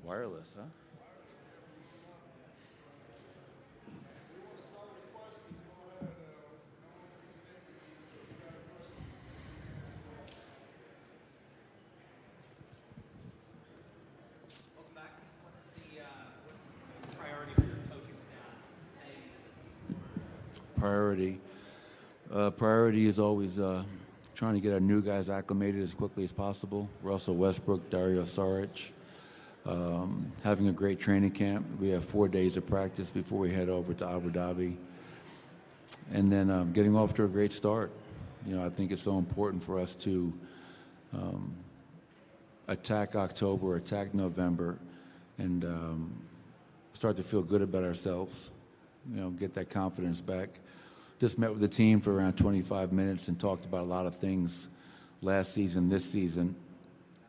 Wireless, huh? Welcome back. What's the priority for your coaching staff heading into this season? Priority is always trying to get our new guys acclimated as quickly as possible. Russell Westbrook, Dario Saric, having a great training camp. We have 4 days of practice before we head over to Abu Dhabi. And then getting off to a great start. I think it's so important for us to attack October, attack November, and start to feel good about ourselves, get that confidence back. Just met with the team for around 25 minutes and talked about a lot of things last season, this season.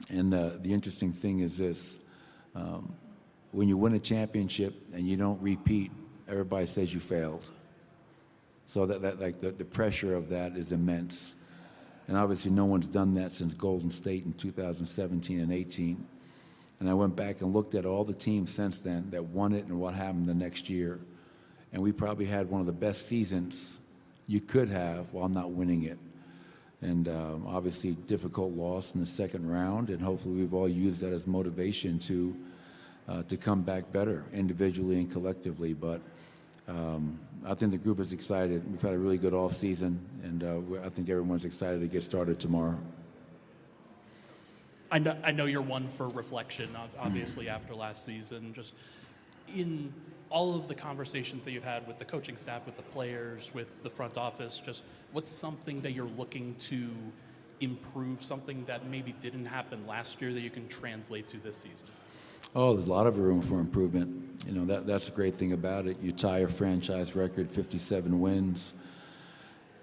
And the interesting thing is this. When you win a championship and you don't repeat, everybody says you failed. So the pressure of that is immense. And obviously no one's done that since Golden State in 2017 and 18. And I went back and looked at all the teams since then that won it and what happened the next year. And we probably had one of the best seasons you could have while not winning it. And obviously difficult loss in the second round, and hopefully we've all used that as motivation to come back better individually and collectively. But I think the group is excited. We've had a really good off season, and I think everyone's excited to get started tomorrow. I know you're one for reflection, obviously, after last season. Just in all of the conversations that you've had with the coaching staff, with the players, with the front office, just what's something that you're looking to improve, something that maybe didn't happen last year that you can translate to this season? Oh, there's a lot of room for improvement. That's the great thing about it. You tie a franchise record, 57 wins,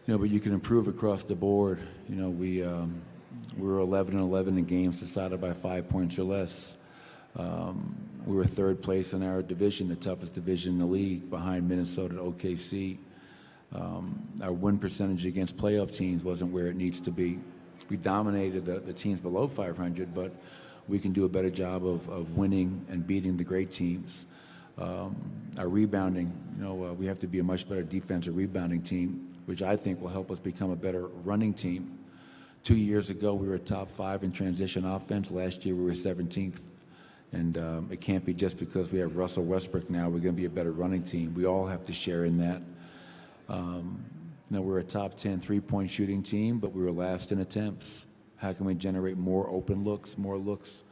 but you can improve across the board. We were 11-11 in games decided by 5 points or less. We were third place in our division, the toughest division in the league, behind Minnesota and OKC. Our win percentage against playoff teams wasn't where it needs to be. We dominated the teams below 500, but we can do a better job of winning and beating the great teams. Our rebounding, we have to be a much better defensive rebounding team, which I think will help us become a better running team. 2 years ago, we were top 5 in transition offense. Last year, we were 17th. And it can't be just because we have Russell Westbrook now, we're going to be a better running team. We all have to share in that. We're a top 10 three-point shooting team, but we were last in attempts. How can we generate more open looks, more looks?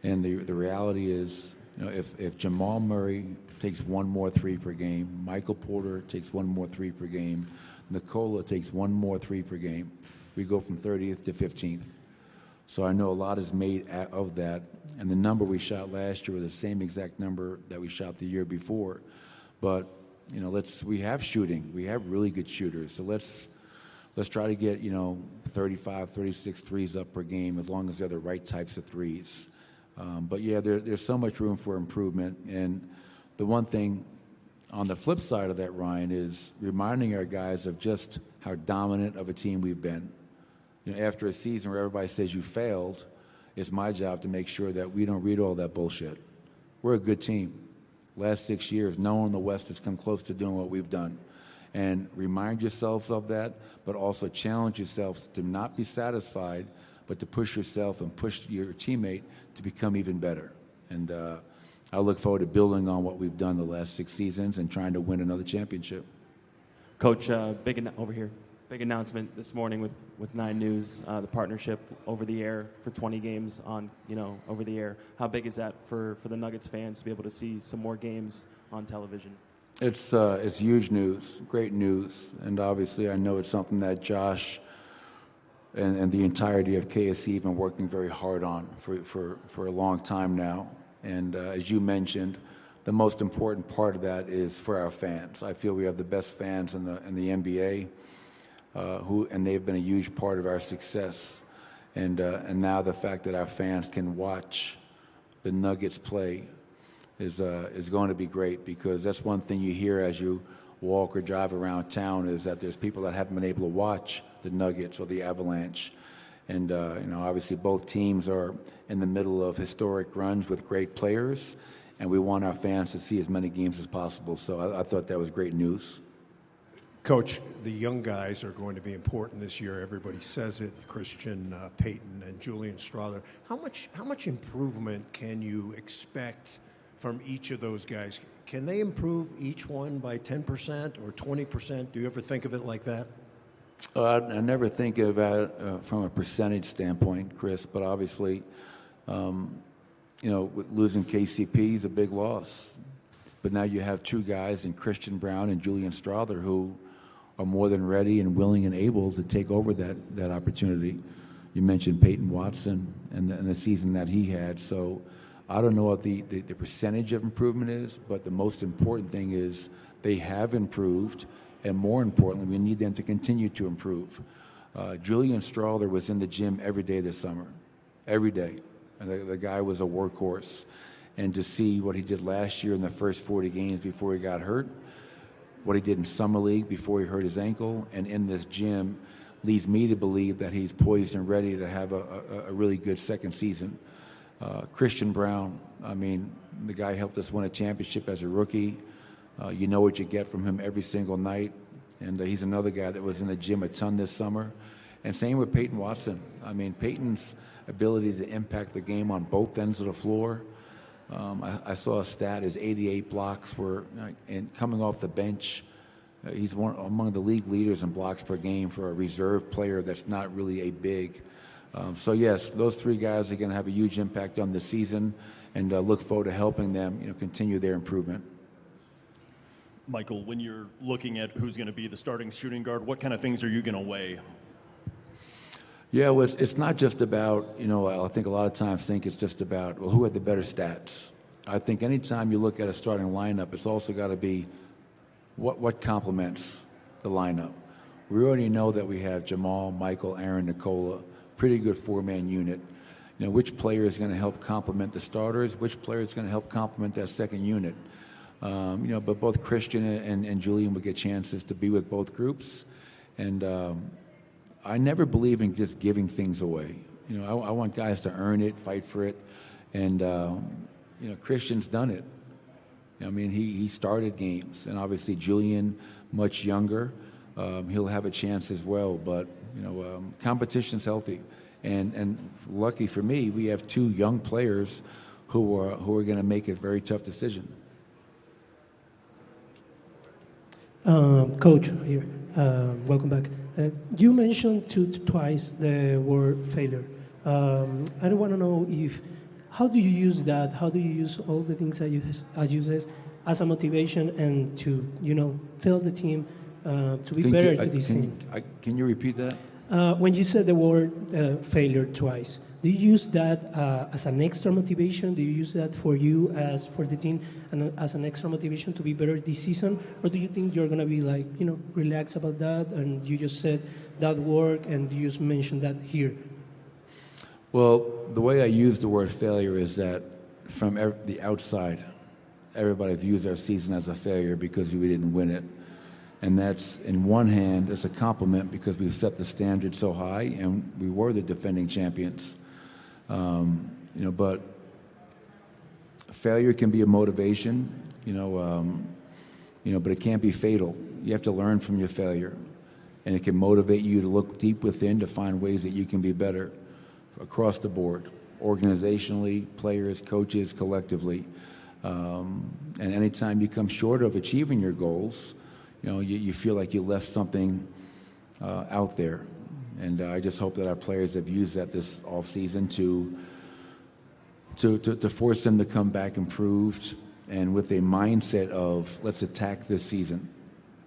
And the reality is, if Jamal Murray takes one more three per game, Michael Porter takes one more three per game, Nikola takes one more three per game, we go from 30th to 15th. So I know a lot is made of that, and the number we shot last year was the same exact number that we shot the year before. But we have shooting, we have really good shooters. So let's try to get 35, 36 threes up per game, as long as they're the right types of threes. But yeah, there's so much room for improvement. And the one thing on the flip side of that, Ryan, is reminding our guys of just how dominant of a team we've been. After a season where everybody says you failed, it's my job to make sure that we don't read all that bullshit. We're a good team. Last 6 years, no one in the West has come close to doing what we've done. And remind yourself of that, but also challenge yourself to not be satisfied, but to push yourself and push your teammate to become even better. And I look forward to building on what we've done the last 6 seasons and trying to win another championship. Coach, over here. Big announcement this morning with 9 News, the partnership over the air for 20 games on, over the air. How big is that for the Nuggets fans to be able to see some more games on television? It's huge news, great news, and obviously I know it's something that Josh and the entirety of KSE have been working very hard on for a long time now. And as you mentioned, the most important part of that is for our fans. I feel we have the best fans in the NBA. And they've been a huge part of our success. And now the fact that our fans can watch the Nuggets play is going to be great, because that's one thing you hear as you walk or drive around town, is that there's people that haven't been able to watch the Nuggets or the Avalanche. And, obviously both teams are in the middle of historic runs with great players, and we want our fans to see as many games as possible. So I thought that was great news. Coach, the young guys are going to be important this year. Everybody says it. Christian Payton and Julian Strawther. How much improvement can you expect from each of those guys? Can they improve each one by 10% or 20%? Do you ever think of it like that? I never think of it from a percentage standpoint, Chris, but obviously, losing KCP is a big loss. But now you have two guys in Christian Braun and Julian Strawther who are more than ready and willing and able to take over that opportunity. You mentioned Peyton Watson and the season that he had. So I don't know what the percentage of improvement is, but the most important thing is they have improved, and more importantly, we need them to continue to improve. Julian Strawther was in the gym every day this summer, every day. And the guy was a workhorse. And to see what he did last year in the first 40 games before he got hurt, what he did in Summer League before he hurt his ankle, and in this gym leads me to believe that he's poised and ready to have a really good second season. Christian Braun, the guy helped us win a championship as a rookie. You know what you get from him every single night. And he's another guy that was in the gym a ton this summer. And same with Peyton Watson. Peyton's ability to impact the game on both ends of the floor. I saw a stat, his 88 blocks were, and coming off the bench, he's among the league leaders in blocks per game for a reserve player that's not really a big. So yes, those three guys are going to have a huge impact on the season, and look forward to helping them, continue their improvement. Michael, when you're looking at who's going to be the starting shooting guard, what kind of things are you going to weigh? Yeah, well, it's not just about, I think a lot of times it's just about, well, who had the better stats? I think anytime you look at a starting lineup, it's also got to be what complements the lineup. We already know that we have Jamal, Michael, Aaron, Nikola, pretty good four-man unit. Which player is going to help complement the starters? Which player is going to help complement that second unit? But both Christian and Julian would get chances to be with both groups. And I never believe in just giving things away. I want guys to earn it, fight for it. And, Christian's done it. He started games. And obviously Julian, much younger, he'll have a chance as well. But, competition's healthy. And lucky for me, we have two young players who are going to make a very tough decision. Coach, here. Welcome back. You mentioned twice the word failure. I want to know how do you use that? How do you use all the things that as you said, as a motivation and to tell the team to be better to this team? Can you repeat that? When you said the word failure twice, do you use that as an extra motivation? Do you use that for you as for the team and as an extra motivation to be better this season? Or do you think you're going to be relaxed about that and you just said that word and you just mentioned that here? Well, the way I use the word failure is that from the outside, everybody views our season as a failure because we didn't win it. And that's, in one hand, it's a compliment because we've set the standard so high and we were the defending champions. But failure can be a motivation, but it can't be fatal. You have to learn from your failure. And it can motivate you to look deep within to find ways that you can be better across the board, organizationally, players, coaches, collectively. And anytime you come short of achieving your goals, you feel like you left something out there. And I just hope that our players have used that this offseason to force them to come back improved and with a mindset of let's attack this season.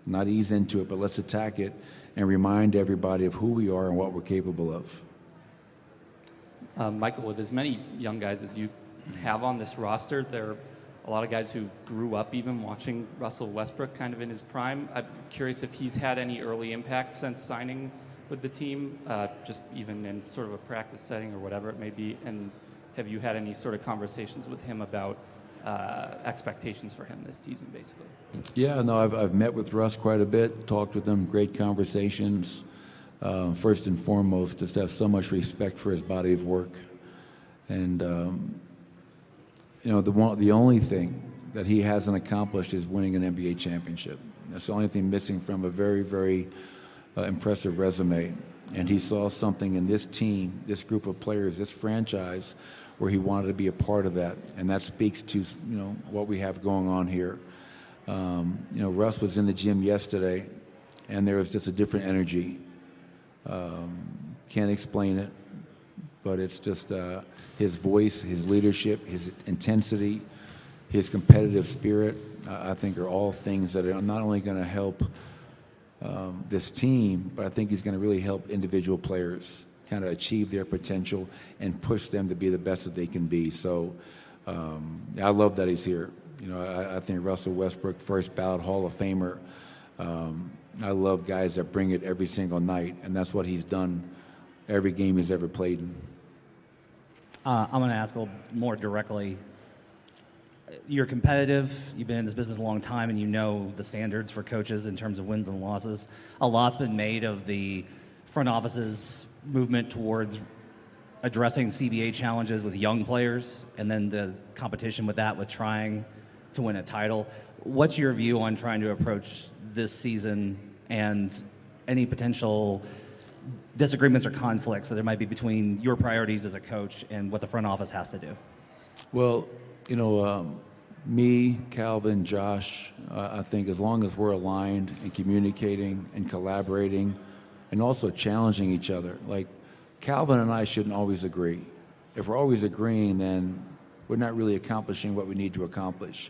Not ease into it, but let's attack it and remind everybody of who we are and what we're capable of. Michael, with as many young guys as you have on this roster, there are a lot of guys who grew up even watching Russell Westbrook kind of in his prime. I'm curious if he's had any early impact since signing with the team, just even in sort of a practice setting or whatever it may be. And have you had any sort of conversations with him about expectations for him this season, basically? Yeah, no, I've met with Russ quite a bit, talked with him, great conversations. first and foremost, just have so much respect for his body of work. And, the only thing that he hasn't accomplished is winning an NBA championship. That's the only thing missing from a very, very impressive resume. And he saw something in this team, this group of players, this franchise, where he wanted to be a part of that. And that speaks to, what we have going on here. Russ was in the gym yesterday, and there was just a different energy. Can't explain it, but it's just his voice, his leadership, his intensity, his competitive spirit, I think are all things that are not only going to help this team, but I think he's going to really help individual players kind of achieve their potential and push them to be the best that they can be. So I love that he's here. I think Russell Westbrook, first ballot Hall of Famer. I love guys that bring it every single night, and that's what he's done every game he's ever played in. I'm going to ask a little more directly. You're competitive. You've been in this business a long time, and you know the standards for coaches in terms of wins and losses. A lot's been made of the front office's movement towards addressing CBA challenges with young players, and then the competition with that, with trying to win a title. What's your view on trying to approach this season and any potential disagreements or conflicts that there might be between your priorities as a coach and what the front office has to do? Well, me, Calvin, Josh, I think as long as we're aligned and communicating and collaborating and also challenging each other, like Calvin and I shouldn't always agree. If we're always agreeing, then we're not really accomplishing what we need to accomplish.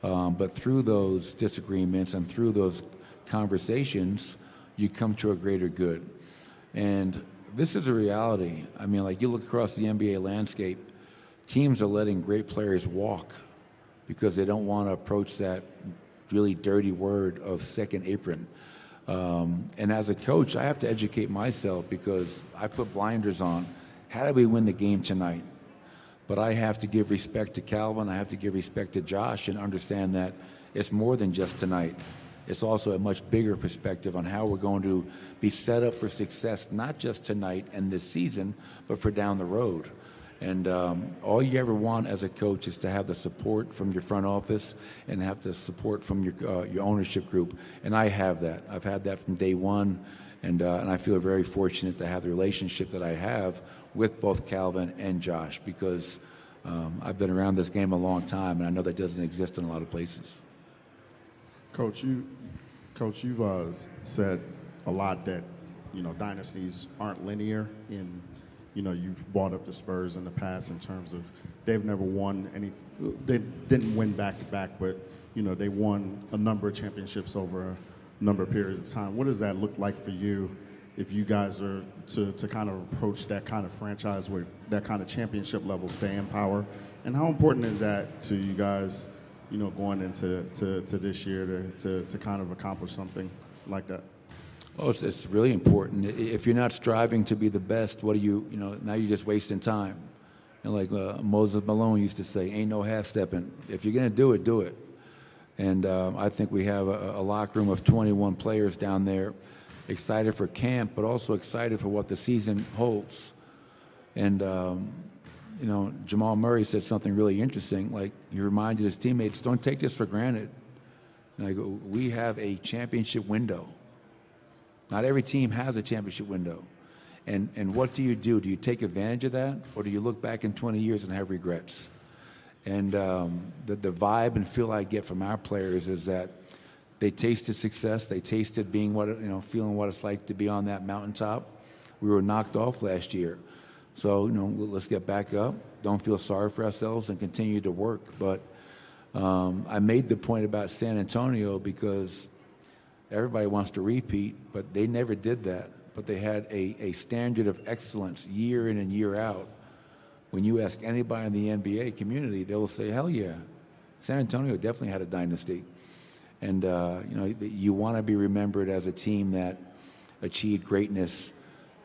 But through those disagreements and through those conversations, you come to a greater good. And this is a reality. I mean, like you look across the NBA landscape, teams are letting great players walk because they don't want to approach that really dirty word of second apron. And as a coach, I have to educate myself because I put blinders on. How do we win the game tonight? But I have to give respect to Calvin. I have to give respect to Josh and understand that it's more than just tonight. It's also a much bigger perspective on how we're going to be set up for success, not just tonight and this season, but for down the road. And all you ever want as a coach is to have the support from your front office and have the support from your ownership group. And I have that. I've had that from day one. And I feel very fortunate to have the relationship that I have with both Calvin and Josh because I've been around this game a long time, and I know that doesn't exist in a lot of places. Coach, you've said a lot that, dynasties aren't linear. And, you've brought up the Spurs in the past in terms of they've never won any. They didn't win back-to-back, but, they won a number of championships over a number of periods of time. What does that look like for you if you guys are to kind of approach that kind of franchise where that kind of championship level staying power? And how important is that to you guys, going into this year to kind of accomplish something like that? Oh, it's really important. If you're not striving to be the best, what do now you're just wasting time. And like Moses Malone used to say, ain't no half-stepping. If you're going to do it, do it. And I think we have a locker room of 21 players down there, excited for camp, but also excited for what the season holds. And, Jamal Murray said something really interesting. Like, he reminded his teammates, don't take this for granted. Like, we have a championship window. Not every team has a championship window. And what do? Do you take advantage of that, or do you look back in 20 years and have regrets? And the vibe and feel I get from our players is that they tasted success. They tasted being feeling what it's like to be on that mountaintop. We were knocked off last year. So, let's get back up. Don't feel sorry for ourselves and continue to work. But I made the point about San Antonio because everybody wants to repeat, but they never did that. But they had a standard of excellence year in and year out. When you ask anybody in the NBA community, they'll say, hell yeah, San Antonio definitely had a dynasty. And, you want to be remembered as a team that achieved greatness.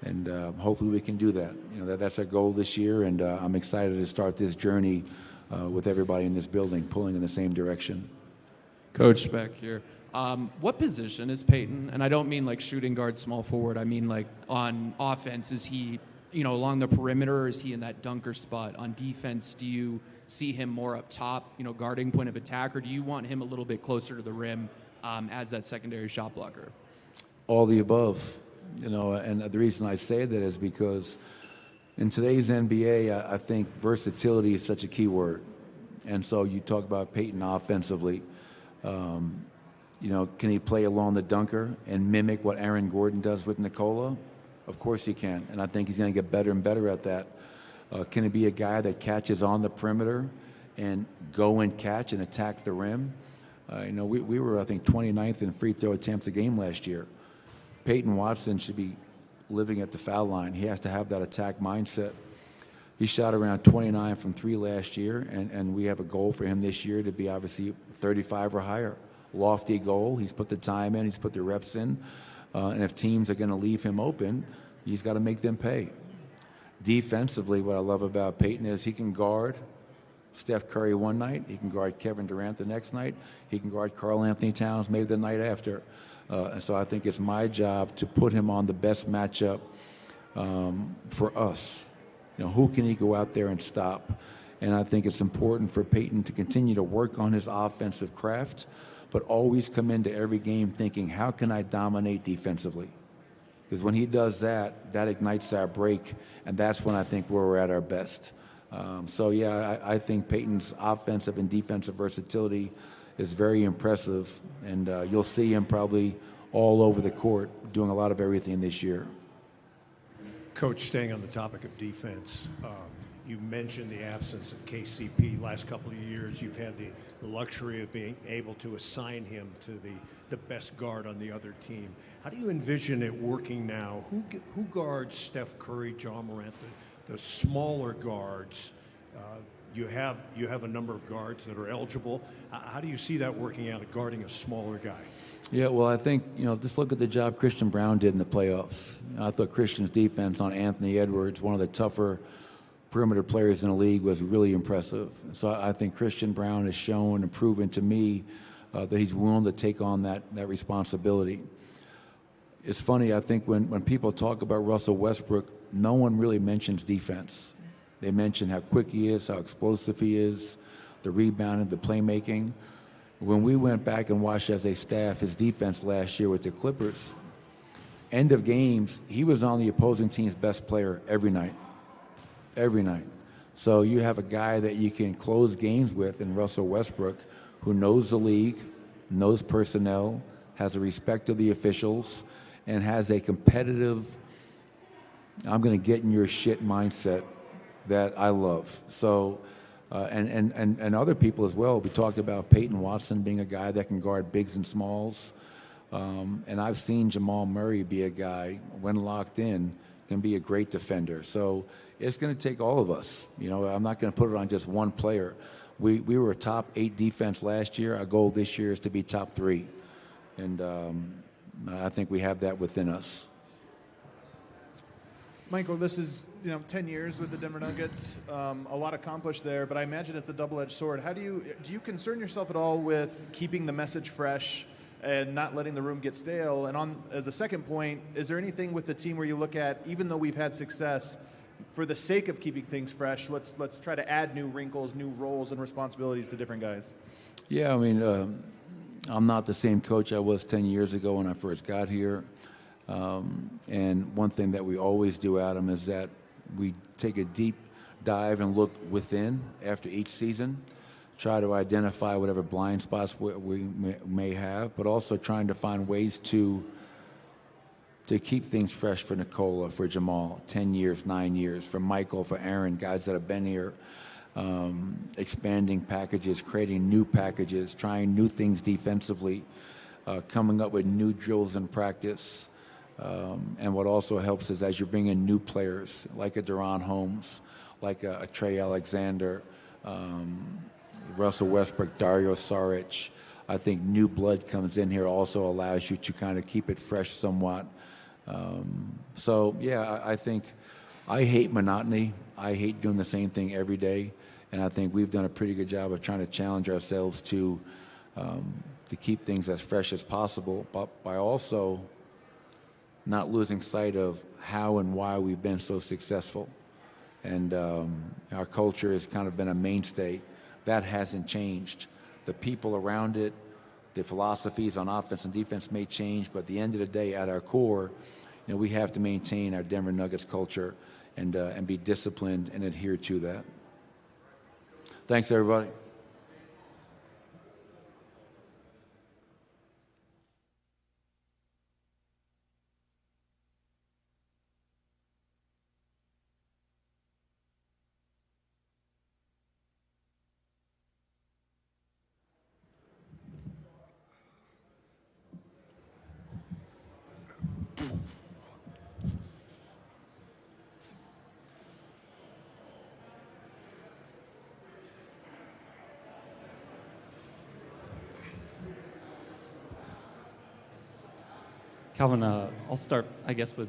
And hopefully we can do that. That's our goal this year. And I'm excited to start this journey with everybody in this building pulling in the same direction. Coach back here. What position is Peyton? And I don't mean like shooting guard, small forward. I mean like on offense, is he, along the perimeter, or is he in that dunker spot? On defense, do you see him more up top, guarding point of attack, or do you want him a little bit closer to the rim as that secondary shot blocker? All the above, and the reason I say that is because in today's NBA, I think versatility is such a key word. And so you talk about Peyton offensively. Can he play along the dunker and mimic what Aaron Gordon does with Nikola? Of course he can, and I think he's going to get better and better at that. Can he be a guy that catches on the perimeter and go and catch and attack the rim? We were, I think, 29th in free throw attempts a game last year. Peyton Watson should be living at the foul line. He has to have that attack mindset. He shot around 29 from three last year, and we have a goal for him this year to be obviously 35 or higher. Lofty goal. He's put the time in. He's put the reps in. And if teams are going to leave him open, he's got to make them pay. Defensively, what I love about Peyton is he can guard Steph Curry one night. He can guard Kevin Durant the next night. He can guard Karl Anthony Towns maybe the night after. And so I think it's my job to put him on the best matchup for us. Who can he go out there and stop? And I think it's important for Peyton to continue to work on his offensive craft, but always come into every game thinking, how can I dominate defensively? Because when he does that, that ignites our break, and that's when I think we're at our best. I think Peyton's offensive and defensive versatility is very impressive, and you'll see him probably all over the court doing a lot of everything this year. Coach, staying on the topic of defense, you mentioned the absence of KCP. Last couple of years, you've had the luxury of being able to assign him to the best guard on the other team. How do you envision it working now? Who guards Steph Curry, John Morant, the smaller guards? You have a number of guards that are eligible. How do you see that working out, guarding a smaller guy? Yeah, well, I think, just look at the job Christian Brown did in the playoffs. I thought Christian's defense on Anthony Edwards, one of the tougher perimeter players in the league, was really impressive. So I think Christian Brown has shown and proven to me that he's willing to take on that responsibility. It's funny, I think when people talk about Russell Westbrook, no one really mentions defense. They mention how quick he is, how explosive he is, the rebounding, the playmaking. When we went back and watched as a staff his defense last year with the Clippers, end of games, he was on the opposing team's best player every night. Every night. So you have a guy that you can close games with in Russell Westbrook, who knows the league, knows personnel, has a respect of the officials, and has a competitive, I'm going to get in your shit mindset that I love. So, and other people as well. We talked about Peyton Watson being a guy that can guard bigs and smalls. And I've seen Jamal Murray be a guy, when locked in, can be a great defender. So it's going to take all of us. I'm not going to put it on just one player. We were a top 8 defense last year. Our goal this year is to be top 3. And I think we have that within us. Michael, this is 10 years with the Denver Nuggets, a lot accomplished there, but I imagine it's a double-edged sword. How do you concern yourself at all with keeping the message fresh and not letting the room get stale? And as a second point, is there anything with the team where you look at, even though we've had success, for the sake of keeping things fresh, let's try to add new wrinkles, new roles and responsibilities to different guys? Yeah, I mean, I'm not the same coach I was 10 years ago when I first got here. And one thing that we always do, Adam, is that we take a deep dive and look within after each season, try to identify whatever blind spots we may have, but also trying to find ways to keep things fresh for Nikola, for Jamal, 10 years, 9 years, for Michael, for Aaron, guys that have been here, expanding packages, creating new packages, trying new things defensively, coming up with new drills in practice. And what also helps is as you bring in new players, like a Deron Holmes, like a Trey Alexander, Russell Westbrook, Dario Saric, I think new blood comes in here also allows you to kind of keep it fresh somewhat. I think I hate monotony. I hate doing the same thing every day. And I think we've done a pretty good job of trying to challenge ourselves to to keep things as fresh as possible, but by also not losing sight of how and why we've been so successful. And our culture has kind of been a mainstay. That hasn't changed. The people around it, the philosophies on offense and defense may change, but at the end of the day, at our core, we have to maintain our Denver Nuggets culture and be disciplined and adhere to that. Thanks, everybody. Calvin, I'll start, I guess, with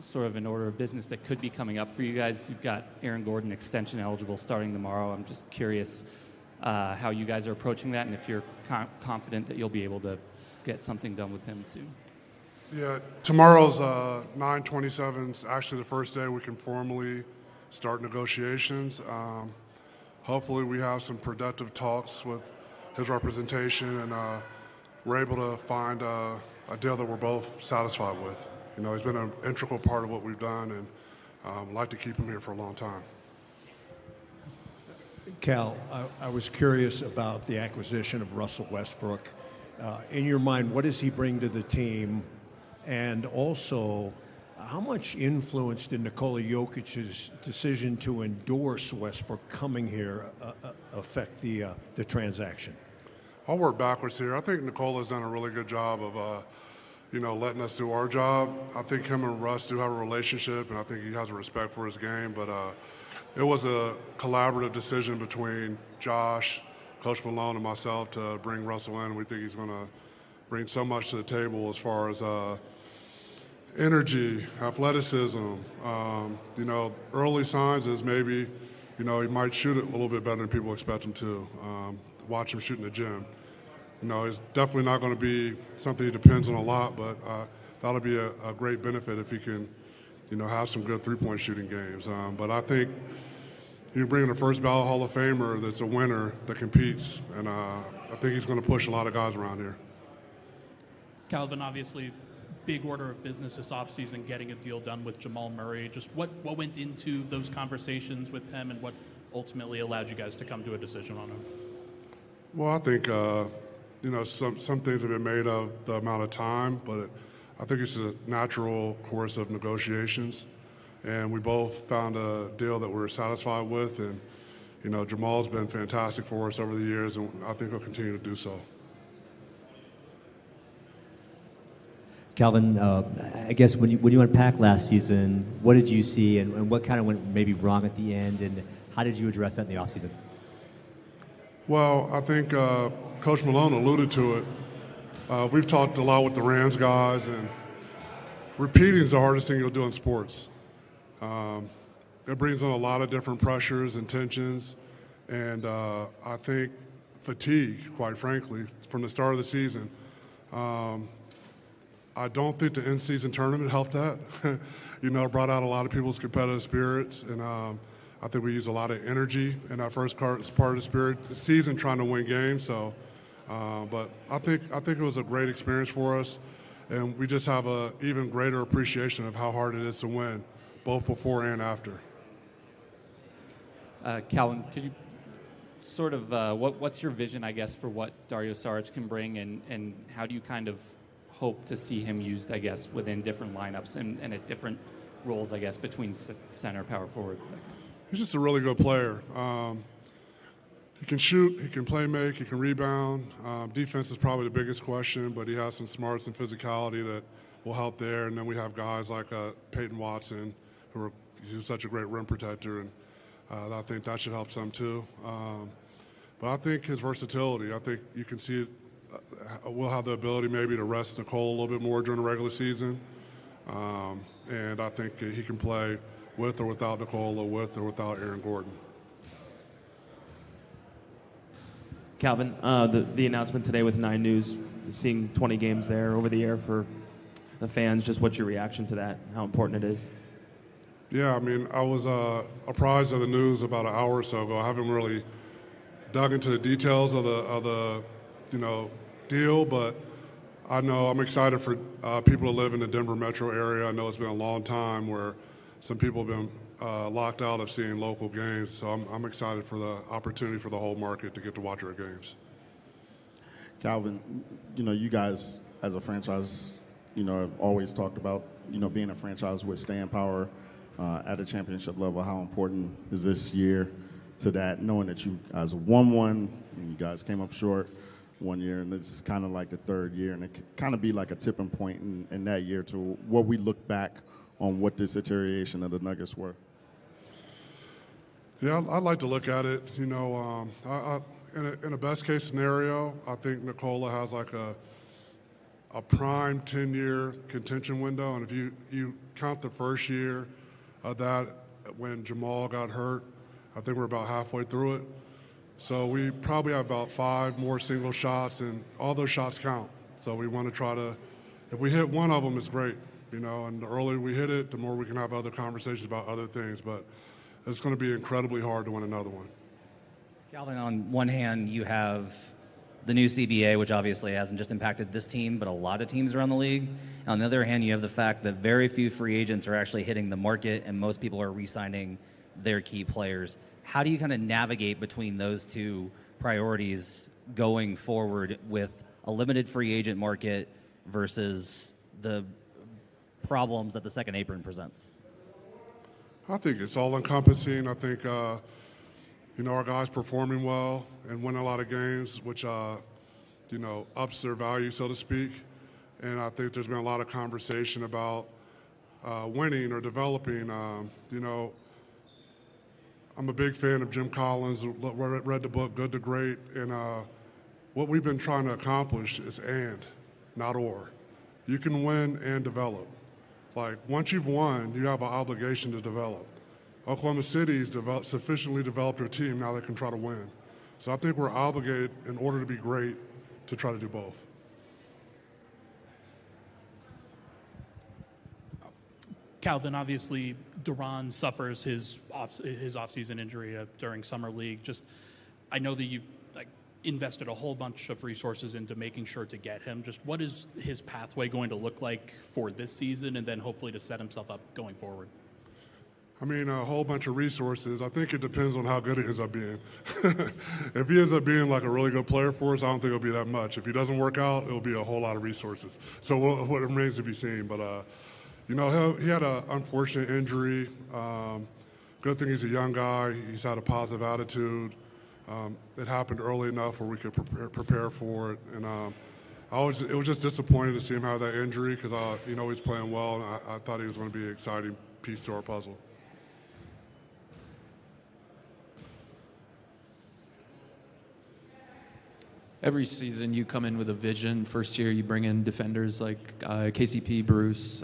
sort of an order of business that could be coming up for you guys. You've got Aaron Gordon extension eligible starting tomorrow. I'm just curious how you guys are approaching that and if you're confident that you'll be able to get something done with him soon. Yeah, tomorrow's 9/27 actually the first day we can formally start negotiations. Hopefully we have some productive talks with his representation and we're able to find a deal that we're both satisfied with. He's been an integral part of what we've done, and I'd like to keep him here for a long time. Cal, I was curious about the acquisition of Russell Westbrook. In your mind, what does he bring to the team? And also, how much influence did Nikola Jokic's decision to endorse Westbrook coming here affect the transaction? I'll work backwards here. I think Nikola's done a really good job of, letting us do our job. I think him and Russ do have a relationship, and I think he has a respect for his game. But it was a collaborative decision between Josh, Coach Malone, and myself to bring Russell in. We think he's going to bring so much to the table as far as energy, athleticism. Early signs is maybe, he might shoot it a little bit better than people expect him to. Watch him shoot in the gym. It's definitely not going to be something he depends on a lot, but that'll be a great benefit if he can, have some good three-point shooting games. But I think you bring in a first ballot Hall of Famer that's a winner that competes, and I think he's going to push a lot of guys around here. Calvin, obviously, big order of business this offseason, getting a deal done with Jamal Murray. Just what went into those conversations with him and what ultimately allowed you guys to come to a decision on him? Well, I think, some things have been made of the amount of time, but I think it's a natural course of negotiations. And we both found a deal that we're satisfied with. And, Jamal's been fantastic for us over the years, and I think he'll continue to do so. Calvin, I guess when you unpacked last season, what did you see and what kind of went maybe wrong at the end, and how did you address that in the offseason? Well, I think Coach Malone alluded to it. We've talked a lot with the Rams guys, and repeating is the hardest thing you'll do in sports. It brings on a lot of different pressures and tensions, and I think fatigue, quite frankly, from the start of the season. I don't think the in-season tournament helped that. Brought out a lot of people's competitive spirits, and I think we used a lot of energy in that first part of the season trying to win games. So, but I think it was a great experience for us, and we just have a even greater appreciation of how hard it is to win, both before and after. Calvin, could you sort of what's your vision, I guess, for what Dario Saric can bring, and how do you kind of hope to see him used, I guess, within different lineups and at different roles, I guess, between center, power forward? He's just a really good player. He can shoot, he can play make, he can rebound. Defense is probably the biggest question, but he has some smarts and physicality that will help there. And then we have guys like Peyton Watson, who's such a great rim protector, and I think that should help some too. But I think his versatility, I think you can see it. We'll have the ability maybe to rest Nicole a little bit more during the regular season. And I think he can play with or without Nikola, with or without Aaron Gordon. Calvin, the announcement today with 9 News, seeing 20 games there over the air for the fans, just what's your reaction to that, how important it is? Yeah, I mean, I was apprised of the news about an hour or so ago. I haven't really dug into the details of the deal, but I know I'm excited for people to live in the Denver metro area. I know it's been a long time where some people have been locked out of seeing local games, so I'm excited for the opportunity for the whole market to get to watch our games. Calvin, you guys as a franchise, have always talked about, being a franchise with staying power at a championship level. How important is this year to that, knowing that you guys won one and you guys came up short one year, and this is kind of like the third year, and it could kind of be like a tipping point in that year to what we look back on what this deterioration of the Nuggets were? Yeah, I'd like to look at it. In a best case scenario, I think Nikola has like a prime 10-year contention window, and if you count the first year of that when Jamal got hurt, I think we're about halfway through it. So we probably have about 5 more single shots, and all those shots count. So we want to try to, if we hit one of them, it's great, and the earlier we hit it, the more we can have other conversations about other things. But it's going to be incredibly hard to win another one. Calvin, on one hand, you have the new CBA, which obviously hasn't just impacted this team, but a lot of teams around the league. On the other hand, you have the fact that very few free agents are actually hitting the market, and most people are re-signing their key players. How do you kind of navigate between those two priorities going forward with a limited free agent market versus the problems that the second apron presents? I think it's all encompassing. I think, our guys performing well and winning a lot of games, which, ups their value, so to speak. And I think there's been a lot of conversation about winning or developing. I'm a big fan of Jim Collins, read the book Good to Great, and what we've been trying to accomplish is and, not or. You can win and develop. Like, once you've won, you have an obligation to develop. Oklahoma City's sufficiently developed their team, now they can try to win. So I think we're obligated, in order to be great, to try to do both. Calvin, obviously, Duran suffers his off-season injury during summer league. Just, I know that you invested a whole bunch of resources into making sure to get him. Just what is his pathway going to look like for this season, and then hopefully to set himself up going forward? I mean, a whole bunch of resources. I think it depends on how good he ends up being. If he ends up being like a really good player for us, I don't think it'll be that much. If he doesn't work out, it'll be a whole lot of resources. So what remains to be seen. But, he had an unfortunate injury. Good thing he's a young guy. He's had a positive attitude. It happened early enough where we could prepare for it. And it was just disappointing to see him have that injury because, he's playing well, and I thought he was going to be an exciting piece to our puzzle. Every season you come in with a vision. First year you bring in defenders like KCP, Bruce,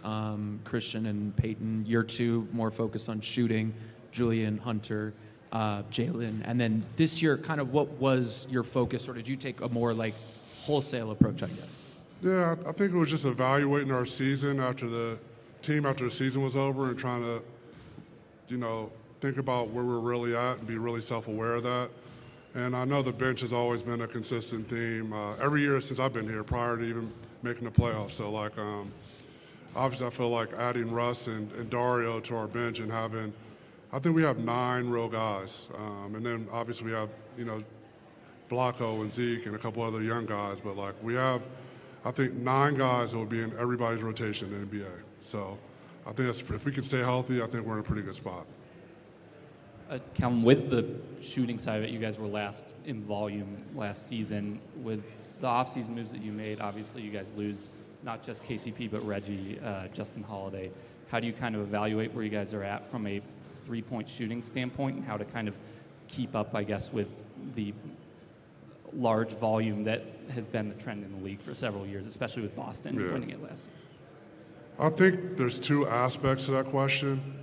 Christian, and Peyton. Year 2, more focused on shooting, Julian, Hunter, Jalen. And then this year, kind of what was your focus, or did you take a more wholesale approach, I guess? Yeah, I think it was just evaluating our season after the season was over and trying to, think about where we're really at and be really self-aware of that. And I know the bench has always been a consistent theme every year since I've been here, prior to even making the playoffs. So, obviously I feel like adding Russ and Dario to our bench and I think we have 9 real guys. And then obviously we have, Blocko and Zeke and a couple other young guys. But, we have, I think, 9 guys that will be in everybody's rotation in the NBA. So I think if we can stay healthy, I think we're in a pretty good spot. Calvin, with the shooting side of it, you guys were last in volume last season. With the offseason moves that you made, obviously you guys lose not just KCP but Reggie, Justin Holiday. How do you kind of evaluate where you guys are at from a three-point shooting standpoint and how to kind of keep up, I guess, with the large volume that has been the trend in the league for several years, especially with Boston winning it last year? I think there's 2 aspects to that question.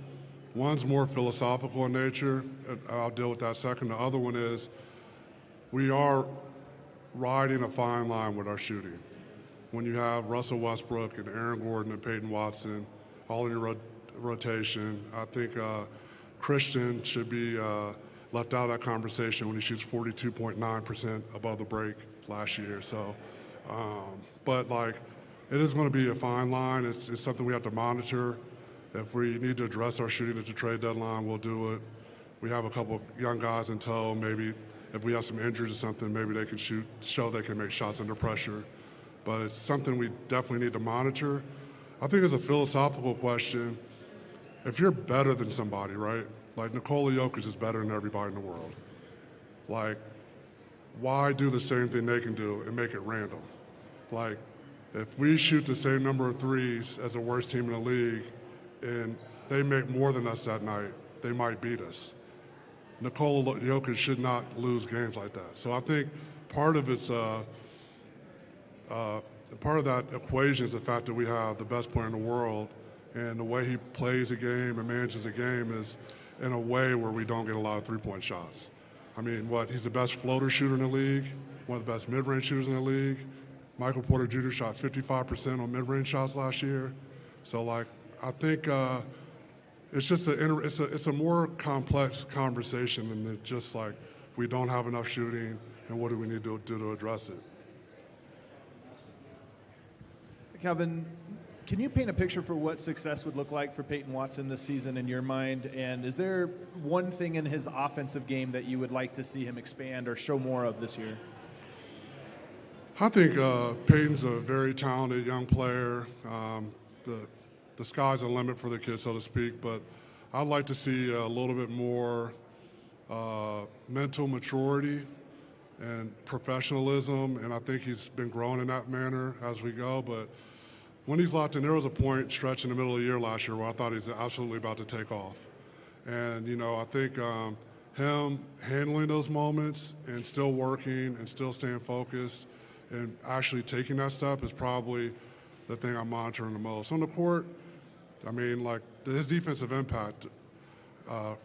One's more philosophical in nature, and I'll deal with that second. The other one is we are riding a fine line with our shooting. When you have Russell Westbrook and Aaron Gordon and Peyton Watson all in your rotation, I think Christian should be left out of that conversation when he shoots 42.9% above the break last year. So, but like, it is going to be a fine line. It's something we have to monitor. If we need to address our shooting at the trade deadline, we'll do it. We have a couple young guys in tow. Maybe if we have some injuries or something, maybe they can show they can make shots under pressure. But it's something we definitely need to monitor. I think it's a philosophical question. If you're better than somebody, right? Like Nikola Jokic is better than everybody in the world. Like, why do the same thing they can do and make it random? Like, if we shoot the same number of threes as the worst team in the league and they make more than us that night, they might beat us. Nikola Jokic should not lose games like that. So I think part of it's part of that equation is the fact that we have the best player in the world, and the way he plays a game and manages a game is in a way where we don't get a lot of three-point shots. I mean, he's the best floater shooter in the league, one of the best mid-range shooters in the league. Michael Porter Jr. shot 55% on mid-range shots last year. So, like, I think it's just it's a more complex conversation than just like we don't have enough shooting and what do we need to do to address it. Calvin, can you paint a picture for what success would look like for Peyton Watson this season in your mind? And is there one thing in his offensive game that you would like to see him expand or show more of this year? I think Peyton's a very talented young player. The sky's the limit for the kid, so to speak. But I'd like to see a little bit more mental maturity and professionalism, and I think he's been growing in that manner as we go. But when he's locked in, there was a point stretch in the middle of the year last year where I thought he's absolutely about to take off. And, you know, I think him handling those moments and still working and still staying focused and actually taking that step is probably the thing I'm monitoring the most. On the court, I mean, like, his defensive impact.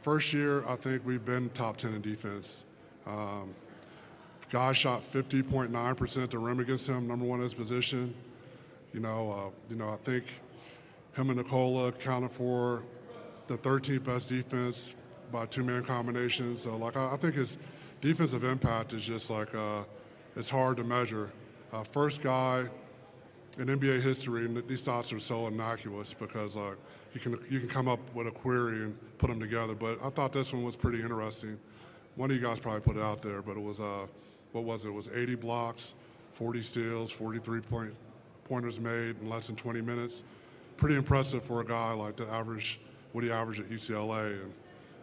First year, I think we've been top 10 in defense. Guys shot 50.9% at the rim against him, number one in his position. I think him and Nikola accounted for the 13th best defense by two-man combinations. So, like, I think his defensive impact is just like it's hard to measure. First guy in NBA history, and these thoughts are so innocuous because you can come up with a query and put them together. But I thought this one was pretty interesting. One of you guys probably put it out there, but it was what was it? It was 80 blocks, 40 steals, 43 pointers made in less than 20 minutes. Pretty impressive for a guy like what he averaged at UCLA, and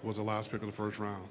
was the last pick of the first round.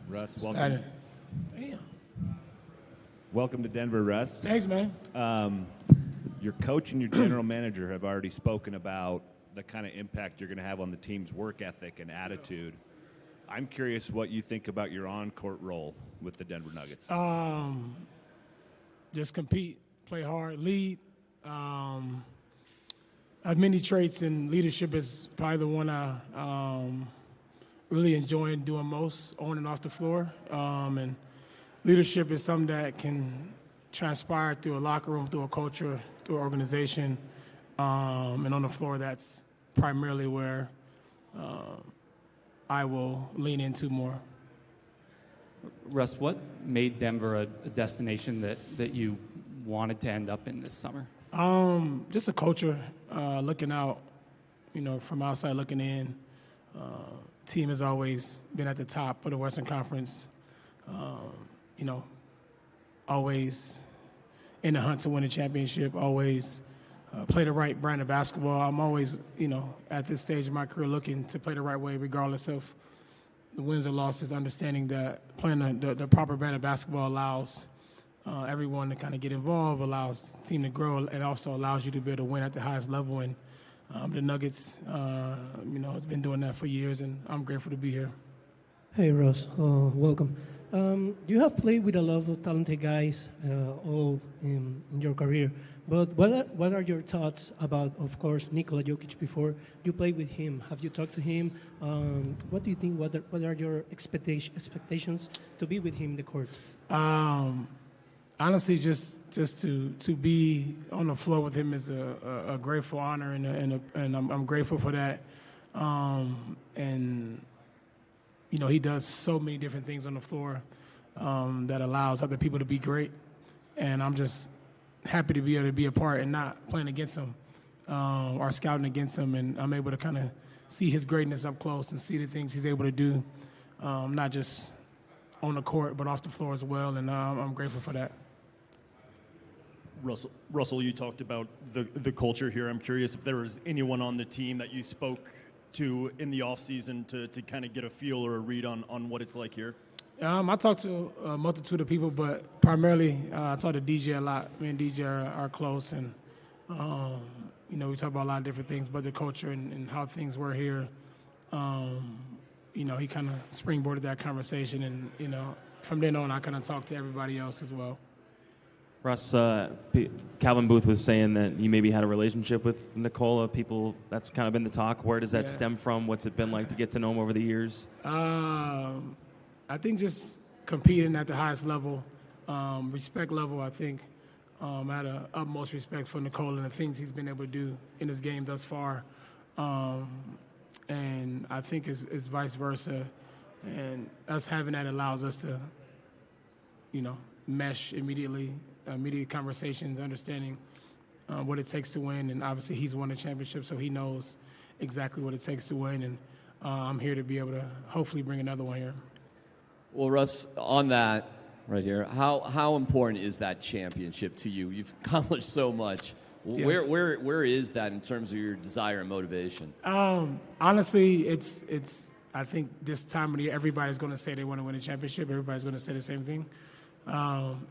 Russ, welcome. Damn. Welcome to Denver, Russ. Thanks, man. Your coach and your general manager have already spoken about the kind of impact you're going to have on the team's work ethic and attitude. I'm curious what you think about your on-court role with the Denver Nuggets. Just compete, play hard, lead. I have many traits, and leadership is probably the one I really enjoy doing most on and off the floor. And leadership is something that can transpire through a locker room, through a culture, through an organization. And on the floor, that's primarily where I will lean into more. Russ, what made Denver a destination that you wanted to end up in this summer? Just a culture, looking out from outside looking in, team has always been at the top of the Western Conference. Always in the hunt to win a championship, always play the right brand of basketball. I'm always, at this stage of my career looking to play the right way regardless of the wins or losses, understanding that playing the proper brand of basketball allows everyone to kind of get involved, allows the team to grow, and also allows you to be able to win at the highest level. And the Nuggets, has been doing that for years, and I'm grateful to be here. Hey, Russ. Welcome. You have played with a lot of talented guys all in your career, but what are your thoughts about, of course, Nikola Jokic before you played with him? Have you talked to him? What do you think? What are your expectations to be with him in the court? Honestly, just to be on the floor with him is a grateful honor, and I'm grateful for that. He does so many different things on the floor that allows other people to be great. And I'm just happy to be able to be a part and not playing against him or scouting against him. And I'm able to kind of see his greatness up close and see the things he's able to do, not just on the court, but off the floor as well. And I'm grateful for that. Russell, you talked about the culture here. I'm curious if there was anyone on the team that you spoke to in the offseason to kind of get a feel or a read on what it's like here? I talked to a multitude of people, but primarily I talk to DJ a lot. Me and DJ are close, and we talk about a lot of different things, but the culture and how things were here. He kind of springboarded that conversation, and from then on, I kind of talked to everybody else as well. Russ, Calvin Booth was saying that you maybe had a relationship with Nikola. People, that's kind of been the talk. Where does that stem from? What's it been like to get to know him over the years? I think just competing at the highest level, respect level, I think. I had an utmost respect for Nikola and the things he's been able to do in his game thus far. And I think it's vice versa. And us having that allows us to, mesh immediate conversations, understanding what it takes to win. And obviously he's won a championship, so he knows exactly what it takes to win. And I'm here to be able to hopefully bring another one here. Well, Russ, on that right here, how important is that championship to you? You've accomplished so much. Yeah. Where is that in terms of your desire and motivation? Honestly, it's. I think this time of the year, everybody's going to say they want to win a championship. Everybody's going to say the same thing.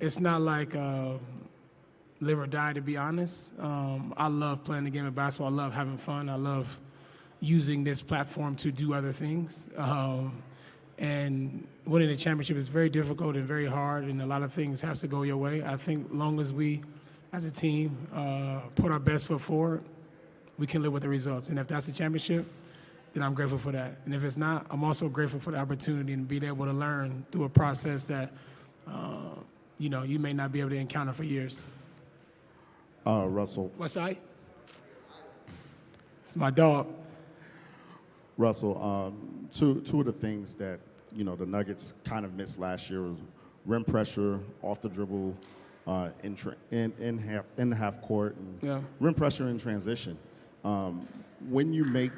It's not like live or die, to be honest. I love playing the game of basketball. I love having fun. I love using this platform to do other things. And winning a championship is very difficult and very hard, and a lot of things have to go your way. I think long as we, as a team, put our best foot forward, we can live with the results. And if that's a championship, then I'm grateful for that. And if it's not, I'm also grateful for the opportunity and being able to learn through a process that, you may not be able to encounter for years. Russell. What's that? It's my dog. Russell, two of the things that, the Nuggets kind of missed last year was rim pressure, off the dribble, in the half court, and rim pressure in transition. When you make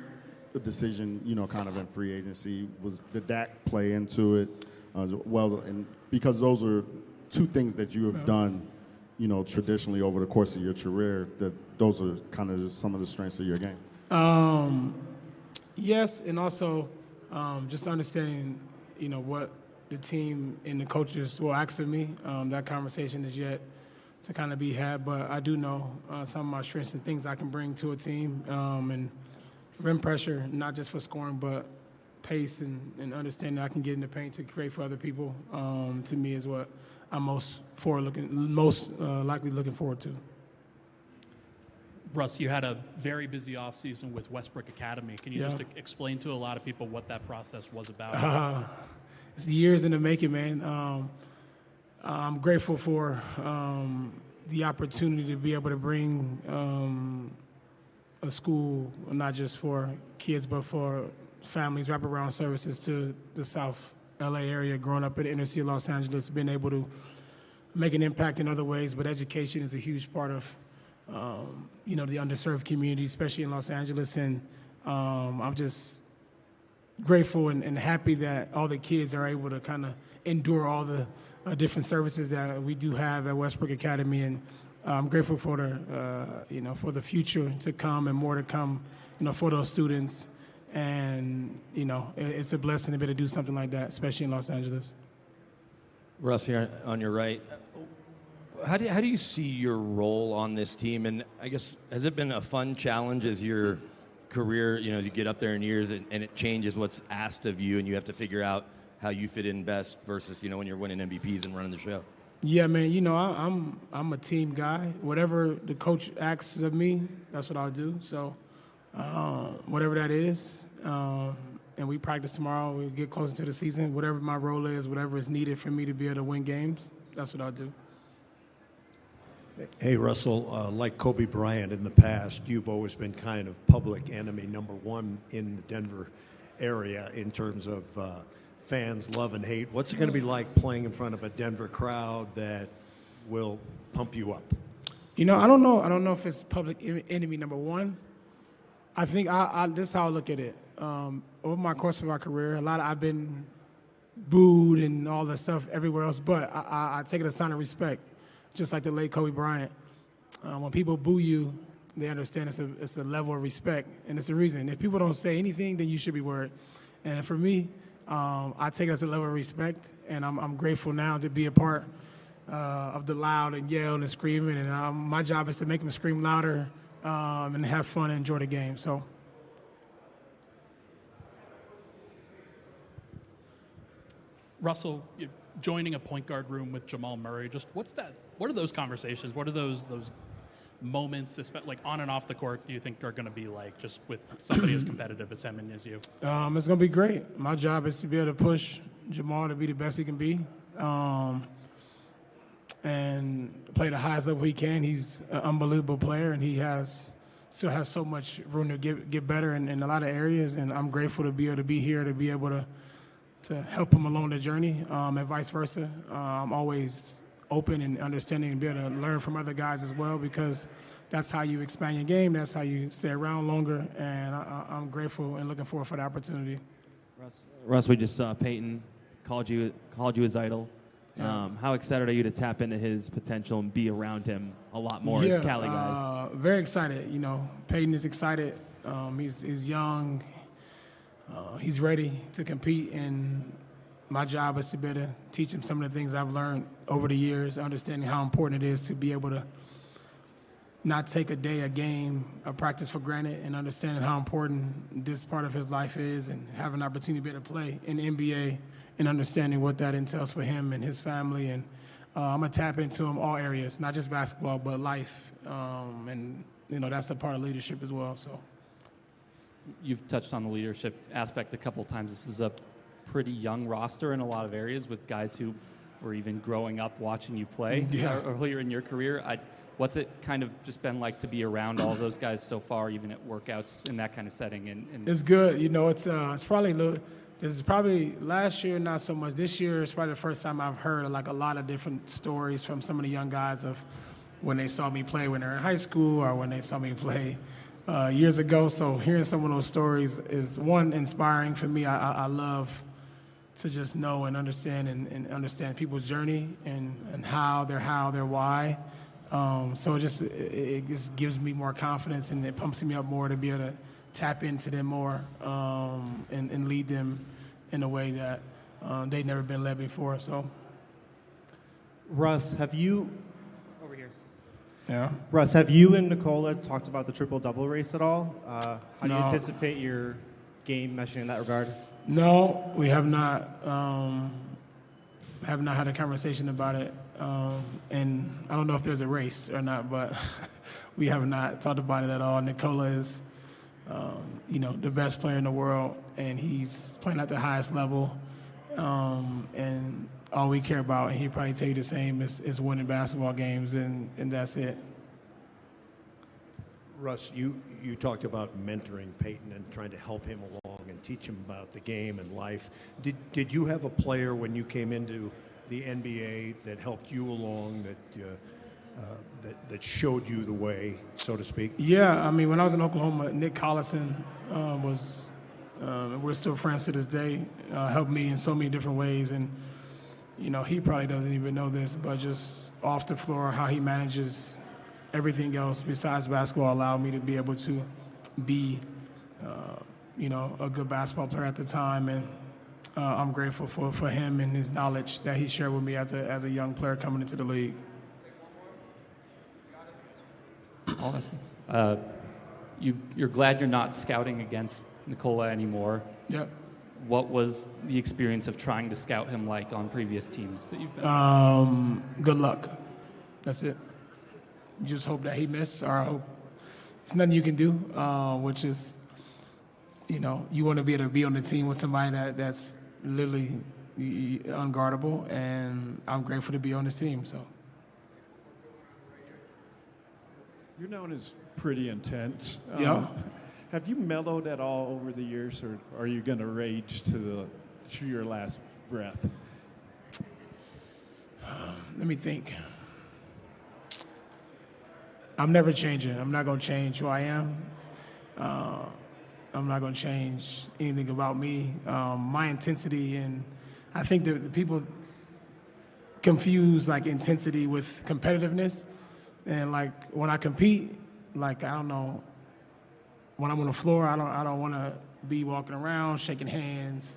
the decision, kind of in free agency, did that play into it? And because those are two things that you have done, traditionally over the course of your career, that those are kind of some of the strengths of your game. Yes, and also just understanding, what the team and the coaches will ask of me. That conversation is yet to kind of be had, but I do know some of my strengths and things I can bring to a team. And rim pressure, not just for scoring, but pace and understanding I can get in the paint to create for other people, to me is what I'm most likely looking forward to. Russ, you had a very busy offseason with Westbrook Academy. Can you just explain to a lot of people what that process was about? It's years in the making, man. I'm grateful for the opportunity to be able to bring a school, not just for kids, but for families, wraparound services to the South LA area, growing up in the inner city of Los Angeles, being able to make an impact in other ways, but education is a huge part of the underserved community, especially in Los Angeles, and I'm just grateful and happy that all the kids are able to kind of endure all the different services that we do have at Westbrook Academy, and I'm grateful for for the future to come and more to come, for those students. And it's a blessing to be able to do something like that, especially in Los Angeles. Russ, here on your right. How do you see your role on this team? And I guess, has it been a fun challenge as your career, you get up there in years and it changes what's asked of you and you have to figure out how you fit in best versus, when you're winning MVPs and running the show? Yeah, man, I'm a team guy. Whatever the coach asks of me, that's what I'll do. So whatever that is, and we practice tomorrow, we get closer to the season, whatever my role is, whatever is needed for me to be able to win games, that's what I'll do. Hey, Russell, like Kobe Bryant in the past, you've always been kind of public enemy number one in the Denver area in terms of fans' love and hate. What's it going to be like playing in front of a Denver crowd that will pump you up? I don't know. I don't know if it's public enemy number one. I think this is how I look at it. Over my course of my career, I've been booed and all that stuff everywhere else, but I take it as a sign of respect. Just like the late Kobe Bryant. When people boo you, they understand it's a level of respect, and it's a reason. If people don't say anything, then you should be worried. And for me, I take it as a level of respect, and I'm grateful now to be a part of the loud and yell and screaming. And my job is to make them scream louder and have fun and enjoy the game. So. Russell, you're joining a point guard room with Jamal Murray. Just what are those conversations? What are those moments, like on and off the court, do you think are going to be like, just with somebody as competitive as him and as you? It's going to be great. My job is to be able to push Jamal to be the best he can be, and play the highest level he can. He's an unbelievable player, and he still has so much room to get better in a lot of areas. And I'm grateful to be able to be here, to be able to help him along the journey, and vice versa. I'm always open and understanding and be able to learn from other guys as well, because that's how you expand your game. That's how you stay around longer, and I'm grateful and looking forward for the opportunity. Russ, we just saw Peyton called you his idol. Yeah. How excited are you to tap into his potential and be around him a lot more as Cali guys? Very excited. Peyton is excited. He's young. He's ready to compete, and my job is to be able to teach him some of the things I've learned over the years, understanding how important it is to be able to not take a game, a practice for granted, and understanding how important this part of his life is, and have an opportunity to be able to play in the NBA and understanding what that entails for him and his family. And I'm going to tap into him all areas, not just basketball, but life. And, that's a part of leadership as well. So. You've touched on the leadership aspect a couple of times. This is a pretty young roster in a lot of areas, with guys who were even growing up watching you play earlier in your career. What's it kind of just been like to be around all those guys so far, even at workouts in that kind of setting? And it's good. It's probably this is probably last year, not so much. This year is probably the first time I've heard like a lot of different stories from some of the young guys of when they saw me play when they were in high school or when they saw me play years ago. So hearing some of those stories is, one, inspiring for me. I love to just know and understand and understand people's journey and how, their why. So it just gives me more confidence, and it pumps me up more to be able to tap into them more and lead them in a way that they've never been led before. So, Russ, have you... Over here. Yeah. Russ, have you and Nikola talked about the triple-double race at all? How do you No. anticipate your game meshing in that regard? No, we have not. Have not had a conversation about it, and I don't know if there's a race or not, but we have not talked about it at all. Nikola is, the best player in the world, and he's playing at the highest level, and all we care about, and he'd probably tell you the same, is winning basketball games, and that's it. Russ, you talked about mentoring Peyton and trying to help him along and teach him about the game and life. Did you have a player when you came into the NBA that helped you along, that that showed you the way, so to speak? Yeah, I mean, when I was in Oklahoma, Nick Collison was, we're still friends to this day, helped me in so many different ways. And, you know, he probably doesn't even know this, but just off the floor, how he manages everything else besides basketball allowed me to be able to be, you know, a good basketball player at the time. And I'm grateful for him and his knowledge that he shared with me as a young player coming into the league. Awesome. You're glad you're not scouting against Nikola anymore. Yep. What was the experience of trying to scout him like on previous teams that you've been on? Good luck. That's it. You just hope that he missed, or I hope it's nothing you can do, which is, you know, you want to be able to be on the team with somebody that's literally unguardable, and I'm grateful to be on this team. So. You're known as pretty intense. Yeah. Have you mellowed at all over the years, or are you going to rage to your last breath? Let me think. I'm never changing. I'm not going to change who I am. I'm not going to change anything about me. My intensity, and I think that the people confuse like intensity with competitiveness. And like when I compete, like I don't know, when I'm on the floor, I don't want to be walking around shaking hands,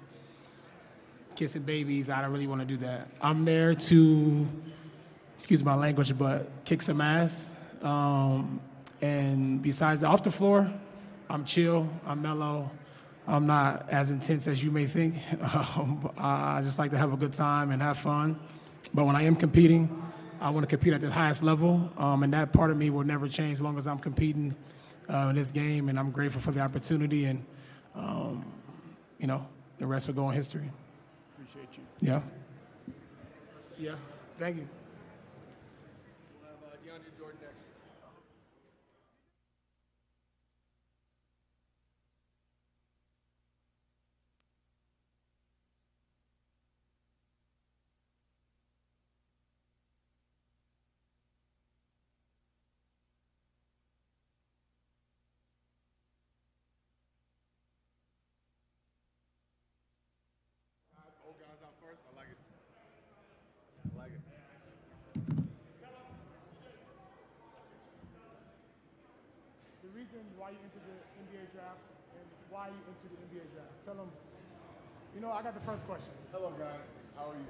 kissing babies. I don't really want to do that. I'm there to, excuse my language, but kick some ass. And besides off the floor, I'm chill, I'm mellow, I'm not as intense as you may think. I just like to have a good time and have fun. But when I am competing, I want to compete at the highest level, and that part of me will never change as long as I'm competing in this game, and I'm grateful for the opportunity, and, you know, the rest will go in history. Appreciate you. Yeah. Yeah. Thank you. We'll have DeAndre Jordan next. Old guys out first. I like it. I like it. The reason why you entered the NBA draft and why you entered the NBA draft. Tell them, you know, I got the first question. Hello, guys. How are you?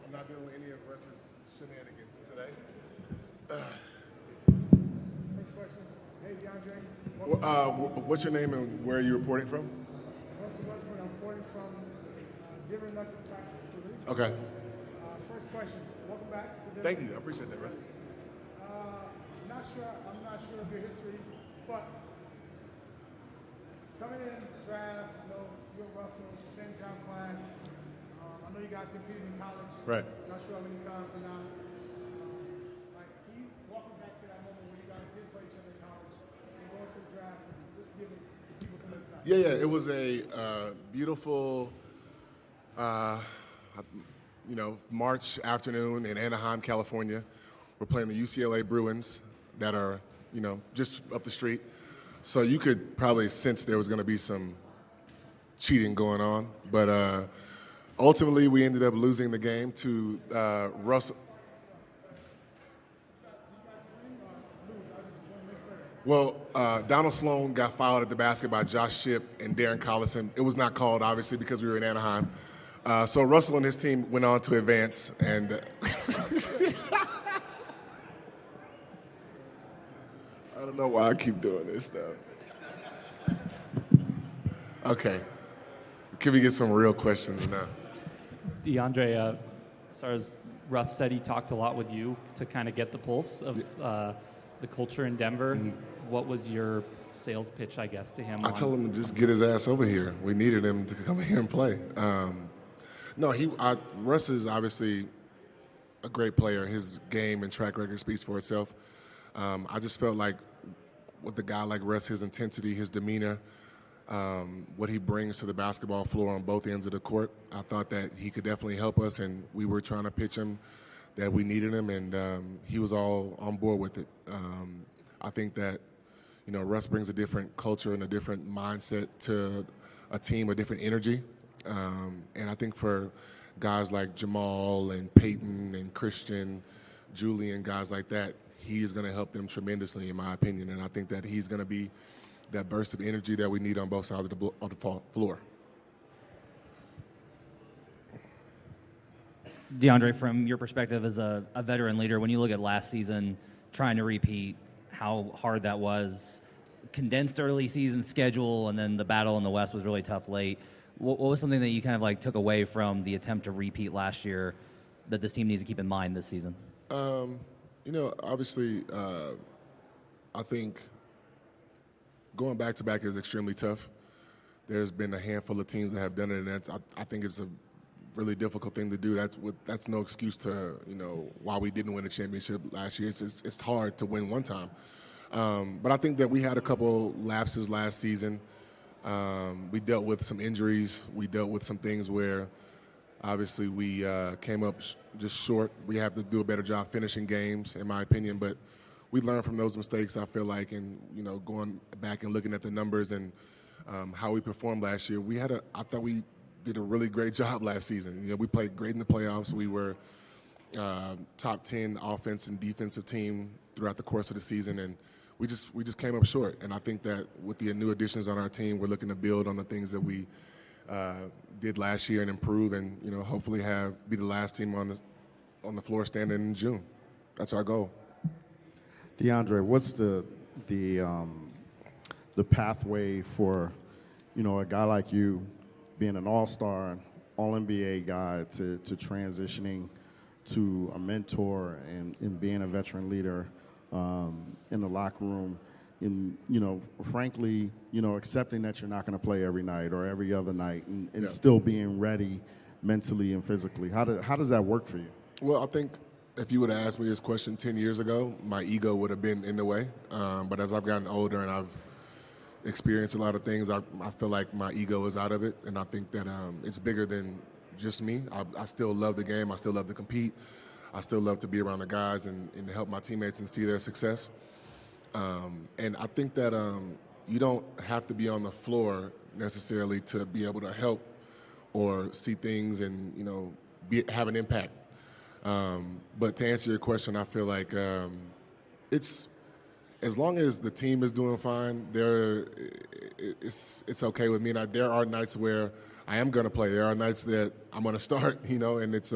I'm not dealing with any of Russ's shenanigans today. Next question. Hey, DeAndre. What's your name and where are you reporting from? Russell Westbrook. I'm reporting from Denver Nuggets practice facility. Okay. First question. Welcome back. To Thank you. I appreciate that, Russ. I'm not sure of your history, but coming in draft, you know, you and Russell, same draft class. I know you guys competed in college. Right. Not sure how many times or not. Like, can you walk me back to that moment when you guys did play each other in college and going to the draft and just giving people some insight? Yeah. It was a beautiful, March afternoon in Anaheim, California. We're playing the UCLA Bruins that are, just up the street. So you could probably sense there was going to be some cheating going on. But ultimately, we ended up losing the game to Russell. Well, Donald Sloan got fouled at the basket by Josh Shipp and Darren Collison. It was not called, obviously, because we were in Anaheim. So Russell and his team went on to advance. And I don't know why I keep doing this stuff. Okay. Can we get some real questions now? DeAndre, as far as Russ said, he talked a lot with you to kind of get the pulse of the culture in Denver. Mm-hmm. What was your sales pitch, I guess, to him? I told him to just get his ass over here. We needed him to come here and play. Russ is obviously a great player. His game and track record speaks for itself. I just felt like with a guy like Russ, his intensity, his demeanor, what he brings to the basketball floor on both ends of the court, I thought that he could definitely help us, and we were trying to pitch him that we needed him, and he was all on board with it. I think that, Russ brings a different culture and a different mindset to a team, a different energy. And I think for guys like Jamal and Peyton and Christian, Julian, guys like that, he is going to help them tremendously, in my opinion. And I think that he's going to be that burst of energy that we need on both sides of the floor. DeAndre, from your perspective as a veteran leader, when you look at last season, trying to repeat how hard that was, condensed early season schedule, and then the battle in the West was really tough late. What was something that you kind of like took away from the attempt to repeat last year that this team needs to keep in mind this season? Obviously, I think going back-to-back is extremely tough. There's been a handful of teams that have done it, and I think it's a really difficult thing to do. That's no excuse to, why we didn't win a championship last year. It's hard to win one time. But I think that we had a couple lapses last season. We dealt with some injuries. We dealt with some things where obviously we came up just short. We have to do a better job finishing games, in my opinion. But we learned from those mistakes, I feel like, and, going back and looking at the numbers and how we performed last year, I thought we did a really great job last season. We played great in the playoffs. We were top 10 offense and defensive team throughout the course of the season, and we just came up short. And I think that with the new additions on our team, we're looking to build on the things that we did last year and improve, and hopefully be the last team on the floor standing in June. That's our goal. DeAndre, what's the pathway for a guy like you being an all-star, all-NBA guy to transitioning to a mentor and being a veteran leader in the locker room, and frankly, accepting that you're not going to play every night or every other night, and still being ready mentally and physically? How does that work for you? Well, I think if you would have asked me this question 10 years ago, my ego would have been in the way. But as I've gotten older and I've experienced a lot of things, I feel like my ego is out of it, and I think that it's bigger than just me. I still love the game. I still love to compete. I still love to be around the guys and to help my teammates and see their success. And I think that you don't have to be on the floor necessarily to be able to help or see things and have an impact. But to answer your question, I feel like it's as long as the team is doing fine, it's okay with me. And there are nights where I am going to play. There are nights that I'm going to start, and it's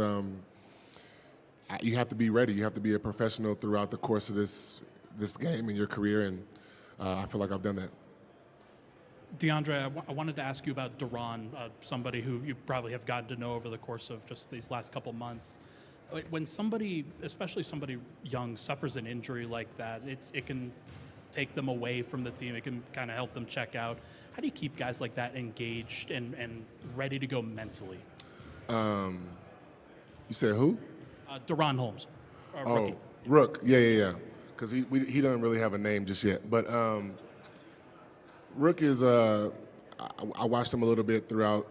you have to be ready. You have to be a professional throughout the course of this game in your career, and I feel like I've done that. DeAndre, I wanted to ask you about Duran, somebody who you probably have gotten to know over the course of just these last couple months. When somebody, especially somebody young, suffers an injury like that, it can take them away from the team. It can kind of help them check out. How do you keep guys like that engaged and ready to go mentally? You said who? Duran Holmes. Rookie. Rook. Yeah. Because he doesn't really have a name just yet. But Rook is I watched him a little bit throughout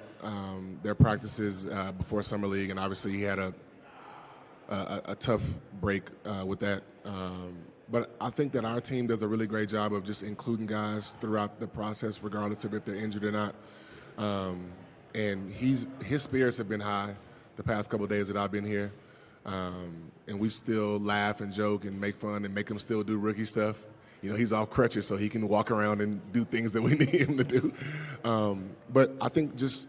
their practices before Summer League, and obviously he had a tough break with that. But I think that our team does a really great job of just including guys throughout the process, regardless of if they're injured or not. And his spirits have been high the past couple of days that I've been here. And we still laugh and joke and make fun and make him still do rookie stuff. He's off crutches, so he can walk around and do things that we need him to do. But I think just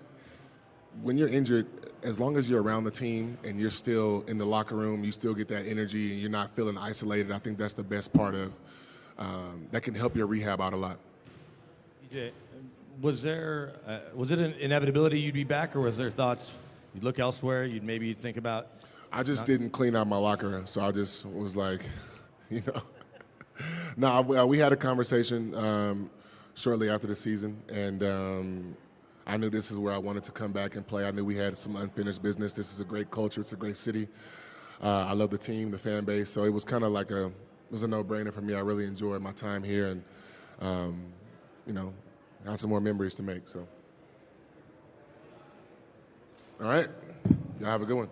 when you're injured, as long as you're around the team and you're still in the locker room, you still get that energy and you're not feeling isolated. I think that's the best part of that can help your rehab out a lot. EJ, was it an inevitability you'd be back, or was there thoughts you'd look elsewhere, you'd maybe think about? I just didn't clean out my locker, so I just was like, No, we had a conversation shortly after the season, and I knew this is where I wanted to come back and play. I knew we had some unfinished business. This is a great culture. It's a great city. I love the team, the fan base, so it was kind of like it was a no-brainer for me. I really enjoyed my time here, and I had some more memories to make. So, all right, y'all have a good one.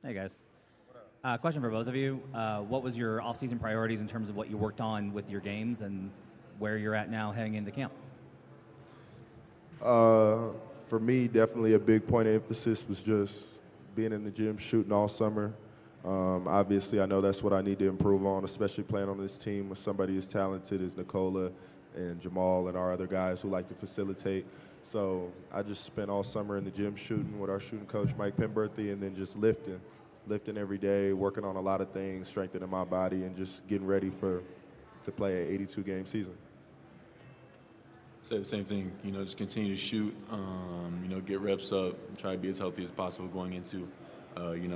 Hey, guys. Question for both of you. What was your off-season priorities in terms of what you worked on with your games and where you're at now heading into camp? For me, definitely a big point of emphasis was just being in the gym, shooting all summer. Obviously, I know that's what I need to improve on, especially playing on this team with somebody as talented as Nikola and Jamal and our other guys who like to facilitate. So I just spent all summer in the gym shooting with our shooting coach, Mike Penberthy, and then just lifting every day, working on a lot of things, strengthening my body, and just getting ready to play an 82-game season. Say the same thing, just continue to shoot, get reps up, try to be as healthy as possible going into,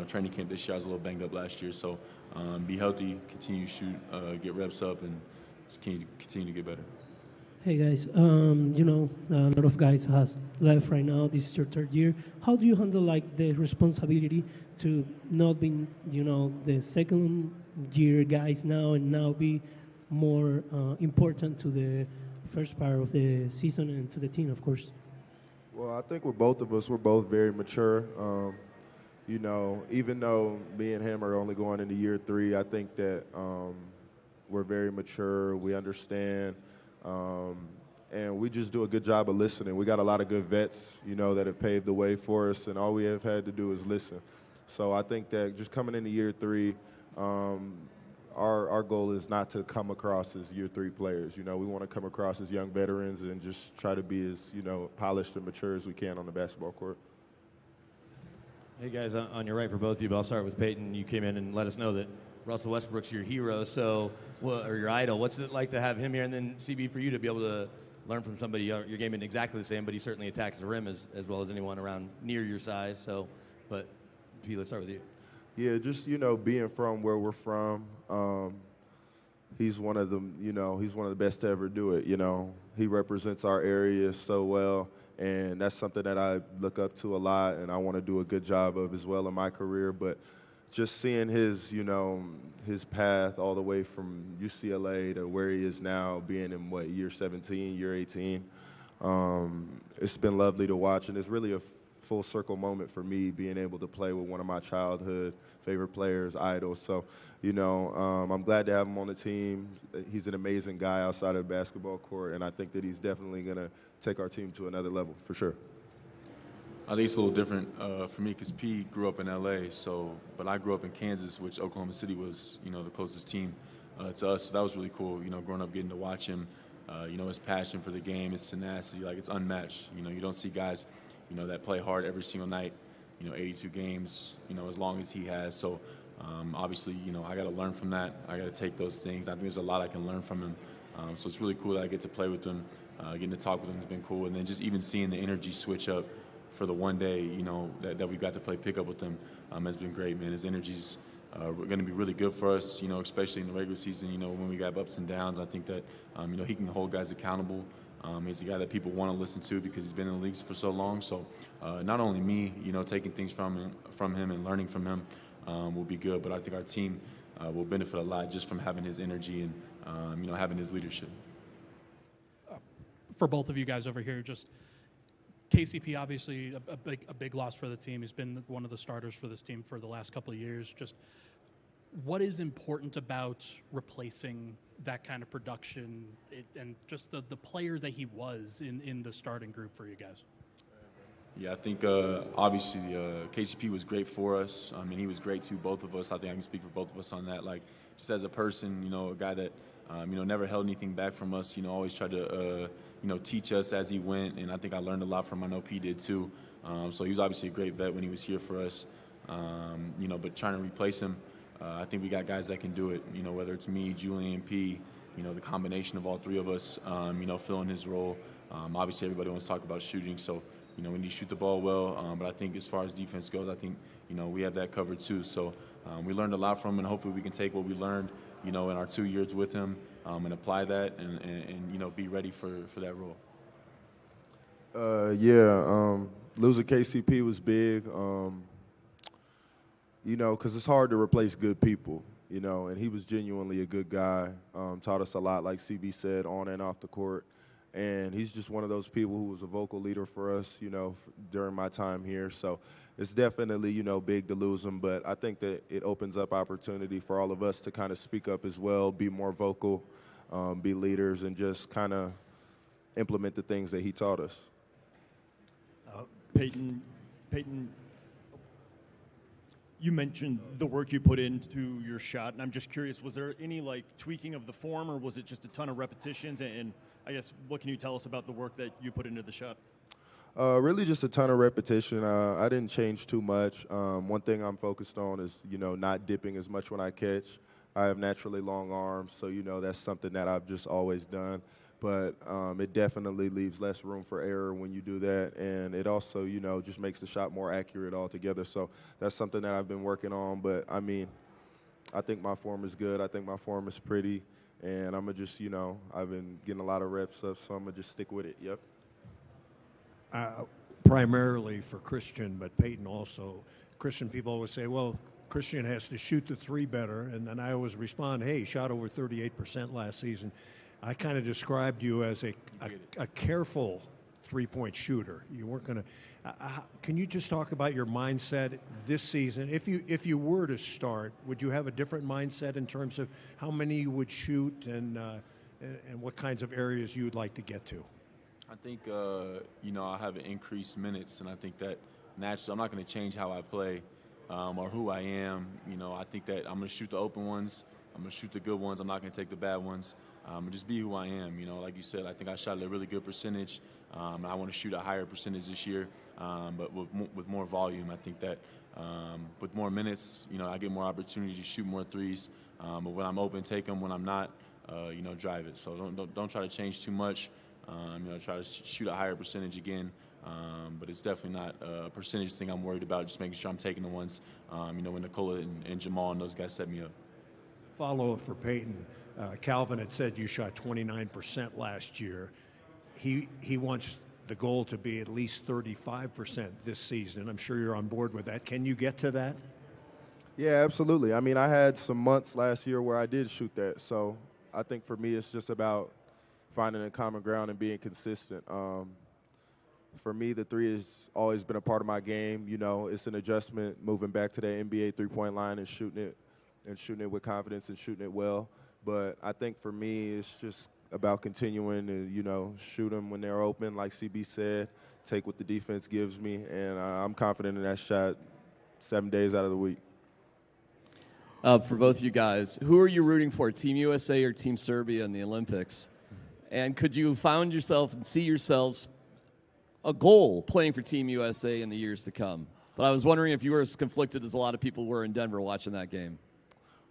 training camp this year. I was a little banged up last year, so be healthy, continue to shoot, get reps up, and just continue to get better. Hey guys, a lot of guys has left right now. This is your third year. How do you handle the responsibility to not be, the second year guys now and now be more important to the first part of the season and to the team, of course? Well, I think with both of us, we're both very mature. Even though me and him are only going into year 3, I think that we're very mature. We understand. And we just do a good job of listening. We got a lot of good vets, that have paved the way for us, and all we have had to do is listen. So I think that just coming into year 3, our goal is not to come across as year 3 players. We want to come across as young veterans and just try to be as, polished and mature as we can on the basketball court. Hey guys, on your right for both of you, but I'll start with Peyton. You came in and let us know that Russell Westbrook's your hero, or your idol. What's it like to have him here? And then CB, for you to be able to learn from somebody, your game isn't exactly the same, but he certainly attacks the rim as well as anyone around near your size. But P, let's start with you. Yeah, just, being from where we're from, he's one of the, he's one of the best to ever do it. He represents our area so well, and that's something that I look up to a lot, and I want to do a good job of as well in my career. But just seeing his, his path all the way from UCLA to where he is now, being in year 17, year 18, it's been lovely to watch, and it's really a full circle moment for me being able to play with one of my childhood favorite players, idols. So, I'm glad to have him on the team. He's an amazing guy outside of the basketball court, and I think that he's definitely going to take our team to another level for sure. I think it's a little different for me because P grew up in L.A., but I grew up in Kansas, which Oklahoma City was, the closest team to us. So that was really cool, growing up getting to watch him, his passion for the game, his tenacity, it's unmatched. You don't see guys, that play hard every single night, 82 games, as long as he has. So obviously, I got to learn from that. I got to take those things. I think there's a lot I can learn from him. So it's really cool that I get to play with him. Getting to talk with him has been cool. And then just even seeing the energy switch up for the one day, that we got to play pickup with him has been great, man. His energy's going to be really good for us, especially in the regular season, when we have ups and downs. I think that, he can hold guys accountable. He's a guy that people want to listen to because he's been in the leagues for so long. So not only me, taking things from him and learning from him will be good, but I think our team will benefit a lot just from having his energy and, having his leadership. For both of you guys over here, just KCP, obviously a big loss for the team. He's been one of the starters for this team for the last couple of years. Just what is important about replacing that kind of production and just the player that he was in the starting group for you guys? Yeah, I think obviously KCP was great for us. I mean, he was great to both of us. I think I can speak for both of us on that. Just as a person, a guy that never held anything back from us. Always tried to teach us as he went, and I think I learned a lot from him. I know P did too. So he was obviously a great vet when he was here for us. But trying to replace him, I think we got guys that can do it. Whether it's me, Julian, P, the combination of all three of us, filling his role. Obviously, everybody wants to talk about shooting, so we need to shoot the ball well. But I think as far as defense goes, I think we have that covered too. So we learned a lot from him, and hopefully we can take what we learned, in our 2 years with him, and apply that and be ready for that role. Losing KCP was big. Because it's hard to replace good people, and he was genuinely a good guy. Taught us a lot, like CB said, on and off the court. And he's just one of those people who was a vocal leader for us, during my time here. So it's definitely, big to lose him. But I think that it opens up opportunity for all of us to kind of speak up as well, be more vocal, be leaders, and just kind of implement the things that he taught us. Peyton, you mentioned the work you put into your shot, and I'm just curious, was there any tweaking of the form, or was it just a ton of repetitions? And I guess, what can you tell us about the work that you put into the shot? Really just a ton of repetition. I didn't change too much. One thing I'm focused on is, not dipping as much when I catch. I have naturally long arms, so, that's something that I've just always done. But it definitely leaves less room for error when you do that. And it also, just makes the shot more accurate altogether. So that's something that I've been working on. But, I think my form is good. I think my form is pretty. And I'm going to just, I've been getting a lot of reps up, so I'm going to just stick with it. Yep. Primarily for Christian, but Peyton also. Christian, people always say, well, Christian has to shoot the three better. And then I always respond, hey, he shot over 38% last season. I kind of described you as a careful three-point shooter. You weren't going to. Can you just talk about your mindset this season? If you were to start, would you have a different mindset in terms of how many you would shoot and what kinds of areas you would like to get to? I think I have increased minutes, and I think that naturally I'm not going to change how I play or who I am. I think that I'm going to shoot the open ones. I'm going to shoot the good ones. I'm not going to take the bad ones. Just be who I am. Like you said, I think I shot at a really good percentage. I want to shoot a higher percentage this year, but with more volume. I think that with more minutes, I get more opportunities to shoot more threes. But when I'm open, take them. When I'm not, drive it. So don't try to change too much. Try to shoot a higher percentage again. But it's definitely not a percentage thing I'm worried about. Just making sure I'm taking the ones, when Nikola and Jamal and those guys set me up. Follow-up for Peyton. Calvin had said you shot 29% last year. He wants the goal to be at least 35% this season. I'm sure you're on board with that. Can you get to that? Yeah, absolutely. I had some months last year where I did shoot that. So I think for me it's just about finding a common ground and being consistent. For me, the three has always been a part of my game. It's an adjustment moving back to the NBA three-point line and shooting it with confidence and shooting it well. But I think for me, it's just about continuing to, shoot them when they're open, like CB said, take what the defense gives me, and I'm confident in that shot 7 days out of the week. For both you guys, who are you rooting for, Team USA or Team Serbia in the Olympics? And could you find yourself and see yourselves a goal playing for Team USA in the years to come? But I was wondering if you were as conflicted as a lot of people were in Denver watching that game.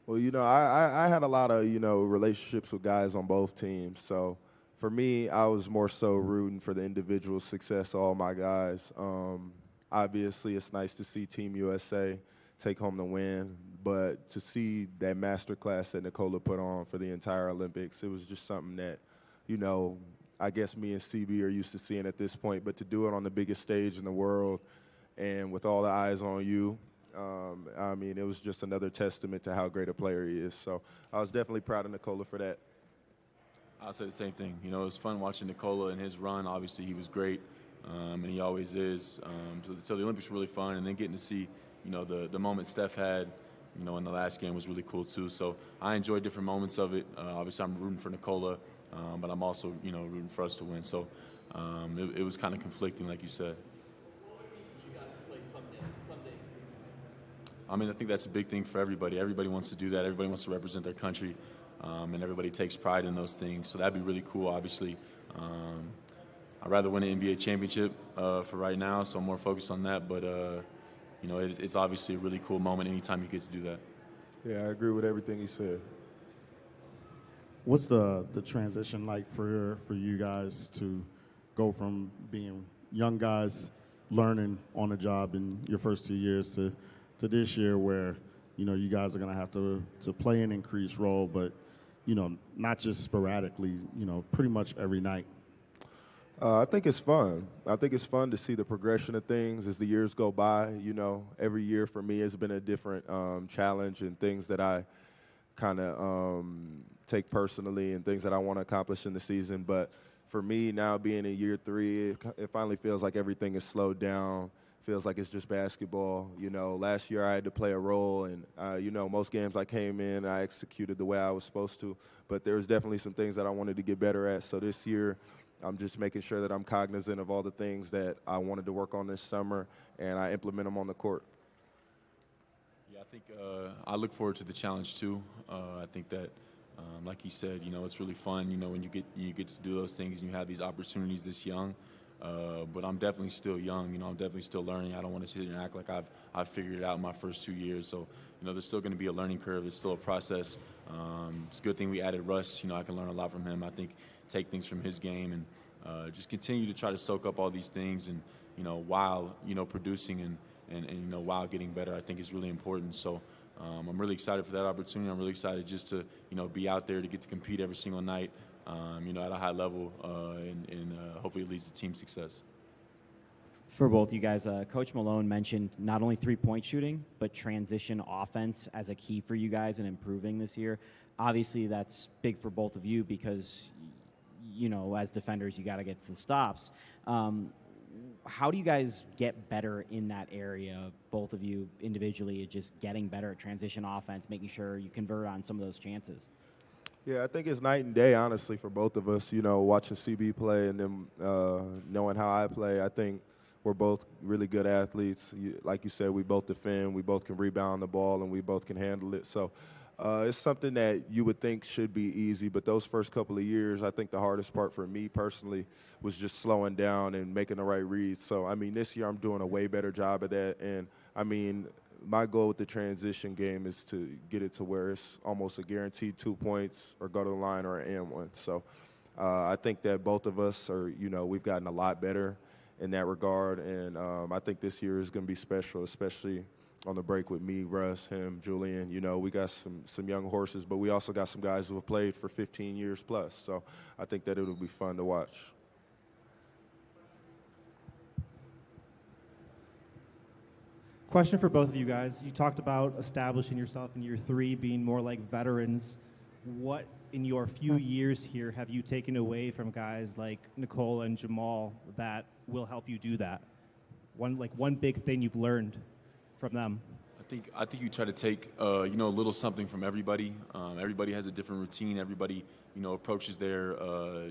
Well, I had a lot of, relationships with guys on both teams. So for me, I was more so rooting for the individual success of all my guys. Obviously, it's nice to see Team USA take home the win. But to see that masterclass that Nikola put on for the entire Olympics, it was just something that, I guess me and CB are used to seeing at this point. But to do it on the biggest stage in the world and with all the eyes on you, it was just another testament to how great a player he is. So I was definitely proud of Nikola for that. I'll say the same thing. It was fun watching Nikola and his run. Obviously, he was great, and he always is. So the Olympics were really fun, and then getting to see, the moment Steph had, in the last game was really cool too. So I enjoyed different moments of it. Obviously, I'm rooting for Nikola, but I'm also, rooting for us to win. So it was kind of conflicting, like you said. I think that's a big thing for everybody. Everybody wants to do that. Everybody wants to represent their country, and everybody takes pride in those things. So that'd be really cool, obviously. I'd rather win an NBA championship for right now, so I'm more focused on that. But, it's obviously a really cool moment anytime you get to do that. Yeah, I agree with everything he said. What's the transition like for you guys to go from being young guys learning on the job in your first 2 years to this year where, you guys are going to have to play an increased role, but, not just sporadically, pretty much every night? I think it's fun. I think it's fun to see the progression of things as the years go by. Every year for me has been a different challenge and things that I kind of take personally and things that I want to accomplish in the season. But for me now being in year 3, it finally feels like everything is slowed down. Feels like it's just basketball. You know, last year I had to play a role, and, you know, most games I came in, I executed the way I was supposed to. But there was definitely some things that I wanted to get better at. So this year, I'm just making sure that I'm cognizant of all the things that I wanted to work on this summer, and I implement them on the court. Yeah, I think I look forward to the challenge too. I think that, like he said, you know, it's really fun. You know, when you get to do those things and you have these opportunities this young. But I'm definitely still young. You know, I'm definitely still learning. I don't want to sit here and act like I've figured it out in my first 2 years. So, you know, there's still going to be a learning curve. It's still a process. It's a good thing we added Russ. You know, I can learn a lot from him. I think take things from his game and just continue to try to soak up all these things and, you know, while, you know, producing and you know, while getting better, I think is really important. So I'm really excited for that opportunity. I'm really excited just to, you know, be out there to get to compete every single night. You know, at a high level, and hopefully it leads to team success. For both you guys, Coach Malone mentioned not only three-point shooting, but transition offense as a key for you guys in improving this year. Obviously, that's big for both of you because, you know, as defenders, you got to get to the stops. How do you guys get better in that area, both of you individually, just getting better at transition offense, making sure you convert on some of those chances? Yeah, I think it's night and day, honestly, for both of us. You know, watching CB play and then knowing how I play, I think we're both really good athletes. Like you said, we both defend, we both can rebound the ball, and we both can handle it. So it's something that you would think should be easy, but those first couple of years, I think the hardest part for me personally was just slowing down and making the right reads. So, I mean, this year I'm doing a way better job of that. And, I mean, my goal with the transition game is to get it to where it's almost a guaranteed 2 points or go to the line or an and one. So I think that both of us are, you know, we've gotten a lot better in that regard. And I think this year is going to be special, especially on the break with me, Russ, him, Julian. You know, we got some young horses, but we also got some guys who have played for 15 years plus. So I think that it'll be fun to watch. Question for both of you guys. You talked about establishing yourself in year 3, being more like veterans. What, in your few years here, have you taken away from guys like Nikola and Jamal that will help you do that? One big thing you've learned from them. I think you try to take you know, a little something from everybody. Everybody has a different routine. Everybody, you know, approaches their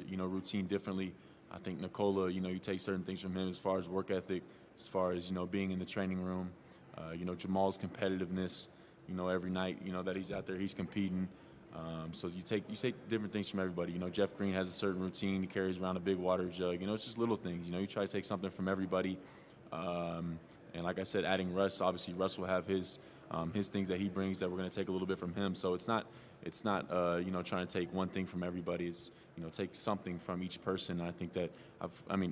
you know, routine differently. I think Nikola, you know, you take certain things from him as far as work ethic, as far as, you know, being in the training room. You know, Jamal's competitiveness, you know, every night, you know, that he's out there, he's competing. So you take different things from everybody. You know, Jeff Green has a certain routine. He carries around a big water jug. You know, it's just little things. You know, you try to take something from everybody. And like I said, adding Russ, obviously Russ will have his things that he brings that we're going to take a little bit from him. So it's not you know, trying to take one thing from everybody. It's, you know, take something from each person. And I think that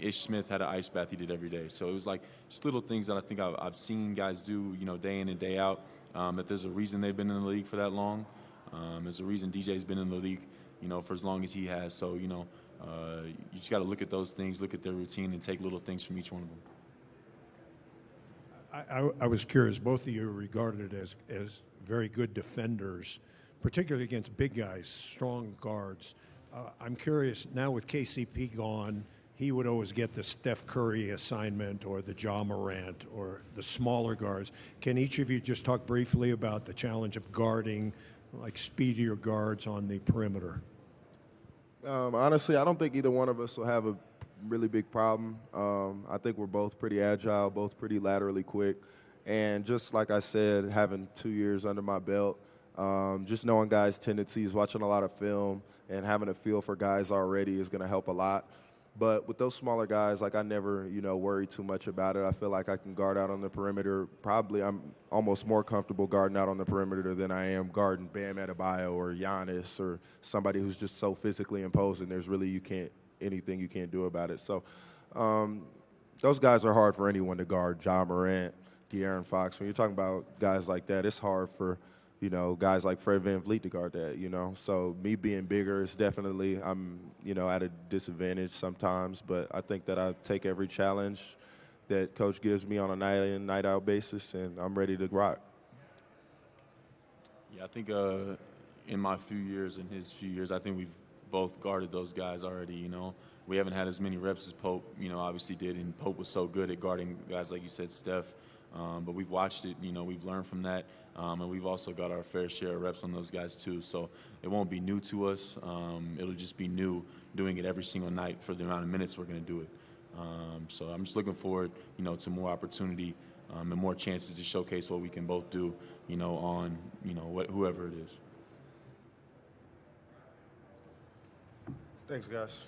Ish Smith had an ice bath he did every day. So it was like just little things that I think I've seen guys do, you know, day in and day out. That there's a reason they've been in the league for that long. There's a reason DJ's been in the league, you know, for as long as he has. So, you know, you just got to look at those things, look at their routine, and take little things from each one of them. I was curious, both of you are regarded as very good defenders, particularly against big guys, strong guards. I'm curious, now with KCP gone, he would always get the Steph Curry assignment or the Ja Morant or the smaller guards. Can each of you just talk briefly about the challenge of guarding, like speedier guards on the perimeter? Honestly, I don't think either one of us will have a really big problem. I think we're both pretty agile, both pretty laterally quick. And just like I said, having 2 years under my belt, just knowing guys' tendencies, watching a lot of film, and having a feel for guys already is going to help a lot. But with those smaller guys, like I never, you know, worry too much about it. I feel like I can guard out on the perimeter. Probably I'm almost more comfortable guarding out on the perimeter than I am guarding Bam Adebayo or Giannis or somebody who's just so physically imposing. There's really anything you can't do about it. So those guys are hard for anyone to guard. Ja Morant, De'Aaron Fox. When you're talking about guys like that, it's hard for, you know, guys like Fred VanVleet to guard that, you know. So me being bigger is definitely, I'm, you know, at a disadvantage sometimes. But I think that I take every challenge that Coach gives me on a night-in, night-out basis, and I'm ready to rock. Yeah, I think in my few years and his few years, I think we've both guarded those guys already. You know, we haven't had as many reps as Pope, you know, obviously did, and Pope was so good at guarding guys like you said, Steph. But we've watched it, you know, we've learned from that, and we've also got our fair share of reps on those guys too. So it won't be new to us. It'll just be new doing it every single night for the amount of minutes we're going to do it. So I'm just looking forward, you know, to more opportunity and more chances to showcase what we can both do, you know, on, you know, whoever it is. Thanks, guys.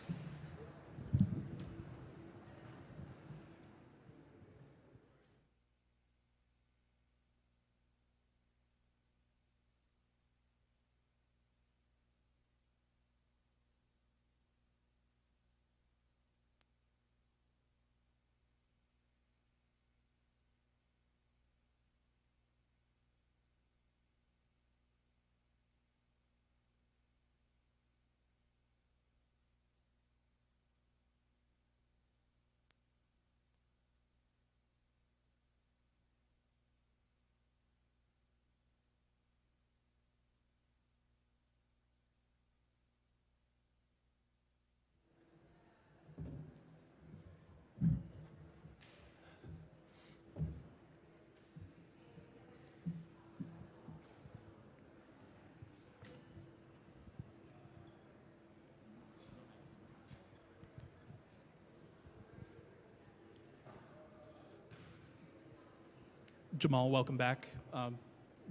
Jamal, welcome back.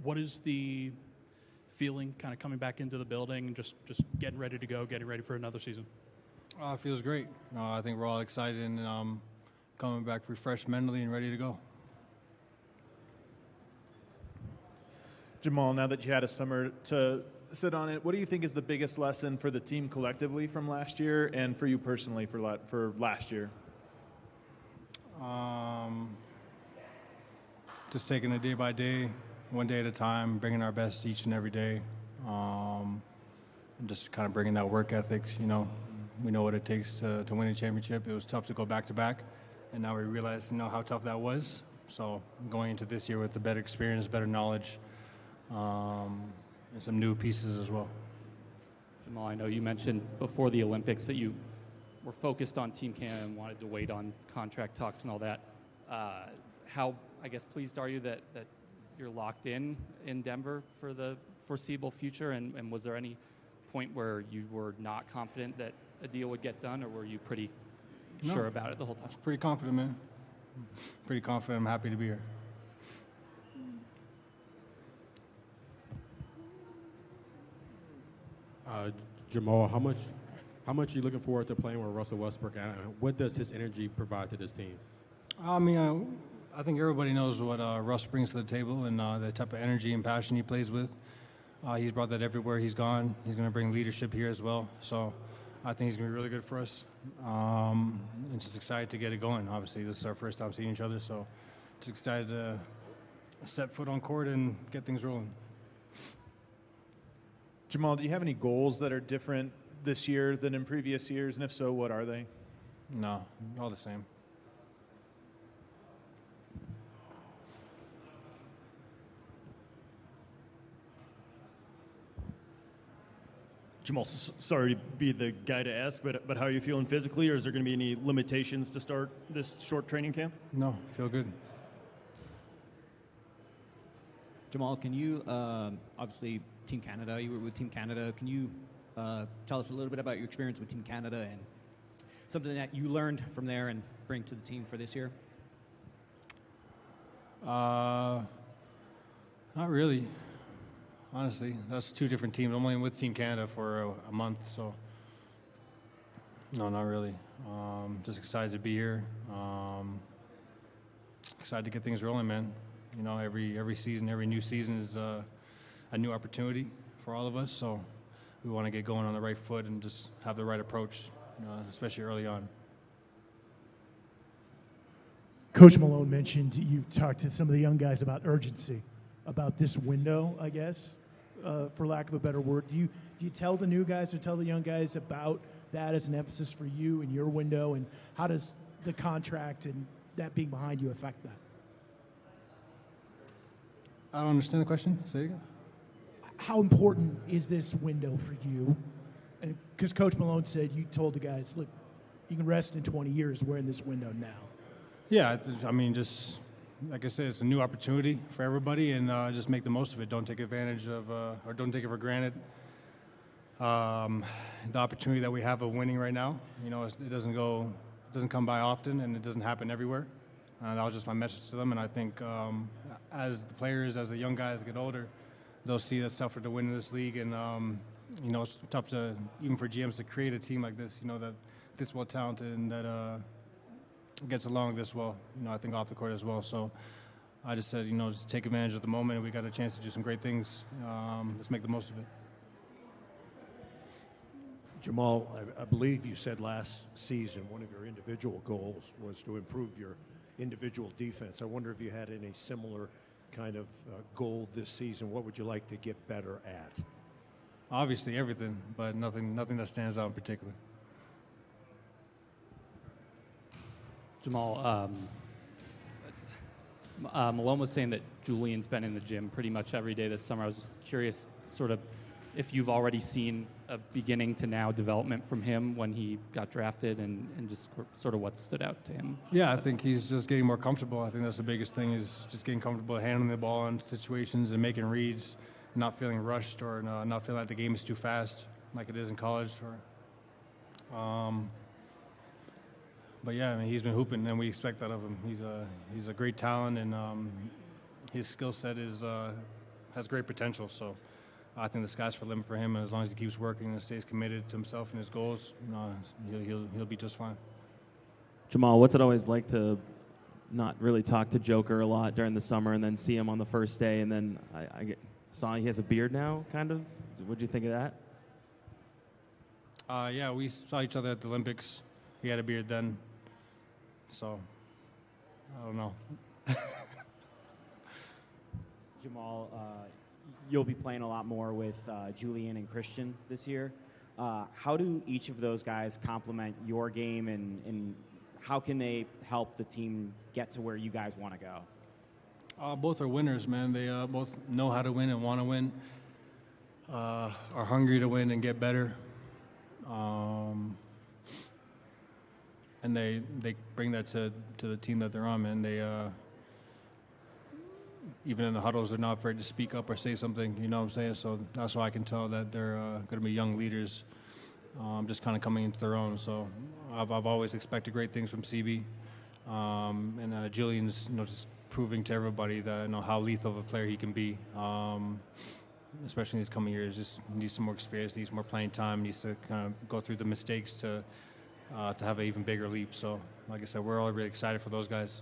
What is the feeling kind of coming back into the building and just getting ready to go, getting ready for another season? It feels great. I think we're all excited and coming back refreshed mentally and ready to go. Jamal, now that you had a summer to sit on it, what do you think is the biggest lesson for the team collectively from last year and for you personally for last year? Just taking it day by day, one day at a time, bringing our best each and every day, and just kind of bringing that work ethic. You know, we know what it takes to win a championship. It was tough to go back to back, and now we realize, you know, how tough that was. So going into this year with the better experience, better knowledge, and some new pieces as well. Jamal, I know you mentioned before the Olympics that you were focused on Team Canada and wanted to wait on contract talks and all that. How, I guess, pleased are you that you're locked in Denver for the foreseeable future? And was there any point where you were not confident that a deal would get done, or were you pretty sure about it the whole time? I was pretty confident, man. Pretty confident. I'm happy to be here. Jamal, how much are you looking forward to playing with Russell Westbrook? And what does his energy provide to this team? I mean, I think everybody knows what Russ brings to the table and the type of energy and passion he plays with. He's brought that everywhere he's gone. He's going to bring leadership here as well. So I think he's going to be really good for us. And just excited to get it going. Obviously, this is our first time seeing each other, so just excited to set foot on court and get things rolling. Jamal, do you have any goals that are different this year than in previous years? And if so, what are they? No, all the same. Jamal, sorry to be the guy to ask, but how are you feeling physically, or is there going to be any limitations to start this short training camp? No, feel good. Jamal, can you, obviously Team Canada, you were with Team Canada, can you tell us a little bit about your experience with Team Canada and something that you learned from there and bring to the team for this year? Not really. Honestly, that's two different teams. I'm only with Team Canada for a month, so no, not really. Just excited to be here. Excited to get things rolling, man. You know, every season, every new season is a new opportunity for all of us. So we want to get going on the right foot and just have the right approach, especially early on. Coach Malone mentioned you've talked to some of the young guys about urgency, about this window, I guess, for lack of a better word. Do you tell the new guys or tell the young guys about that as an emphasis for you and your window, and how does the contract and that being behind you affect that? I don't understand the question. Say it again. How important is this window for you And because Coach Malone said you told the guys, look, you can rest in 20 years. We're in this window now. Yeah, I mean, just like I said, it's a new opportunity for everybody, and just make the most of it. Don't take advantage of, or don't take it for granted. The opportunity that we have of winning right now, it doesn't come by often, and it doesn't happen everywhere. That was just my message to them, and I think as the players, as the young guys get older, they'll see that it's tougher to win in this league, and it's tough to even for GMs to create a team like this, that this well talented and that gets along this well. I think off the court as well. So I just said, just take advantage of the moment, and we got a chance to do some great things. Let's make the most of it. Jamal, I believe you said last season one of your individual goals was to improve your individual defense. I wonder if you had any similar kind of goal this season. What would you like to get better at? Obviously everything, but nothing that stands out in particular. Jamal, Malone was saying that Julian's been in the gym pretty much every day this summer. I was just curious, sort of, if you've already seen a beginning to now development from him when he got drafted, and just sort of what stood out to him. Yeah, I think he's just getting more comfortable. I think that's the biggest thing, is just getting comfortable handling the ball in situations and making reads, not feeling rushed or not feeling like the game is too fast like it is in college. But yeah, I mean, he's been hooping, and we expect that of him. He's a great talent, and his skill set has great potential. So I think the sky's the limit for him, and as long as he keeps working and stays committed to himself and his goals, he'll be just fine. Jamal, what's it always like to not really talk to Joker a lot during the summer, and then see him on the first day, and then I saw he has a beard now, kind of? What do you think of that? Yeah, we saw each other at the Olympics. He had a beard then. So, I don't know. Jamal, you'll be playing a lot more with Julian and Christian this year. How do each of those guys complement your game, and how can they help the team get to where you guys want to go? Both are winners, man. They both know how to win and want to win, are hungry to win and get better. And they bring that to the team that they're on, man. They even in the huddles, they're not afraid to speak up or say something. You know what I'm saying? So that's why I can tell that they're going to be young leaders, just kind of coming into their own. So I've always expected great things from CB, and Julian's just proving to everybody that how lethal of a player he can be. Especially in these coming years, just needs some more experience, needs more playing time, needs to kind of go through the mistakes to have an even bigger leap. So, like I said, we're all really excited for those guys.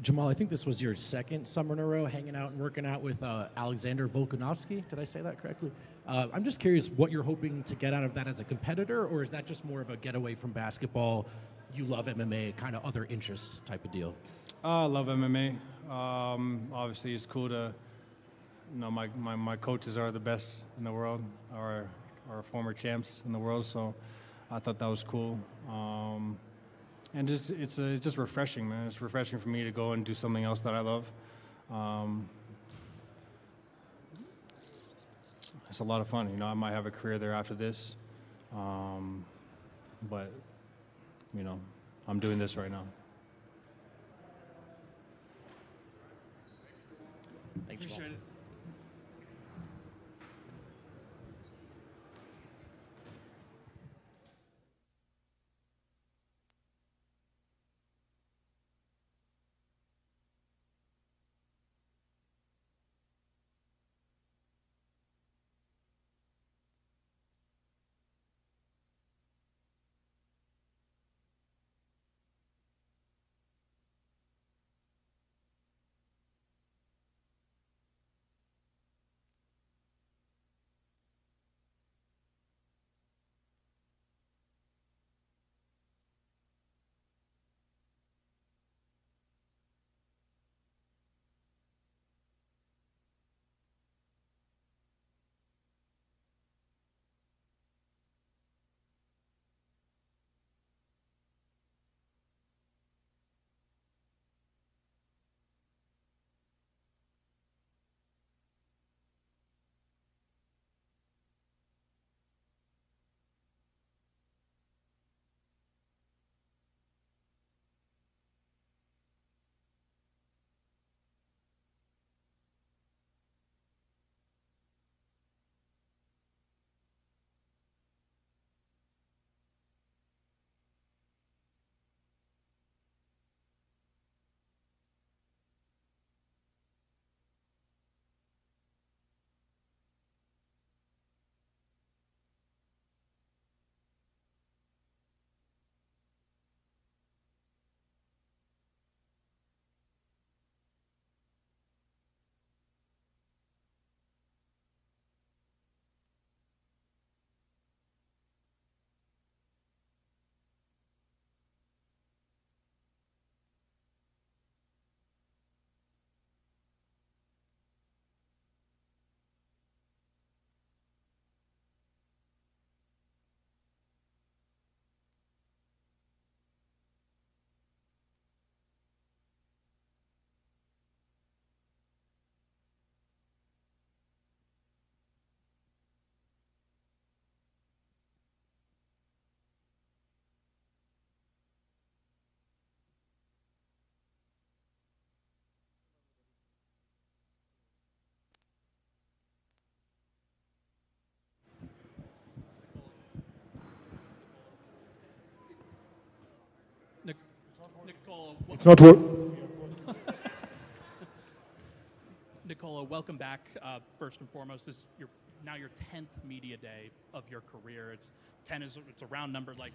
Jamal, I think this was your second summer in a row hanging out and working out with Alexander Volkanovski. Did I say that correctly? I'm just curious what you're hoping to get out of that as a competitor, or is that just more of a getaway from basketball, you love MMA, kind of other interests type of deal? I love MMA. Obviously, it's cool to, my coaches are the best in the world, or former champs in the world, so I thought that was cool. And it's just refreshing, man. It's refreshing for me to go and do something else that I love. It's a lot of fun. I might have a career there after this, but I'm doing this right now. Thanks, Appreciate it. It's not work. Nikola, welcome back. First and foremost, this is now your 10th media day of your career. It's a round number. Like,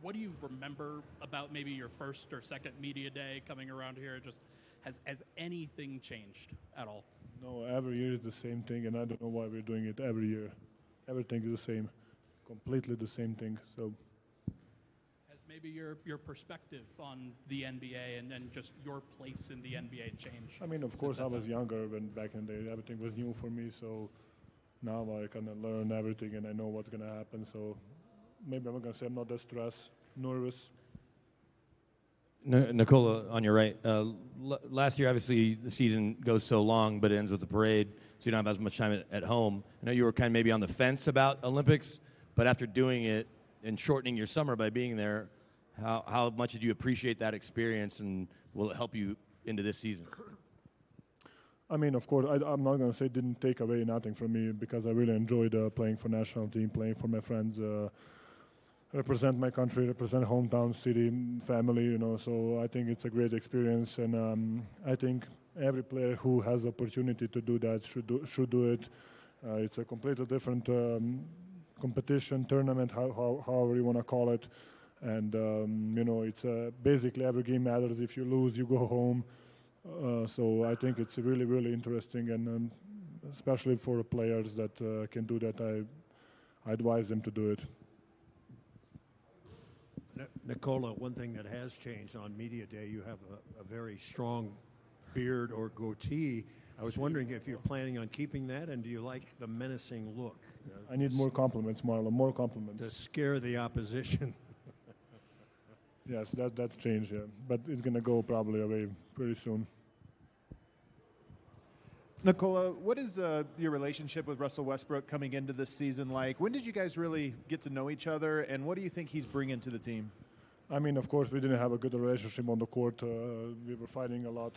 what do you remember about maybe your first or second media day coming around here? Just has anything changed at all? No, every year is the same thing, and I don't know why we're doing it every year. Everything is the same, completely the same thing. So, has maybe your perspective on the NBA and just your place in the NBA changed? I mean, of course, I was younger when back in the day everything was new for me. So now I kind of learn everything, and I know what's gonna happen. So maybe I'm not gonna say I'm not that stressed, nervous. Nikola, on your right, last year, obviously, the season goes so long, but it ends with the parade, so you don't have as much time at home. I know you were kind of maybe on the fence about Olympics, but after doing it and shortening your summer by being there, how much did you appreciate that experience, and will it help you into this season? I mean, of course, I'm not going to say it didn't take away nothing from me, because I really enjoyed playing for national team, playing for my friends, represent my country, represent hometown, city, family, you know. So I think it's a great experience, and I think every player who has opportunity to do that should do it. It's a completely different competition, tournament, however you want to call it, and you know, it's basically every game matters. If you lose, you go home. So I think it's really, really interesting, and especially for players that can do that, I advise them to do it. Nikola, one thing that has changed on Media Day, you have a very strong beard or goatee. I was wondering if you're planning on keeping that, and do you like the menacing look? I need more compliments, Marlon, more compliments. To scare the opposition. Yes, that's changed, yeah. But it's going to go probably away pretty soon. Nikola, what is your relationship with Russell Westbrook coming into this season like? When did you guys really get to know each other, and what do you think he's bringing to the team? I mean, of course, we didn't have a good relationship on the court. We were fighting a lot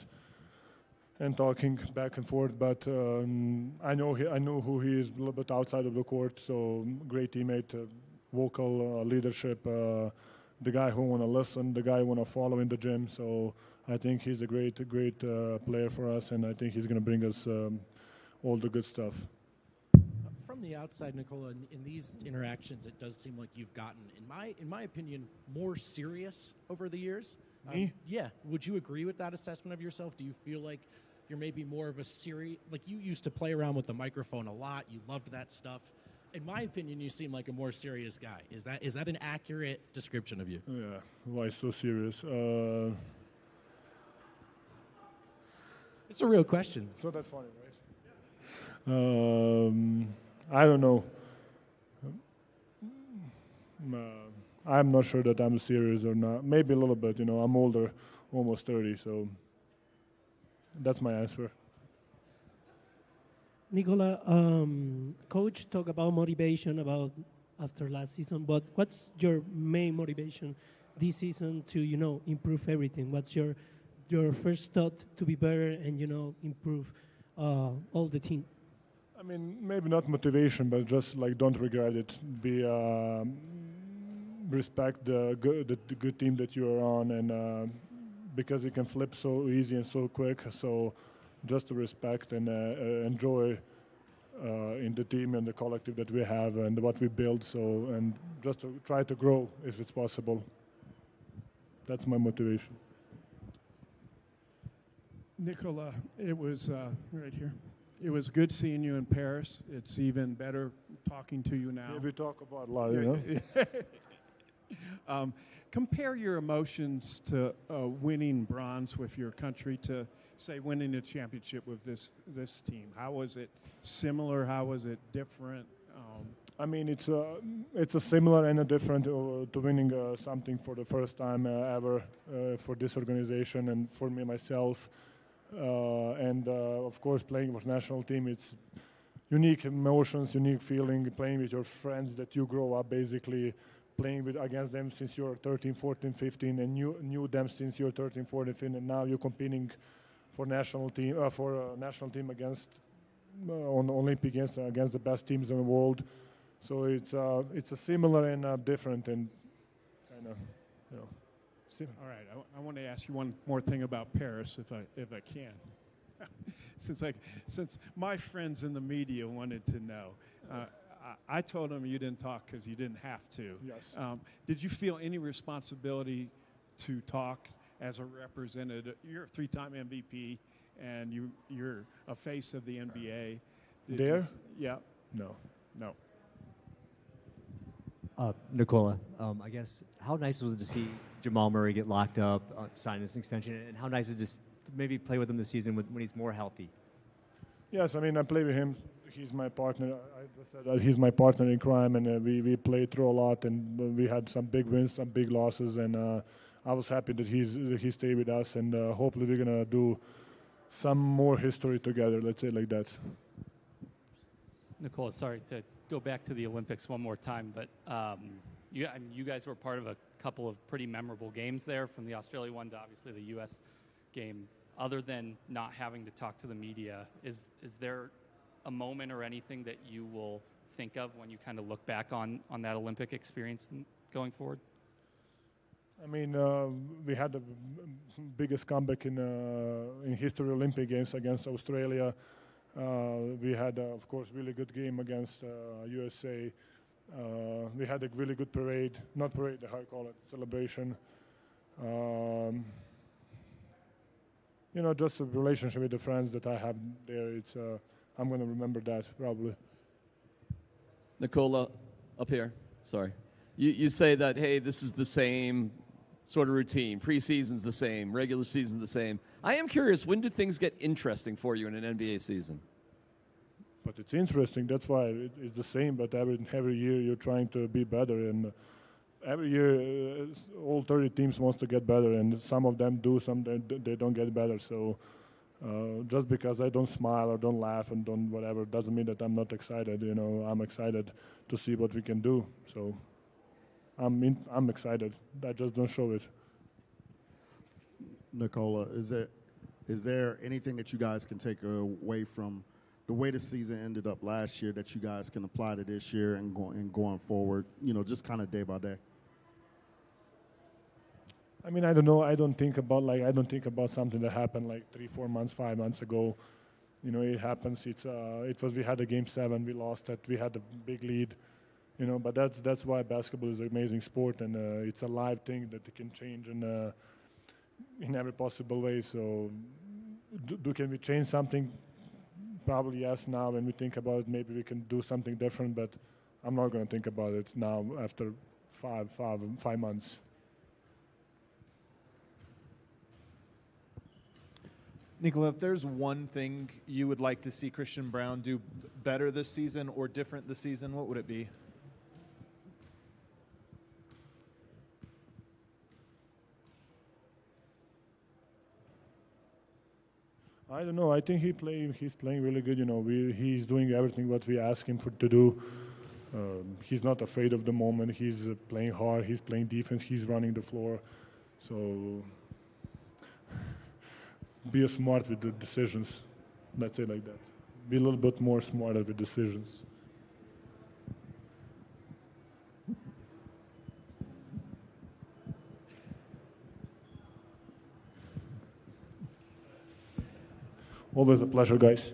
and talking back and forth, but I know who he is a little bit outside of the court, so great teammate, vocal leadership, the guy who want to listen, the guy who want to follow in the gym. So I think he's a great player for us, and I think he's going to bring us all the good stuff. From the outside, Nikola, in these interactions, it does seem like you've gotten, in my opinion, more serious over the years. Me? Yeah. Would you agree with that assessment of yourself? Do you feel like you're maybe more of a serious, like you used to play around with the microphone a lot, you loved that stuff. In my opinion, you seem like a more serious guy. Is that an accurate description of you? Yeah. Why so serious? It's a real question. It's not that funny, right? I don't know. I'm not sure that I'm serious or not. Maybe a little bit. You know, I'm older, almost 30, so that's my answer. Nikola, coach talk about motivation about after last season, but what's your main motivation this season to improve everything? What's your first thought to be better and improve all the team? I mean, maybe not motivation, but just like don't regret it. Respect the good team that you are on, and because it can flip so easy and so quick. So just to respect and enjoy in the team and the collective that we have and what we build. So and just to try to grow if it's possible. That's my motivation. Nikola, it was right here. It was good seeing you in Paris. It's even better talking to you now. Yeah, we talk about a lot, you know. Compare your emotions to winning bronze with your country to, say, winning a championship with this team. How was it similar? How was it different? I mean, it's a similar and a different to winning something for the first time ever for this organization and for me myself. And of course, playing with national team, it's unique emotions, unique feeling. Playing with your friends that you grow up basically playing against them since you're 13, 14, 15, and knew them since you're 13, 14, 15, and now you're competing for national team against on Olympic against the best teams in the world. So it's a similar and different and kind of All right, I want to ask you one more thing about Paris, if I can. Since my friends in the media wanted to know, I told them you didn't talk because you didn't have to. Yes. Did you feel any responsibility to talk as a representative? You're a three-time MVP, and you're a face of the NBA. Yeah. No. No. Nikola, I guess, how nice was it to see Jamal Murray get locked up, sign this extension, and how nice is it just to maybe play with him this season when he's more healthy? Yes, I mean, I play with him. He's my partner. I just said that he's my partner in crime, and we played through a lot, and we had some big wins, some big losses, and I was happy that he stayed with us, and hopefully we're gonna do some more history together. Let's say it like that. Nikola, sorry to go back to the Olympics one more time, but you guys were part of a couple of pretty memorable games there, from the Australia one to obviously the U.S. game. Other than not having to talk to the media, is there a moment or anything that you will think of when you kind of look back on that Olympic experience going forward? I mean, we had the biggest comeback in history Olympic Games against Australia. We had, of course, really good game against USA. We had a really good parade, not parade, how you call it, celebration. Just a relationship with the friends that I have there. It's I'm going to remember that probably. Nikola, up here. Sorry. You say that, hey, this is the same sort of routine. Preseason's the same. Regular season's the same. I am curious, when do things get interesting for you in an NBA season? But it's interesting. That's why it's the same. But every year you're trying to be better, and every year all 30 teams wants to get better, and some of them do, some they don't get better. So just because I don't smile or don't laugh and don't whatever doesn't mean that I'm not excited. I'm excited to see what we can do. So I'm excited. I just don't show it. Nikola, is there anything that you guys can take away from the way the season ended up last year that you guys can apply to this year and going forward? Just kind of day by day. I mean, I don't know. I don't think about something that happened like 3, 4 months, 5 months ago. It happens. We had a game 7, we lost it. We had a big lead. But that's why basketball is an amazing sport, and it's a live thing that it can change in every possible way. So, can we change something? Probably yes. Now, when we think about it, maybe we can do something different. But I'm not going to think about it now after 5 months. Nikola, if there's one thing you would like to see Christian Braun do better this season or different this season, what would it be? I don't know. I think he's playing really good. He's doing everything what we ask him to do. He's not afraid of the moment. He's playing hard. He's playing defense. He's running the floor. So be smart with the decisions. Let's say like that. Be a little bit more smarter with decisions. Always a pleasure, guys.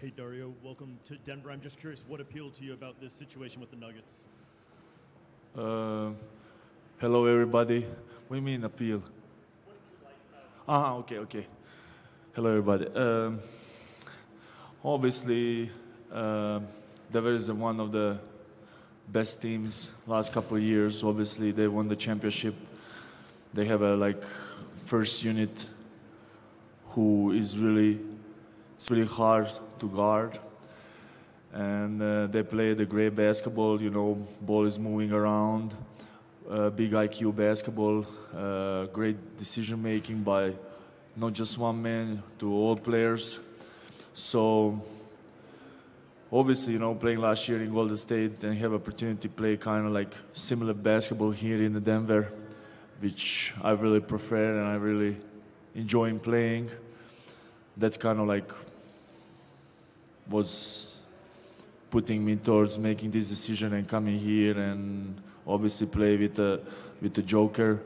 Hey, Dario. Welcome to Denver. I'm just curious, what appealed to you about this situation with the Nuggets? Hello, everybody. What do you mean appeal? Okay. Hello, everybody. Obviously, Denver is one of the best teams last couple of years. Obviously, they won the championship. They have a first unit who is really hard to guard, and they play the great basketball. Ball is moving around, big IQ basketball, great decision making by not just one man, to all players. So obviously, playing last year in Golden State and have opportunity to play kind of like similar basketball here in Denver, which I really prefer and I really enjoy playing. That's kind of like was putting me towards making this decision and coming here and obviously play with the Joker,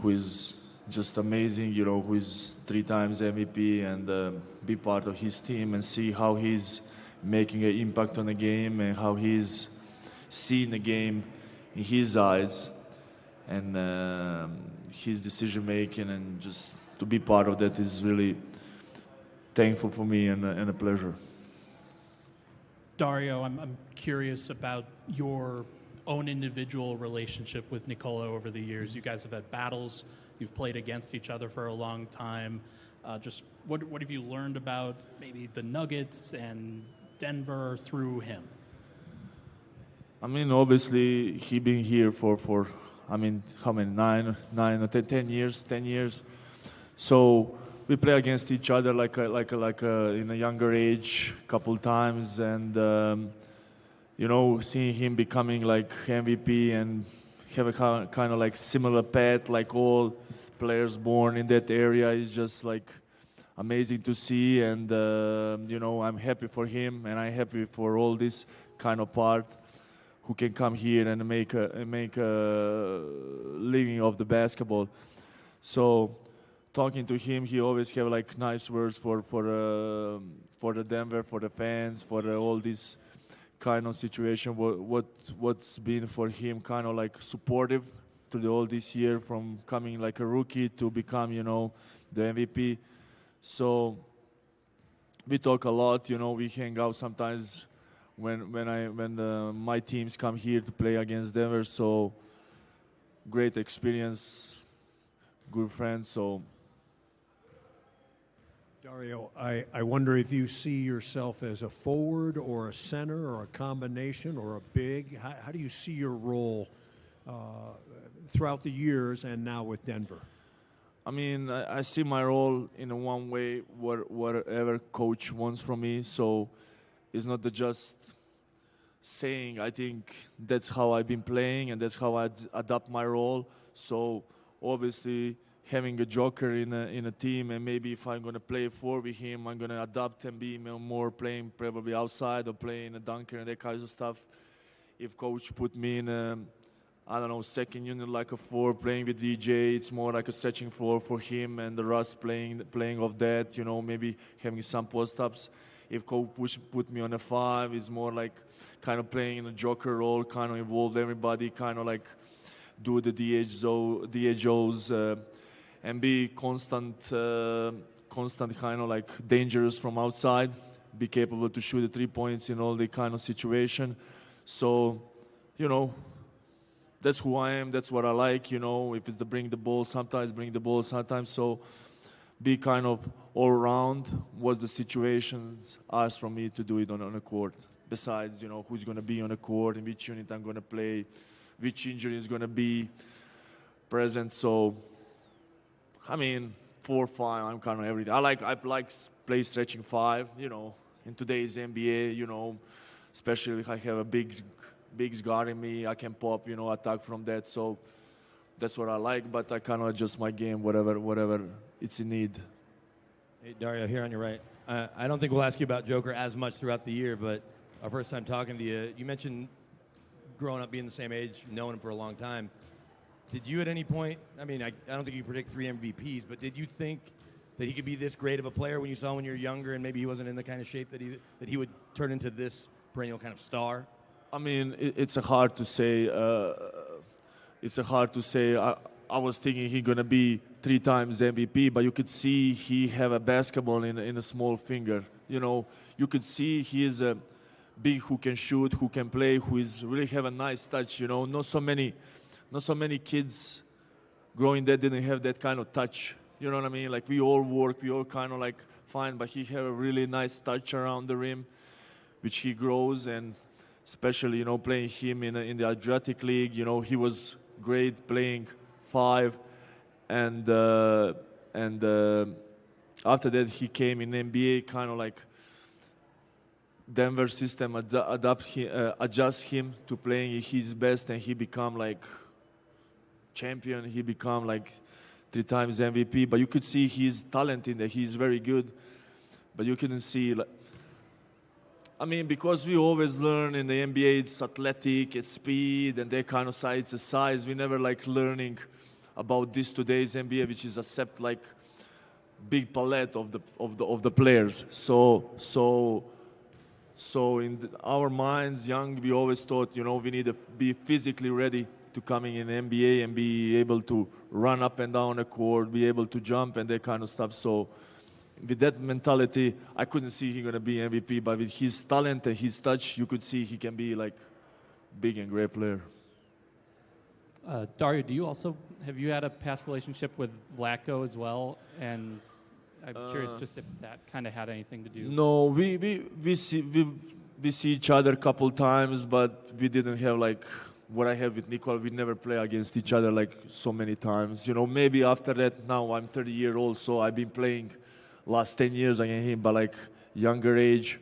who is just amazing, who is 3 times MVP, and be part of his team and see how he's making an impact on the game and how he's seeing the game in his eyes and his decision making, and just to be part of that is really thankful for me and a pleasure. Dario, I'm curious about your own individual relationship with Nikola over the years. You guys have had battles. You've played against each other for a long time. Just what have you learned about maybe the Nuggets and Denver through him? I mean, obviously, he been here for how many, 9 or 10 years, 10 years. So we play against each other like in a younger age, couple times, and seeing him becoming like MVP and have a kind of like similar path like all players born in that area is just like amazing to see, and I'm happy for him, and I'm happy for all this kind of part who can come here and make a living of the basketball. So talking to him, he always have like nice words for the Denver, for the fans, for all this kind of situation. What's been for him kind of like supportive to all this year, from coming like a rookie to become the MVP. So we talk a lot. We hang out sometimes when my teams come here to play against Denver. So great experience, good friends. So Dario, I wonder if you see yourself as a forward or a center or a combination or a big. How do you see your role throughout the years and now with Denver? I mean, I see my role in a one way, whatever coach wants from me. So it's not just saying. I think that's how I've been playing, and that's how I adapt my role. So obviously, having a joker in a team, and maybe if I'm going to play 4 with him, I'm going to adapt and be more playing probably outside or playing a dunker and that kind of stuff. If coach put me in a, second unit like a 4, playing with DJ, it's more like a stretching floor for him and the Russ playing off that, maybe having some post-ups. If coach put me on a 5, it's more like kind of playing in a joker role, kind of involve everybody, kind of like do the DHOs, and be constant kind of like dangerous from outside, be capable to shoot the 3 points in all the kind of situation. So, that's who I am. That's what I like. If it's to bring the ball, sometimes bring the ball, sometimes. So be kind of all around what the situations ask from me to do it on a court. Besides, who's going to be on the court, in which unit I'm going to play, which injury is going to be present. So, 4, 5, I'm kind of everything. I like play stretching 5, in today's NBA, especially if I have a bigs guarding me, I can pop, attack from that. So that's what I like, but I kind of adjust my game, whatever it's in need. Hey, Dario, here on your right. I don't think we'll ask you about Joker as much throughout the year, but our first time talking to you, you mentioned growing up being the same age, knowing him for a long time. Did you at any point, I don't think you predict 3 MVPs, but did you think that he could be this great of a player when you saw him when you were younger and maybe he wasn't in the kind of shape that he would turn into this perennial kind of star? I mean, it's hard to say. I was thinking he's gonna be 3 times MVP, but you could see he have a basketball in a small finger. You know, you could see he is a big who can shoot, who can play, who is really have a nice touch. You know, not so many kids growing that didn't have that kind of touch. You know what I mean? Like we all work, we all kind of like fine, but he have a really nice touch around the rim, which he grows, and especially playing him in the Adriatic League. He was great playing 5, and after that he came in NBA, kind of like Denver system adjust him to playing his best, and he become like champion. He become like 3 times MVP. But you could see his talent in there. He's very good, but you couldn't see. I mean, because we always learn in the NBA, it's athletic, it's speed, and that kind of side, it's a size. We never like learning about this today's NBA, which is accept like big palette of the players. So in our minds, young, we always thought, we need to be physically ready to coming in NBA and be able to run up and down the court, be able to jump and that kind of stuff. So with that mentality, I couldn't see he gonna be MVP, but with his talent and his touch, you could see he can be like big and great player. Dario, have you had a past relationship with Vlatko as well? And I'm curious just if that kind of had anything to do. No, we see each other a couple times, but we didn't have like what I have with Nikola. We never play against each other like so many times. Maybe after that, now I'm 30 years old, so I've been playing last 10 years against him, but like younger age,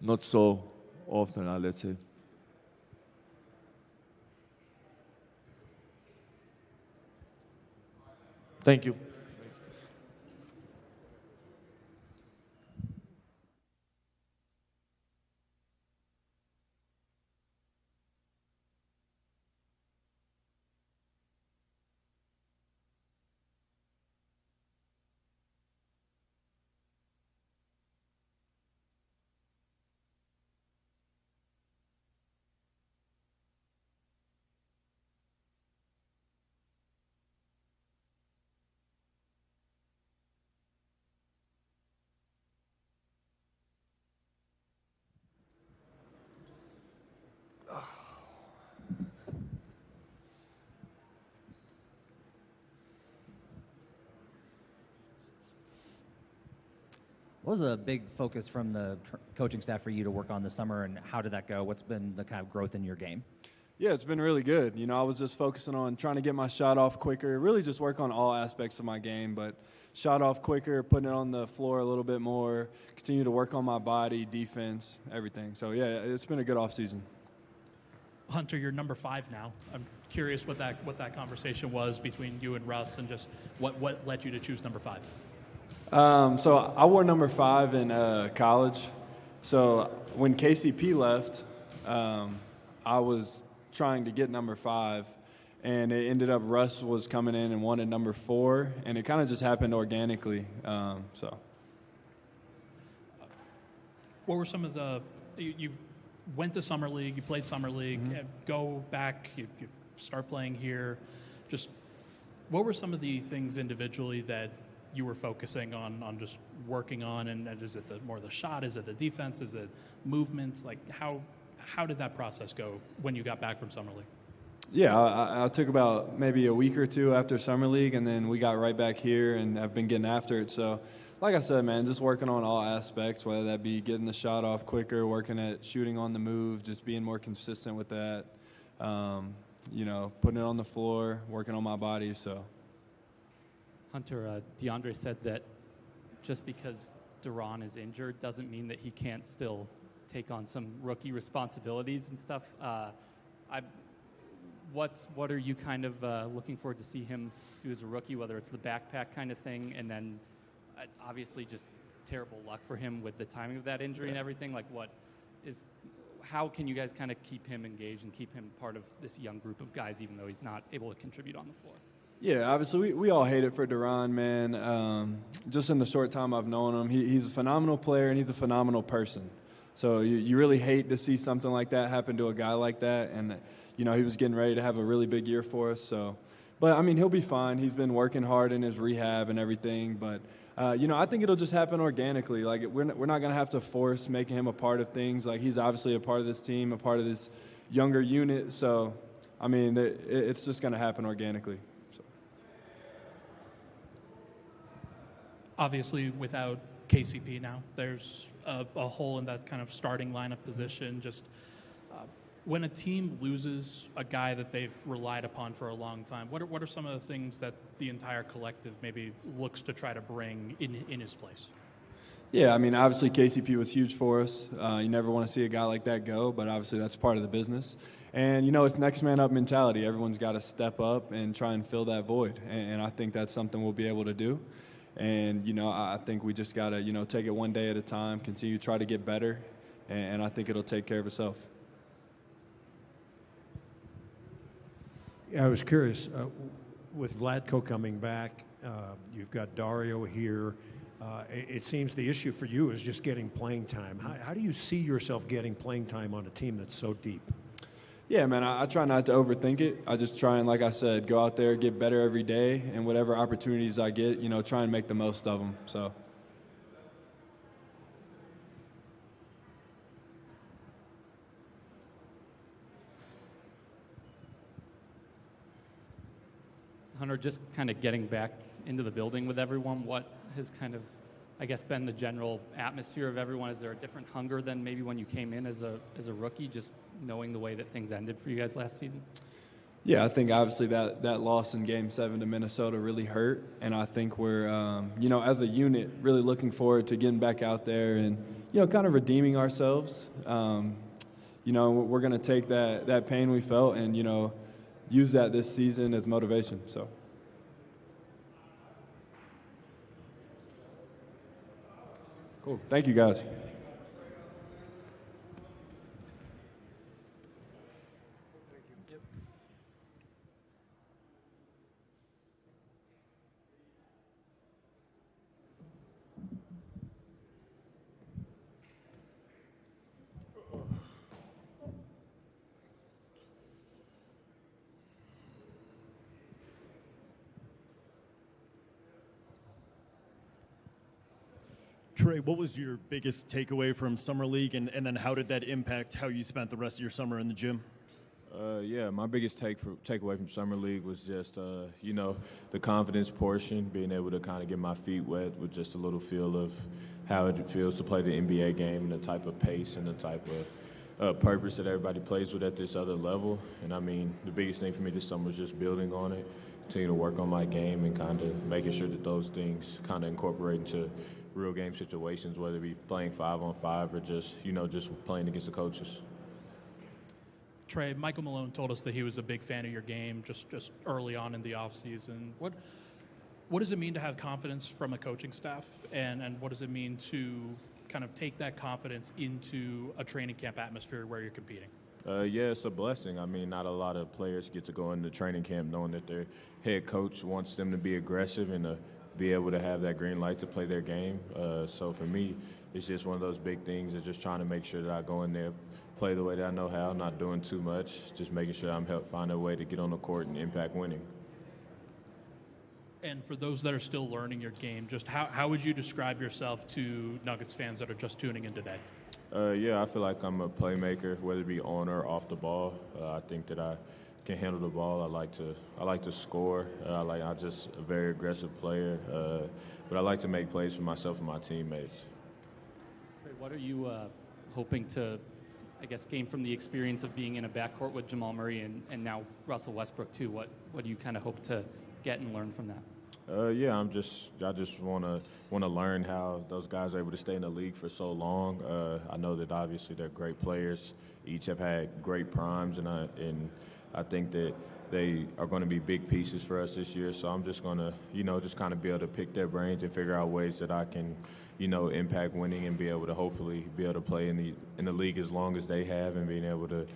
not so often, let's say. Thank you. What was the big focus from the coaching staff for you to work on this summer, and how did that go? What's been the kind of growth in your game? Yeah, it's been really good. I was just focusing on trying to get my shot off quicker, really just work on all aspects of my game, but shot off quicker, putting it on the floor a little bit more, continue to work on my body, defense, everything. So, yeah, it's been a good offseason. Hunter, you're number 5 now. I'm curious what that conversation was between you and Russ, and just what led you to choose number 5. So I wore number 5 in college. So when KCP left, I was trying to get number 5, and it ended up Russ was coming in and wanted number 4, and it kind of just happened organically. What were some of you went to Summer League, you played Summer League, go back, you start playing here. Just what were some of the things individually that you were focusing on just working on, and is it more the shot, is it the defense, is it movements? Like how did that process go when you got back from Summer League? Yeah, I took about maybe a week or 2 after Summer League, and then we got right back here, and I've been getting after it. So, like I said, man, just working on all aspects, whether that be getting the shot off quicker, working at shooting on the move, just being more consistent with that, putting it on the floor, working on my body, so. Hunter, DeAndre said that just because Duran is injured doesn't mean that he can't still take on some rookie responsibilities and stuff. What are you kind of looking forward to see him do as a rookie, whether it's the backpack kind of thing, and then obviously just terrible luck for him with the timing of that injury and everything? Like how can you guys kind of keep him engaged and keep him part of this young group of guys, even though he's not able to contribute on the floor? Yeah, obviously we all hate it for De'Ron, man. Just in the short time I've known him, he's a phenomenal player and he's a phenomenal person. So you really hate to see something like that happen to a guy like that. And, he was getting ready to have a really big year for us. So, but, I mean, he'll be fine. He's been working hard in his rehab and everything. But, I think it'll just happen organically. Like, we're not going to have to force making him a part of things. Like, he's obviously a part of this team, a part of this younger unit. So, I mean, it's just going to happen organically. So. Obviously, without KCP now, there's a hole in that kind of starting lineup position. Just when a team loses a guy that they've relied upon for a long time, what are some of the things that the entire collective maybe looks to try to bring in his place? Yeah, I mean, obviously KCP was huge for us. You never want to see a guy like that go, but obviously that's part of the business. And, it's next man up mentality. Everyone's got to step up and try and fill that void. And I think that's something we'll be able to do. And, I think we just got to, take it one day at a time, continue to try to get better, and I think it'll take care of itself. Yeah, I was curious, with Vlatko coming back, you've got Dario here. It seems the issue for you is just getting playing time. How do you see yourself getting playing time on a team that's so deep? Yeah, man, I try not to overthink it. I just try and, like I said, go out there, get better every day, and whatever opportunities I get, try and make the most of them. So. Hunter, just kind of getting back into the building with everyone, what has kind of, I guess, been the general atmosphere of everyone? Is there a different hunger than maybe when you came in as a rookie, just knowing the way that things ended for you guys last season? Yeah, I think obviously that loss in Game 7 to Minnesota really hurt, and I think we're, as a unit, really looking forward to getting back out there and, kind of redeeming ourselves. We're going to take that pain we felt and, use that this season as motivation. So. Cool. Thank you, guys. Trey, what was your biggest takeaway from Summer League, and then how did that impact how you spent the rest of your summer in the gym? My biggest takeaway from Summer League was just, the confidence portion, being able to kind of get my feet wet with just a little feel of how it feels to play the NBA game and the type of pace and the type of purpose that everybody plays with at this other level. And, I mean, the biggest thing for me this summer was just building on it, continue to work on my game and kind of making sure that those things kind of incorporate into real game situations, whether it be playing 5-on-5 or just, just playing against the coaches. Trey, Michael Malone told us that he was a big fan of your game just early on in the offseason. What does it mean to have confidence from a coaching staff, and what does it mean to kind of take that confidence into a training camp atmosphere where you're competing? It's a blessing. I mean, not a lot of players get to go into training camp knowing that their head coach wants them to be aggressive and to be able to have that green light to play their game. So for me, it's just one of those big things of just trying to make sure that I go in there, play the way that I know how, not doing too much, just making sure I'm finding a way to get on the court and impact winning. And for those that are still learning your game, just how would you describe yourself to Nuggets fans that are just tuning in today? I feel like I'm a playmaker, whether it be on or off the ball. I think that I can handle the ball. I like to score. I'm just a very aggressive player, but I like to make plays for myself and my teammates. Trey, what are you hoping to, I guess, gain from the experience of being in a backcourt with Jamal Murray and now Russell Westbrook too? What do you kind of hope to get and learn from that? I just want to learn how those guys are able to stay in the league for so long. I know that obviously they're great players. Each have had great primes, and I think that they are going to be big pieces for us this year. So I'm just going to, just kind of be able to pick their brains and figure out ways that I can, impact winning and be able to hopefully be able to play in the league as long as they have, and being able to,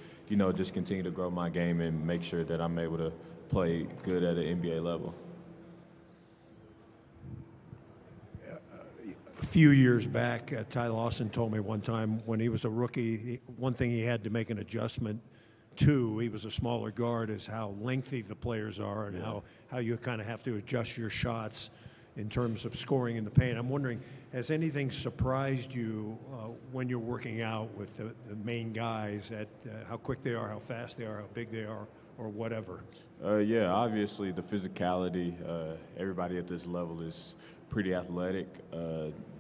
just continue to grow my game and make sure that I'm able to play good at an NBA level. A few years back, Ty Lawson told me one time when he was a rookie, one thing he had to make an adjustment to, he was a smaller guard, is how lengthy the players are and how you kind of have to adjust your shots in terms of scoring in the paint. I'm wondering, has anything surprised you when you're working out with the main guys at how quick they are, how fast they are, how big they are, or whatever? Yeah, obviously the physicality. Everybody at this level is pretty athletic,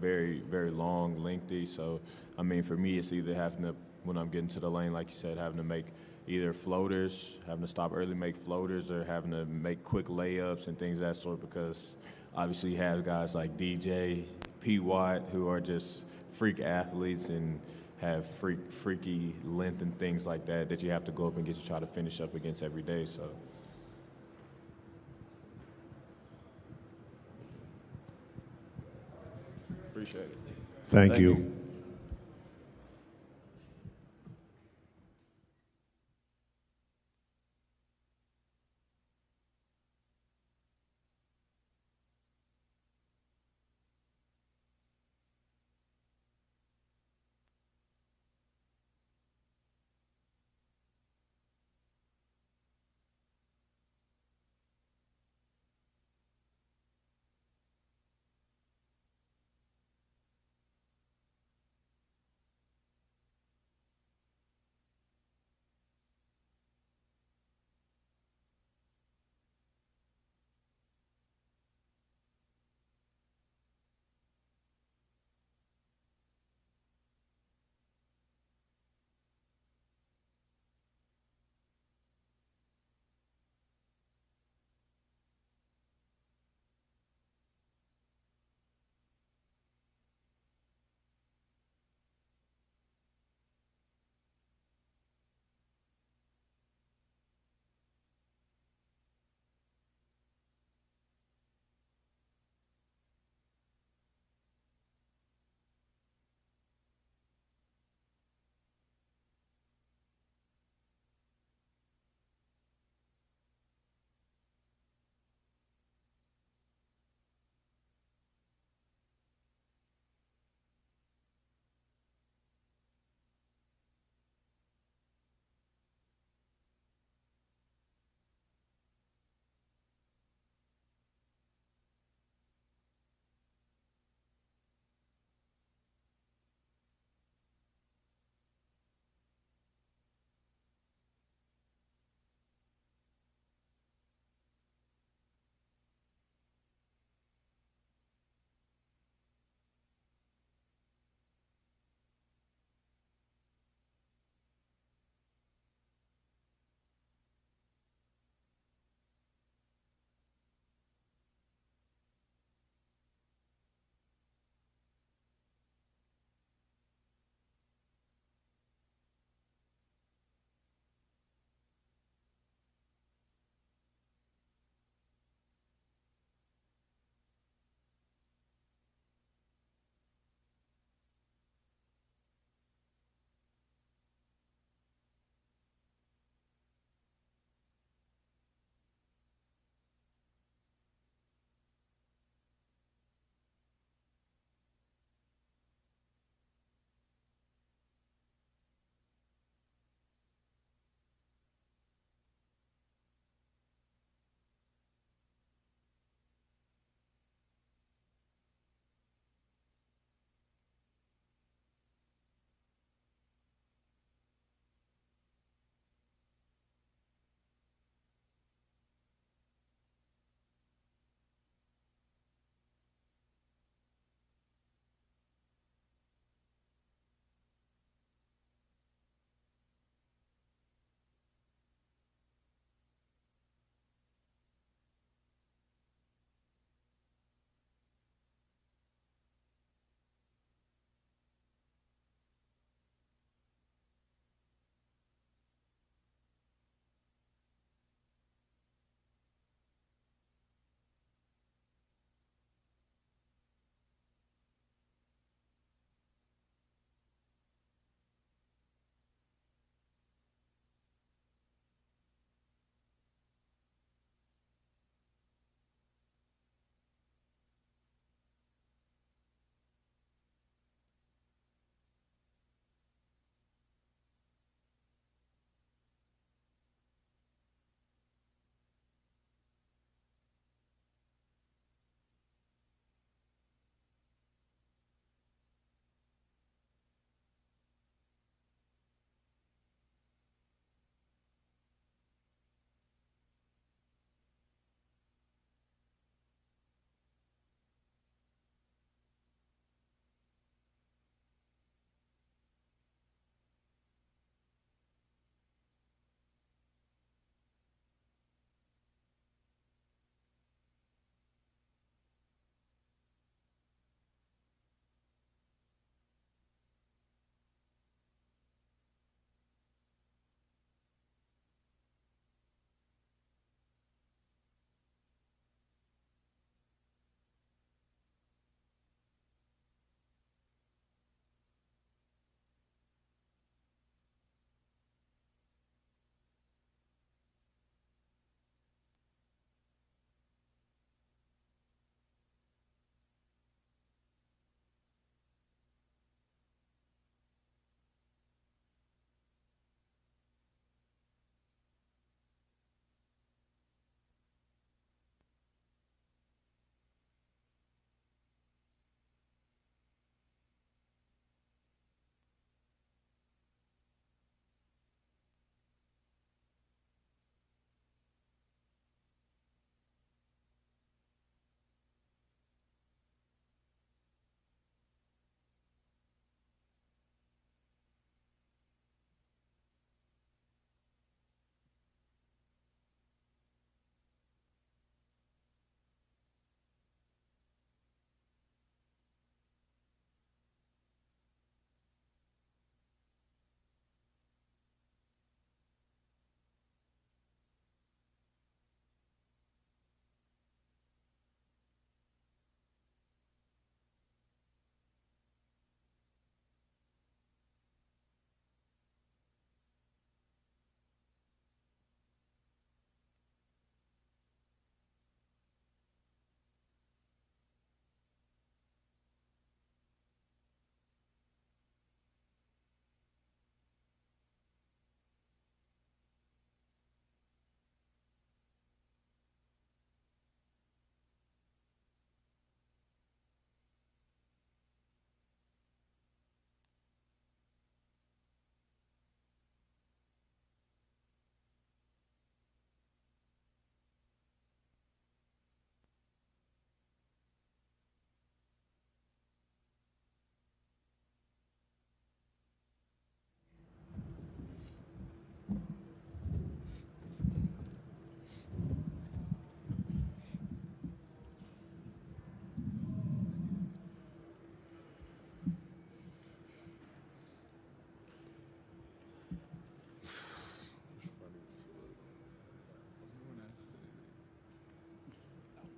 very, very long, lengthy. So, I mean, for me, it's either having to, when I'm getting to the lane, like you said, having to make either floaters, having to stop early, make floaters, or having to make quick layups and things of that sort, because obviously you have guys like DJ, P. Watt, who are just freak athletes and have freaky length and things like that you have to go up and get to try to finish up against every day. So. Appreciate it. Thank you.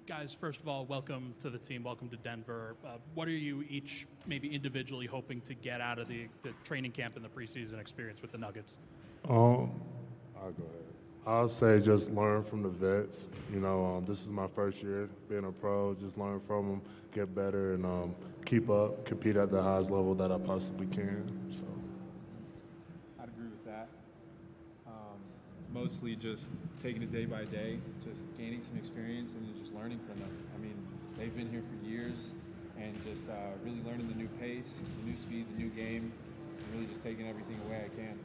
guys, first of all, welcome to the team. Welcome to Denver. What are you each maybe individually hoping to get out of the training camp and the preseason experience with the Nuggets? I'll go ahead. I'll say just learn from the vets. You know, this is my first year being a pro. Just learn from them, get better, and keep up, compete at the highest level that I possibly can. So. I'd agree with that. Mostly just taking it day by day, just gaining some experience and just learning from them. I mean, they've been here for years, and just really learning the new pace, the new speed, the new game, and really just taking everything away I can.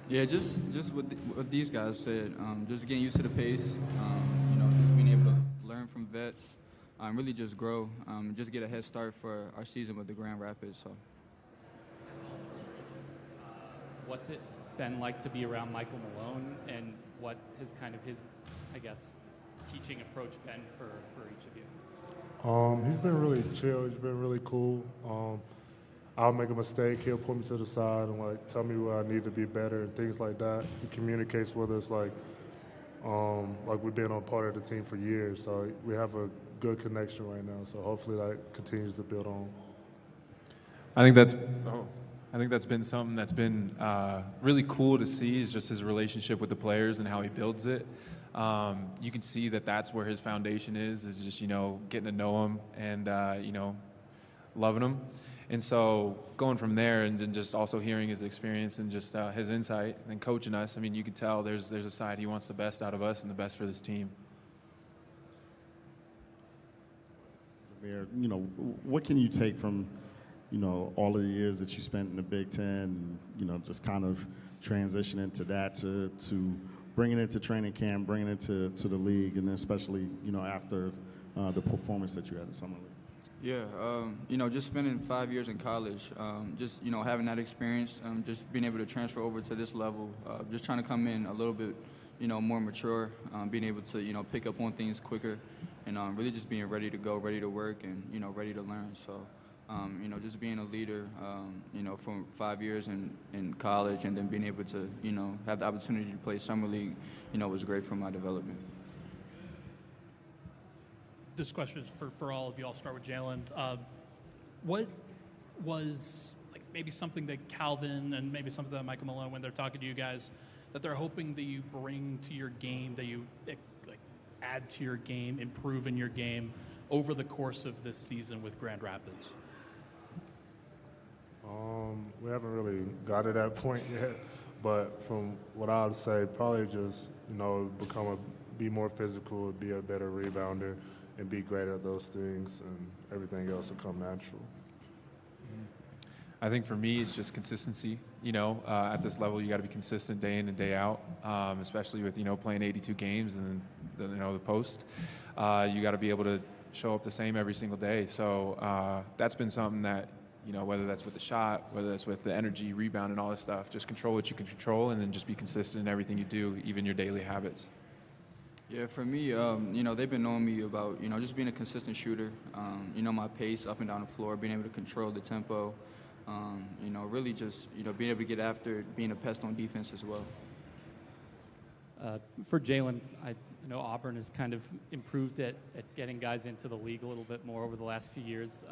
Yeah, just what these guys said, just getting used to the pace, just being able to learn from vets, really just grow, just get a head start for our season with the Grand Rapids. So, what's it been like to be around Michael Malone, and what has kind of his, I guess, teaching approach been for each of you? He's been really chill. He's been really cool. I'll make a mistake. He'll pull me to the side and tell me where I need to be better and things like that. He communicates with us like we've been on part of the team for years. So we have a good connection right now. So hopefully that continues to build on. I think that's been something that's been really cool to see, is just his relationship with the players and how he builds it. You can see that that's where his foundation is just, getting to know him and, loving him. And so going from there and then just also hearing his experience and just his insight and coaching us, I mean, you can tell there's a side he wants the best out of us and the best for this team. What can you take from, all of the years that you spent in the Big Ten, just kind of transitioning to that to bringing it to training camp, bringing it to the league, and then especially, after the performance that you had in Summer League? Yeah, just spending 5 years in college, just, having that experience, just being able to transfer over to this level, just trying to come in a little bit, more mature, being able to, pick up on things quicker, and really just being ready to go, ready to work, and, ready to learn. So, just being a leader, from 5 years in college and then being able to, have the opportunity to play Summer League, was great for my development. This question is for all of you. I'll start with Jalen. What was maybe something that Calvin and maybe something that Michael Malone, when they're talking to you guys, that they're hoping that you bring to your game, that you add to your game, improve in your game over the course of this season with Grand Rapids? We haven't really got to that point yet, but from what I would say, probably just be more physical, be a better rebounder, and be great at those things, and everything else will come natural. I think for me, it's just consistency. At this level, you got to be consistent day in and day out, especially with, playing 82 games and then, the post. You got to be able to show up the same every single day. So that's been something that, whether that's with the shot, whether that's with the energy, rebound, and all this stuff, just control what you can control and then just be consistent in everything you do, even your daily habits. Yeah, for me, they've been knowing me about, just being a consistent shooter, my pace up and down the floor, being able to control the tempo, really just, being able to get after being a pest on defense as well. For Jalen, I know Auburn has kind of improved at getting guys into the league a little bit more over the last few years.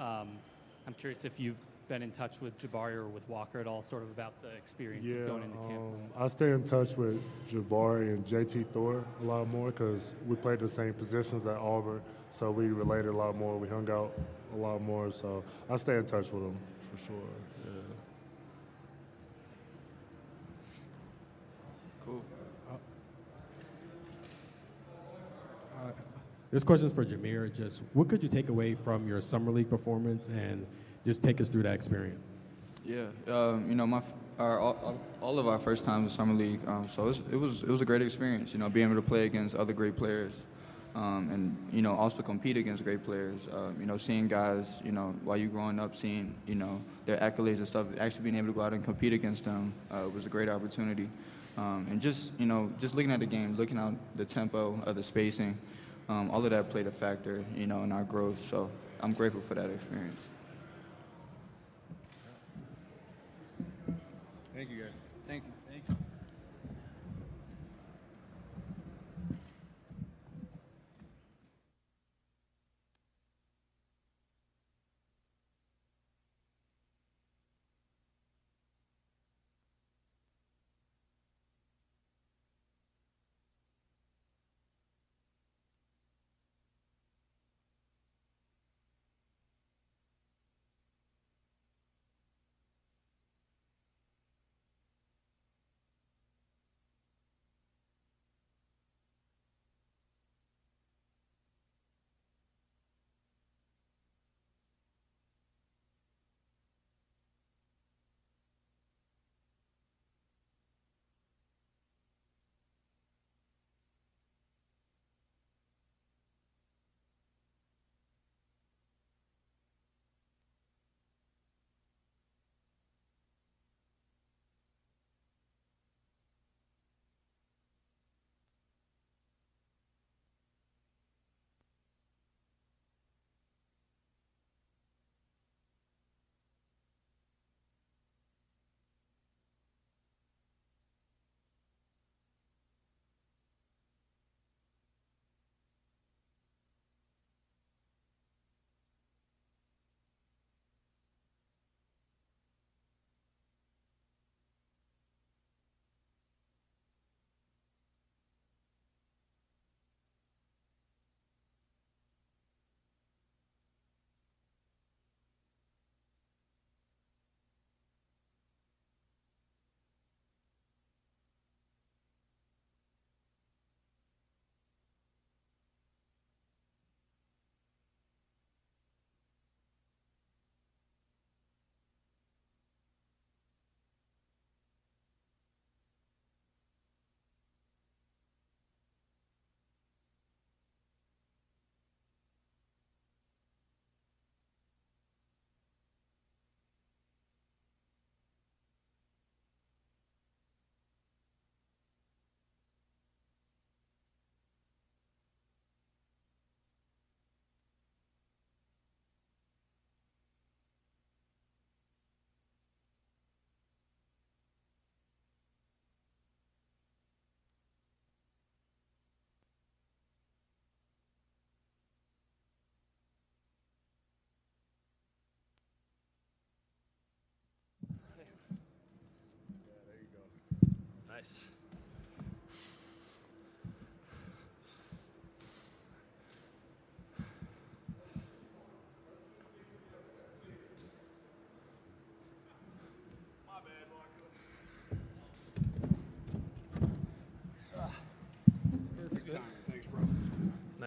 I'm curious if you've been in touch with Jabari or with Walker at all, sort of about the experience of going into camp? I stay in touch with Jabari and JT Thor a lot more because we played the same positions at Auburn, so we related a lot more. We hung out a lot more, so I stay in touch with them for sure. Yeah. Cool. This question is for Jameer. Just what could you take away from your Summer League performance and just take us through that experience? Yeah, all of our first times in Summer League, so it was a great experience. Being able to play against other great players, and also compete against great players. Seeing guys, while you're growing up, seeing their accolades and stuff, actually being able to go out and compete against them was a great opportunity. And just looking at the game, looking at the tempo, the spacing, all of that played a factor, in our growth. So I'm grateful for that experience. Thank you, guys. Thank you. Thank you.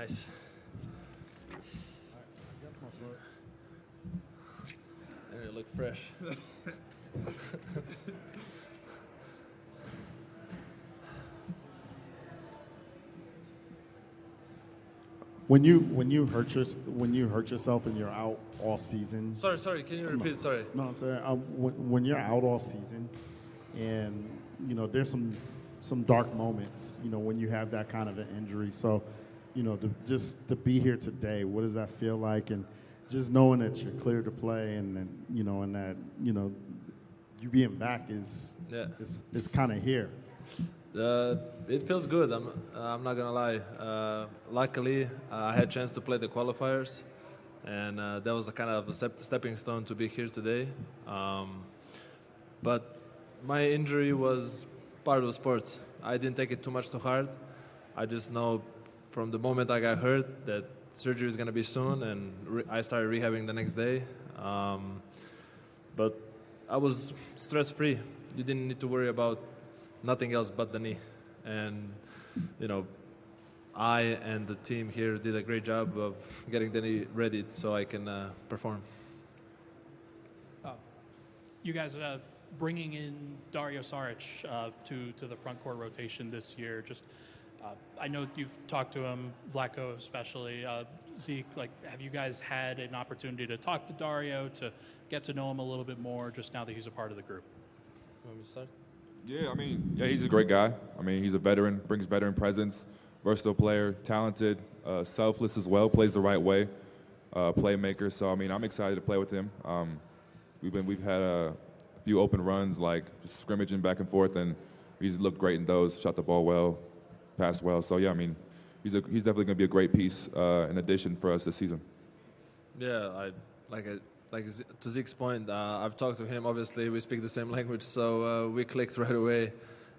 Nice. And you look fresh. When you hurt yourself and you're out all season. Sorry. Can you repeat? Sorry. No, I'm saying when you're out all season, and there's some dark moments. When you have that kind of an injury. So, to be here today, what does that feel like? And just knowing that you're clear to play, and then and that you being back is kind of here. It feels good. I'm not gonna lie. Luckily, I had a chance to play the qualifiers, and that was a kind of a stepping stone to be here today. But my injury was part of sports. I didn't take it too much to heart. I just know from the moment I got hurt that surgery is gonna be soon, and I started rehabbing the next day. But I was stress-free. You didn't need to worry about nothing else but the knee. And, I and the team here did a great job of getting the knee ready so I can perform. You guys bringing in Dario Saric to the front court rotation this year. Just, I know you've talked to him, Vlatko especially. Zeke, have you guys had an opportunity to talk to Dario, to get to know him a little bit more, just now that he's a part of the group? You want me to start? Yeah, he's a great guy. He's a veteran, brings veteran presence, versatile player, talented, selfless as well, plays the right way, playmaker. So, I'm excited to play with him. We've had a few open runs, just scrimmaging back and forth, and he's looked great in those, shot the ball well, passed well. So, he's definitely going to be a great piece, in addition for us this season. Yeah, to Zeke's point, I've talked to him. Obviously, we speak the same language, so we clicked right away.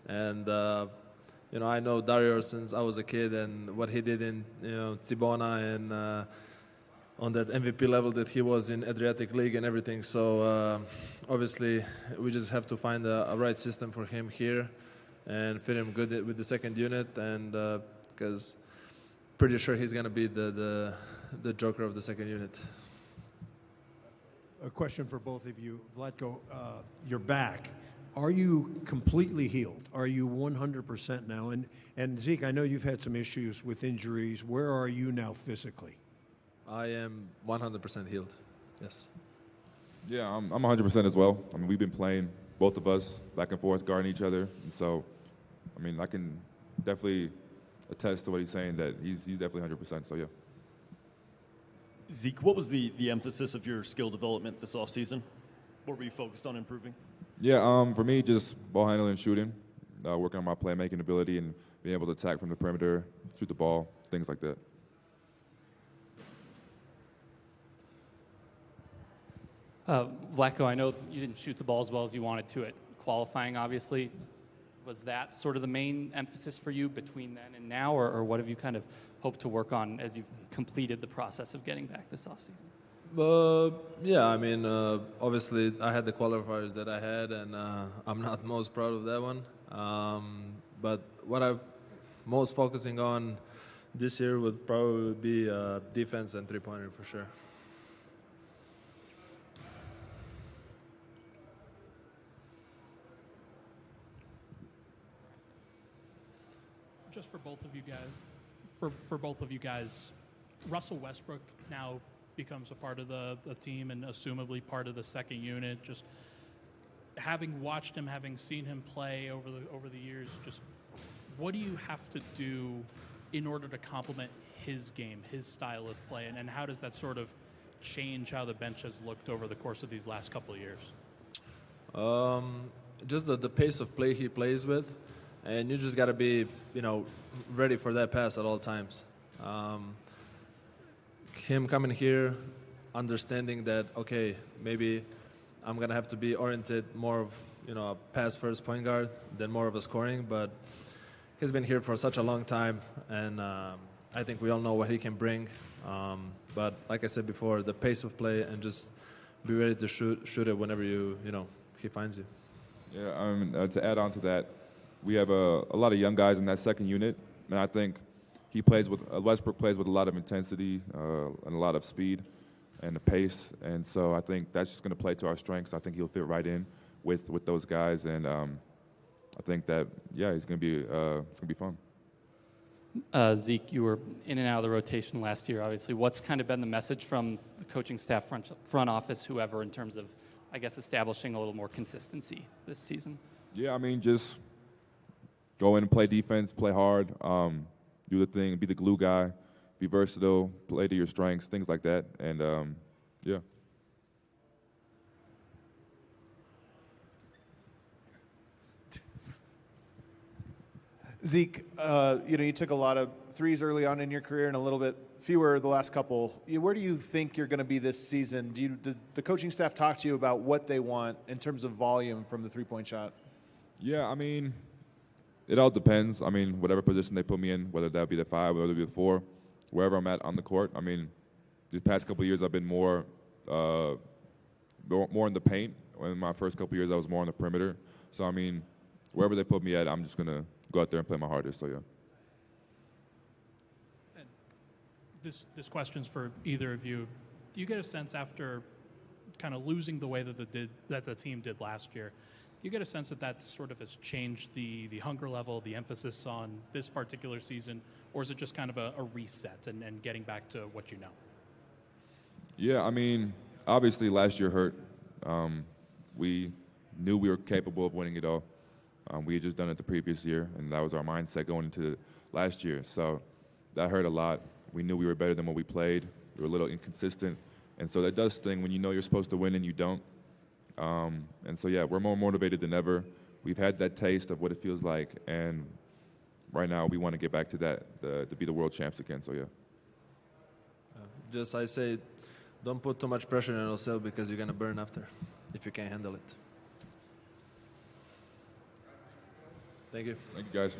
And I know Dario since I was a kid, and what he did in Cibona and on that MVP level that he was in Adriatic League and everything. So obviously, we just have to find a right system for him here and fit him good with the second unit, and because pretty sure he's going to be the joker of the second unit. A question for both of you. Vlatko, you're back. Are you completely healed? Are you 100% now? And Zeke, I know you've had some issues with injuries. Where are you now physically? I am 100% healed, yes. Yeah, I'm 100% as well. We've been playing, both of us, back and forth, guarding each other. And so, I can definitely attest to what he's saying, that he's definitely 100%, so yeah. Zeke, what was the emphasis of your skill development this offseason? What were you focused on improving? Yeah, for me, just ball handling and shooting, working on my playmaking ability and being able to attack from the perimeter, shoot the ball, things like that. Vlatko, I know you didn't shoot the ball as well as you wanted to at qualifying, obviously. Was that sort of the main emphasis for you between then and now, or what have you kind of hoped to work on as you've completed the process of getting back this offseason? Obviously I had the qualifiers that I had, and I'm not most proud of that one. But what I'm most focusing on this year would probably be defense and three-pointer for sure. Just for both of you guys, for both of you guys, Russell Westbrook now becomes a part of the team and assumably part of the second unit. Just having watched him, having seen him play over the years, just what do you have to do in order to complement his game, his style of play, and how does that sort of change how the bench has looked over the course of these last couple of years? Just the pace of play he plays with. And you just got to be, ready for that pass at all times. Him coming here, understanding that, okay, maybe I'm going to have to be oriented more of, a pass-first point guard than more of a scoring. But he's been here for such a long time, and I think we all know what he can bring. But like I said before, the pace of play and just be ready to shoot it whenever he finds you. Yeah, to add on to that, we have a lot of young guys in that second unit, and I think Westbrook plays with a lot of intensity and a lot of speed and the pace, and so I think that's just going to play to our strengths. I think he'll fit right in with those guys, and I think that it's going to be fun. Zeke, you were in and out of the rotation last year, obviously. What's kind of been the message from the coaching staff, front office, whoever, in terms of, I guess, establishing a little more consistency this season? Yeah, I mean, just go in and play defense, play hard, do the thing, be the glue guy, be versatile, play to your strengths, things like that, and yeah. Zeke, you took a lot of threes early on in your career and a little bit fewer the last couple. Where do you think you're going to be this season? Did the coaching staff talk to you about what they want in terms of volume from the three-point shot? Yeah, I mean, it all depends. I mean, whatever position they put me in, whether that be the 5, whether it be the 4, wherever I'm at on the court. I mean, these past couple of years I've been more in the paint. In my first couple of years I was more on the perimeter. So, I mean, wherever they put me at, I'm just going to go out there and play my hardest, so yeah. This question's for either of you. Do you get a sense after kind of losing the way that the team did last year, do you get a sense that sort of has changed the hunger level, the emphasis on this particular season, or is it just kind of a reset and getting back to what you know? Yeah, I mean, obviously last year hurt. We knew we were capable of winning it all. We had just done it the previous year, and that was our mindset going into last year. So that hurt a lot. We knew we were better than what we played. We were a little inconsistent. And so that does sting when you know you're supposed to win and you don't. And so, yeah, we're more motivated than ever. We've had that taste of what it feels like, and right now we want to get back to that, to be the world champs again, so yeah. I say, don't put too much pressure on yourself because you're going to burn after if you can't handle it. Thank you. Thank you, guys.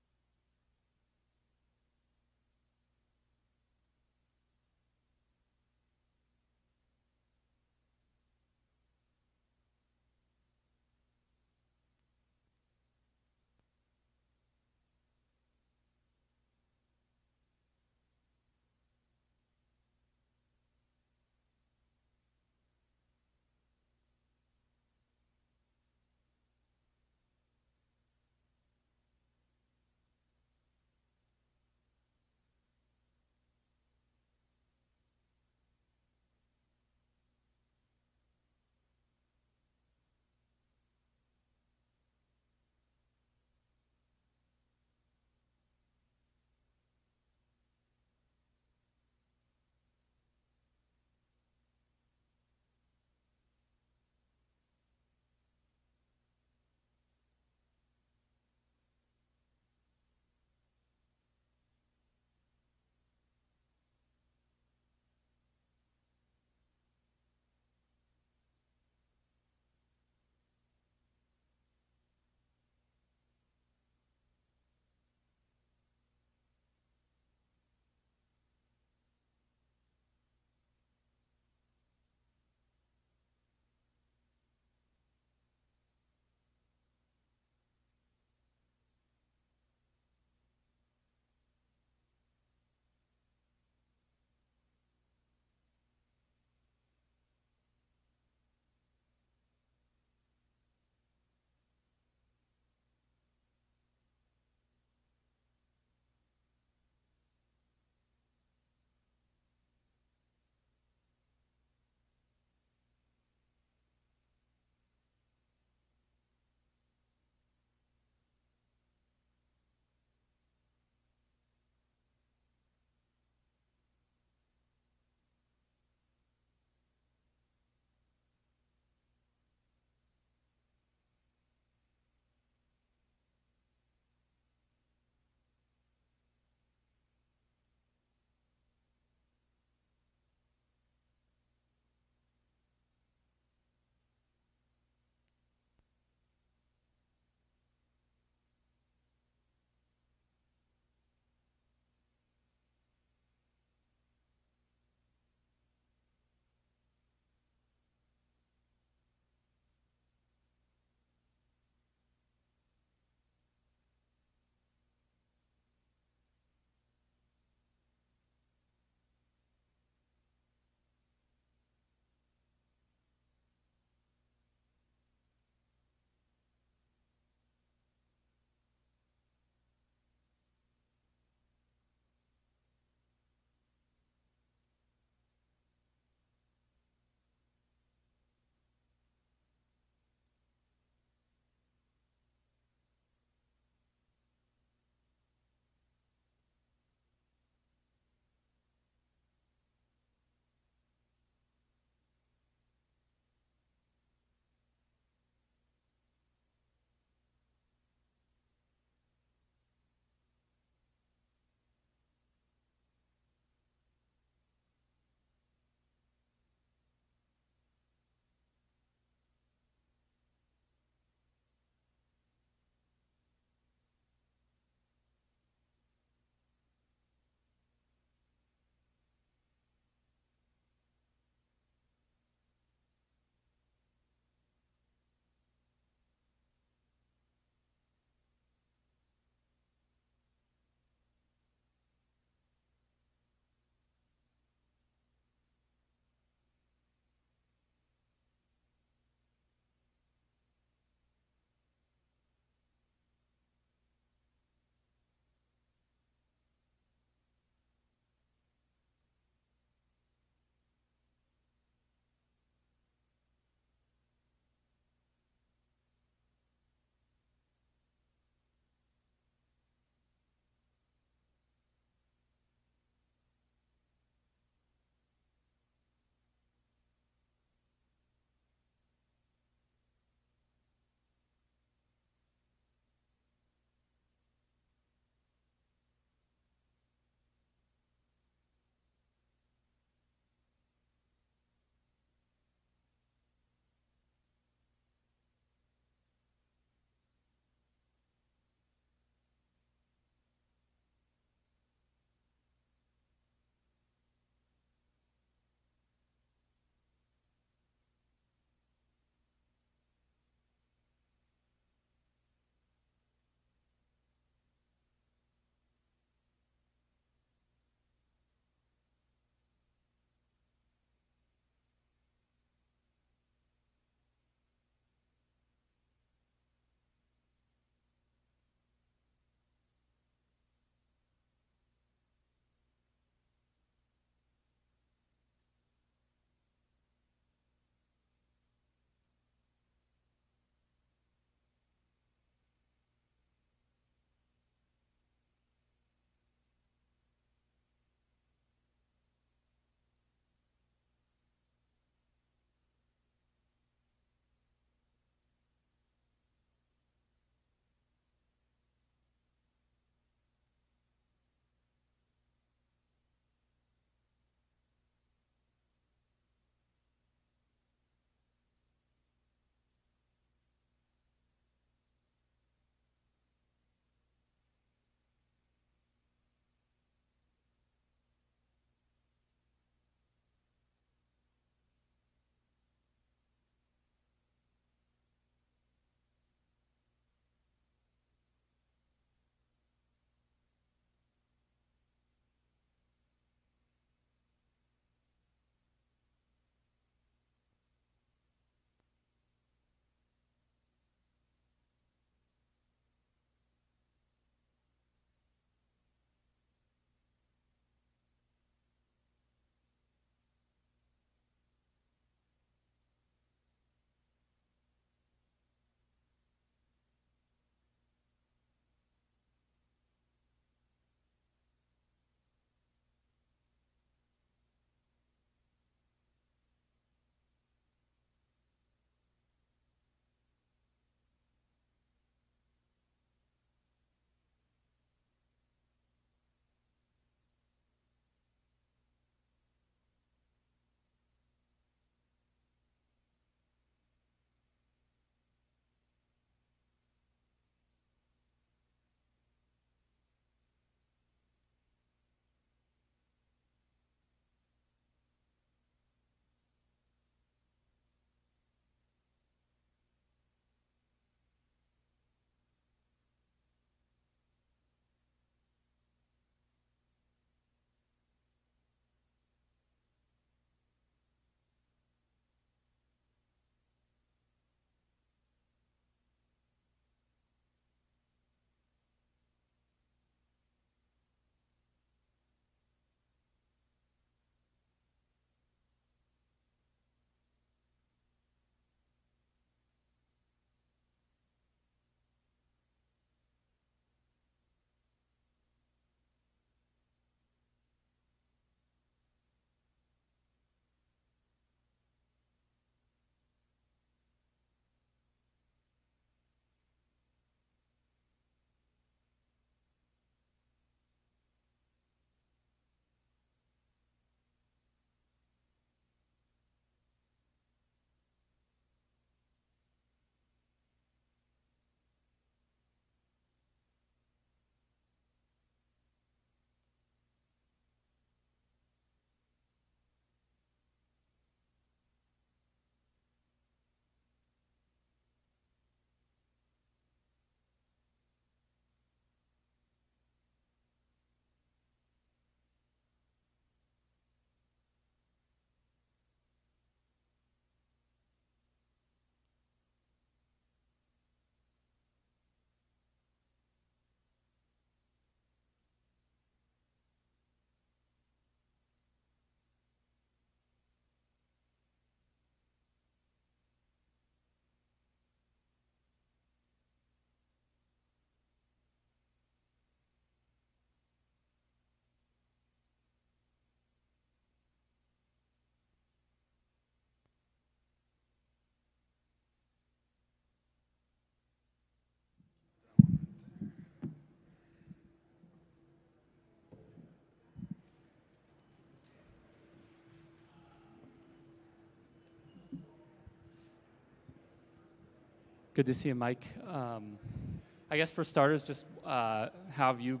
Good to see you, Mike. I guess for starters, just how have you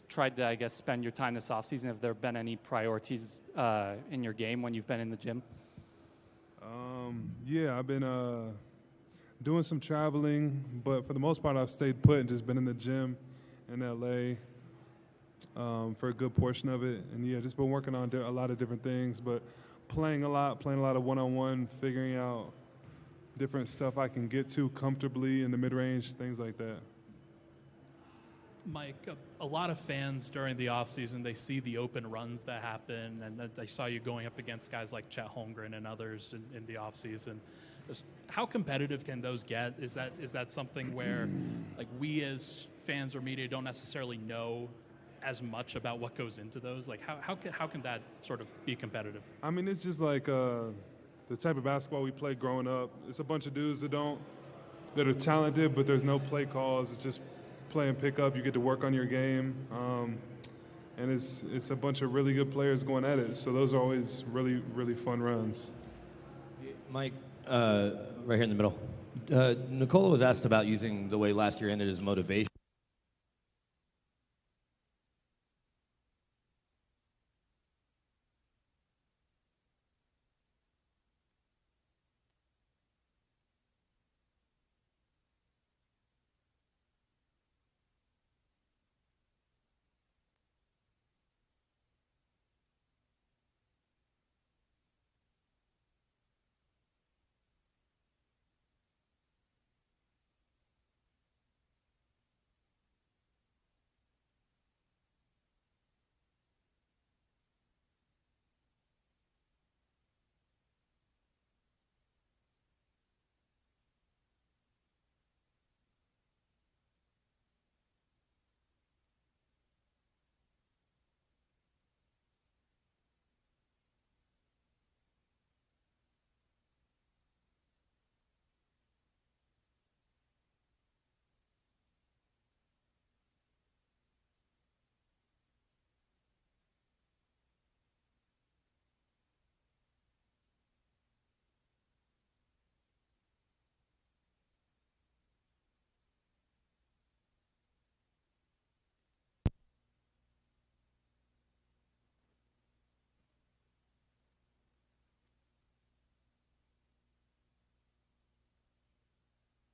tried to, I guess, spend your time this offseason? Have there been any priorities in your game when you've been in the gym? Yeah, I've been doing some traveling, but for the most part, I've stayed put and just been in the gym in LA for a good portion of it. And yeah, just been working on a lot of different things, but playing a lot of one-on-one, figuring out different stuff I can get to comfortably in the mid-range, things like that. Mike, a lot of fans during the offseason, they see the open runs that happen, and that they saw you going up against guys like Chet Holmgren and others in the offseason. Just how competitive can those get? Is that something where, like, we as fans or media don't necessarily know as much about what goes into those? Like, how can that sort of be competitive? I mean, it's just like the type of basketball we played growing up. It's a bunch of dudes that are talented, but there's no play calls. It's just play and pick up. You get to work on your game, and it's a bunch of really good players going at it. So those are always really, really fun runs. Mike, right here in the middle. Nikola was asked about using the way last year ended as motivation.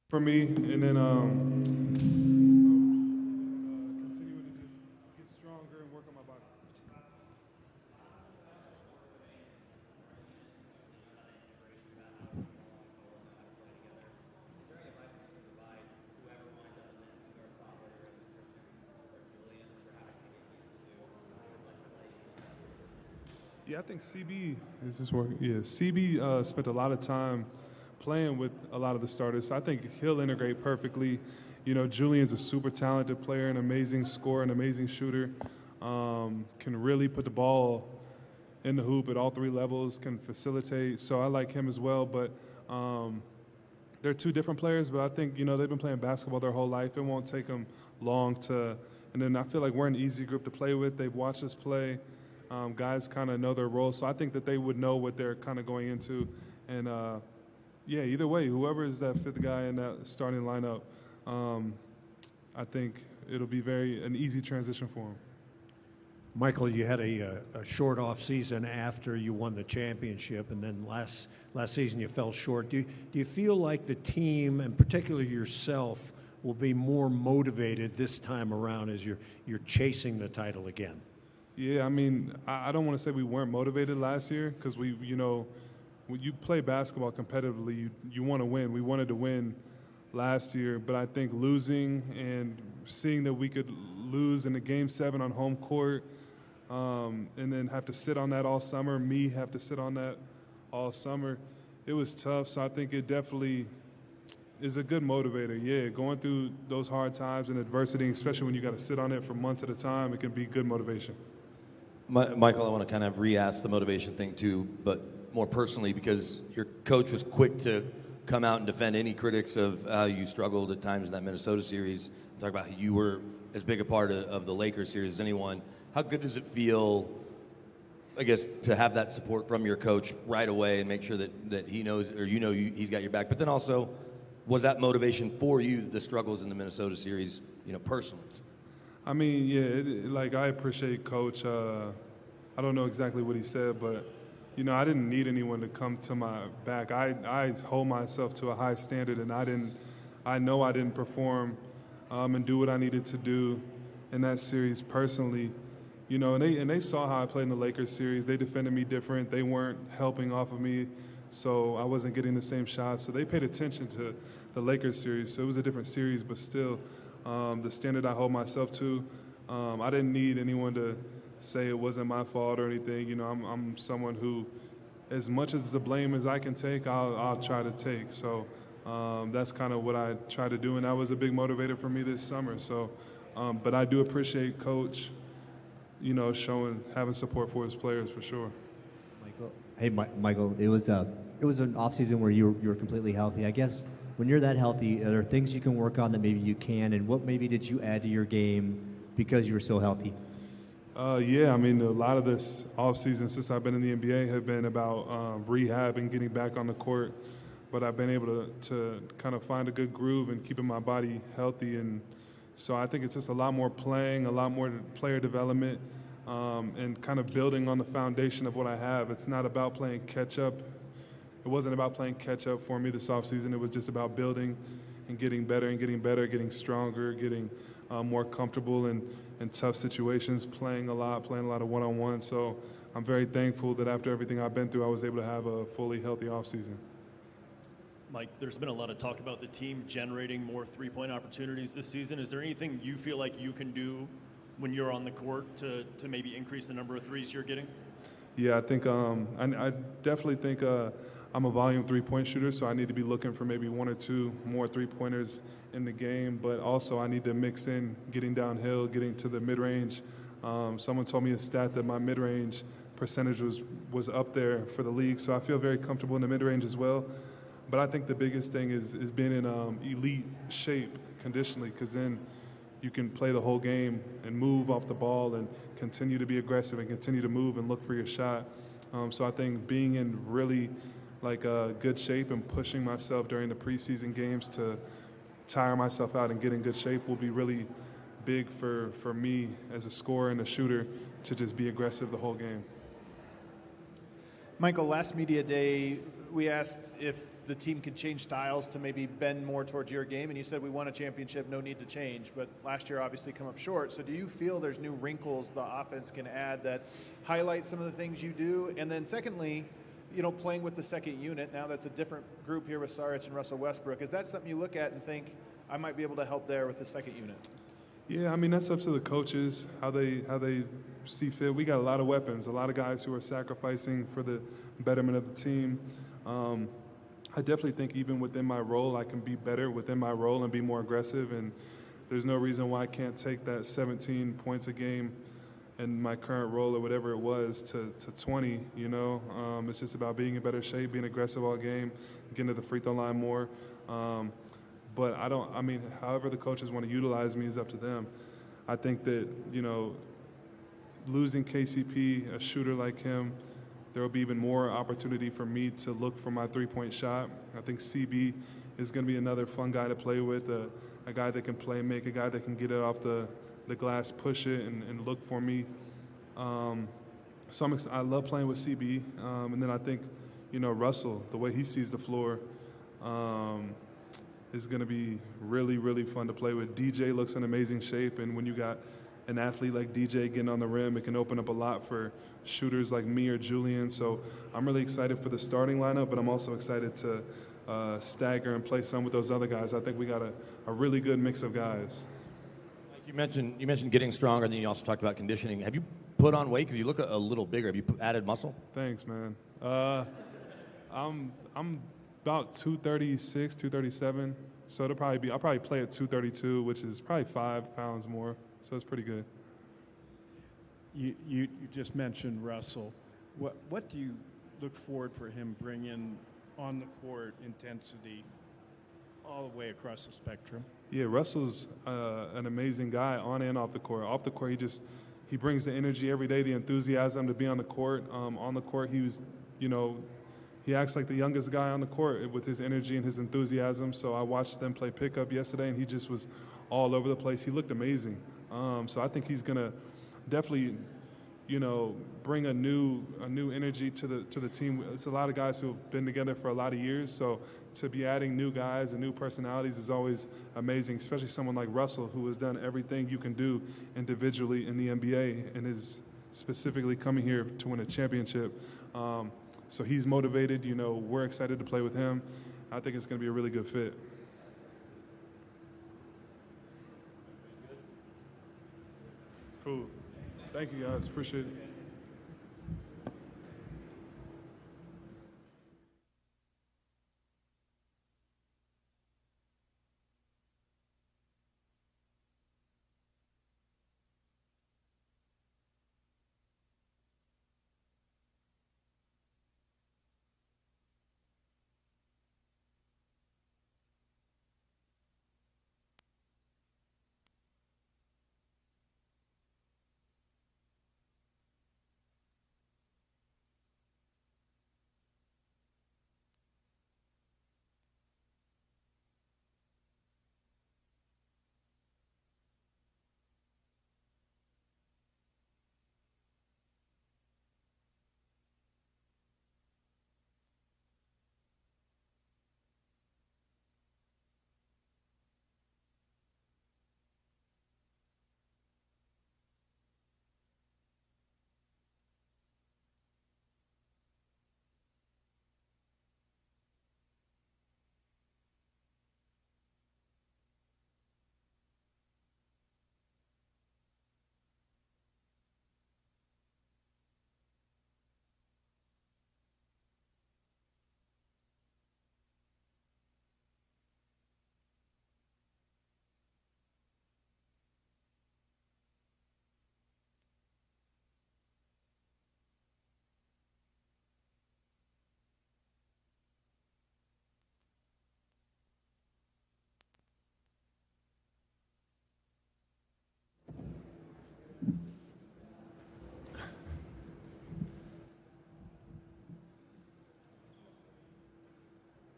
For me, and then continue to just get stronger and work on my body. Yeah, I think CB is this working. Yeah, CB spent a lot of time playing with a lot of the starters. So I think he'll integrate perfectly. You know, Julian's a super talented player, an amazing scorer, an amazing shooter. Can really put the ball in the hoop at all three levels, can facilitate. So I like him as well. But they're two different players, but I think, you know, they've been playing basketball their whole life. It won't take them long to – and then I feel like we're an easy group to play with. They've watched us play. Guys kind of know their role. So I think that they would know what they're kind of going into. And, yeah, either way, whoever is that fifth guy in that starting lineup, I think it'll be an easy transition for him. Michael, you had a short off season after you won the championship, and then last season you fell short. Do you feel like the team, and particularly yourself, will be more motivated this time around as you're chasing the title again? Yeah, I mean, I don't want to say we weren't motivated last year because we, you know, when you play basketball competitively, you want to win. We wanted to win last year, but I think losing and seeing that we could lose in the Game 7 on home court and then have to sit on that all summer, me have to sit on that all summer, it was tough. So I think it definitely is a good motivator. Yeah, going through those hard times and adversity, especially when you got to sit on it for months at a time, it can be good motivation. Michael, I want to kind of re-ask the motivation thing too, but more personally, because your coach was quick to come out and defend any critics of how you struggled at times in that Minnesota series. Talk about how you were as big a part of the Lakers series as anyone. How good does it feel, I guess, to have that support from your coach right away and make sure that he knows, or you know, he's got your back? But then also, was that motivation for you, the struggles in the Minnesota series, personally? I mean, yeah, like I appreciate Coach. I don't know exactly what he said, but I didn't need anyone to come to my back. I hold myself to a high standard, and I know I didn't perform and do what I needed to do in that series personally. And they saw how I played in the Lakers series. They defended me different. They weren't helping off of me, so I wasn't getting the same shots. So they paid attention to the Lakers series. So it was a different series, but still, the standard I hold myself to, I didn't need anyone to say it wasn't my fault or anything. I'm someone who, as much as the blame as I can take, I'll try to take. So that's kind of what I try to do, and that was a big motivator for me this summer. So, but I do appreciate Coach, having support for his players for sure. Michael, hey, Michael, it was an off season where you were completely healthy. I guess when you're that healthy, are there things you can work on that maybe you can, and what maybe did you add to your game because you were so healthy? Yeah, I mean, a lot of this offseason since I've been in the NBA have been about rehab and getting back on the court. But I've been able to kind of find a good groove and keeping my body healthy. And so I think it's just a lot more playing, a lot more player development, and kind of building on the foundation of what I have. It's not about playing catch-up. It wasn't about playing catch-up for me this offseason. It was just about building and getting better, getting stronger, getting more comfortable in tough situations, playing a lot of one-on-one. So I'm very thankful that after everything I've been through, I was able to have a fully healthy offseason. Mike, there's been a lot of talk about the team generating more three-point opportunities this season. Is there anything you feel like you can do when you're on the court to maybe increase the number of threes you're getting? Yeah, I think I definitely think I'm a volume three-point shooter, so I need to be looking for maybe one or two more three-pointers in the game, but also I need to mix in getting downhill, getting to the mid-range. Someone told me a stat that my mid-range percentage was up there for the league, so I feel very comfortable in the mid-range as well. But I think the biggest thing is being in elite shape conditionally, because then you can play the whole game and move off the ball and continue to be aggressive and continue to move and look for your shot. So I think being in really good shape and pushing myself during the preseason games to tire myself out and get in good shape will be really big for me as a scorer and a shooter to just be aggressive the whole game. Michael, last media day, we asked if the team could change styles to maybe bend more towards your game, and you said we won a championship, no need to change. But last year obviously come up short. So do you feel there's new wrinkles the offense can add that highlight some of the things you do? And then secondly, playing with the second unit, now that's a different group here with Saric and Russell Westbrook. Is that something you look at and think, I might be able to help there with the second unit? Yeah, I mean, that's up to the coaches, how they see fit. We got a lot of weapons, a lot of guys who are sacrificing for the betterment of the team. I definitely think even within my role, I can be better within my role and be more aggressive, and there's no reason why I can't take that 17 points a game in my current role or whatever it was to 20, It's just about being in better shape, being aggressive all game, getting to the free throw line more. But however the coaches want to utilize me is up to them. I think that, losing KCP, a shooter like him, there will be even more opportunity for me to look for my three-point shot. I think CB is going to be another fun guy to play with, a guy that can play make, a guy that can get it off the glass, push it, and look for me. So I love playing with CB. And then I think, Russell, the way he sees the floor, is going to be really, really fun to play with. DJ looks in amazing shape, and when you got an athlete like DJ getting on the rim, it can open up a lot for shooters like me or Julian. So I'm really excited for the starting lineup, but I'm also excited to stagger and play some with those other guys. I think we got a really good mix of guys. You mentioned getting stronger, and then you also talked about conditioning. Have you put on weight? Because you look a little bigger. Have you added muscle? Thanks, man. I'm about 236, 237. So I'll probably play at 232, which is probably 5 pounds more. So it's pretty good. You just mentioned Russell. What do you look forward for him bringing on the court intensity all the way across the spectrum? Yeah, Russell's an amazing guy on and off the court. Off the court, he brings the energy every day, the enthusiasm to be on the court. On the court, he was, he acts like the youngest guy on the court with his energy and his enthusiasm. So I watched them play pickup yesterday, and he just was all over the place. He looked amazing. So I think he's going to definitely, bring a new energy to the team. It's a lot of guys who have been together for a lot of years. So to be adding new guys and new personalities is always amazing, especially someone like Russell, who has done everything you can do individually in the NBA and is specifically coming here to win a championship. So he's motivated. We're excited to play with him. I think it's going to be a really good fit. Cool. Thank you, guys. Appreciate it.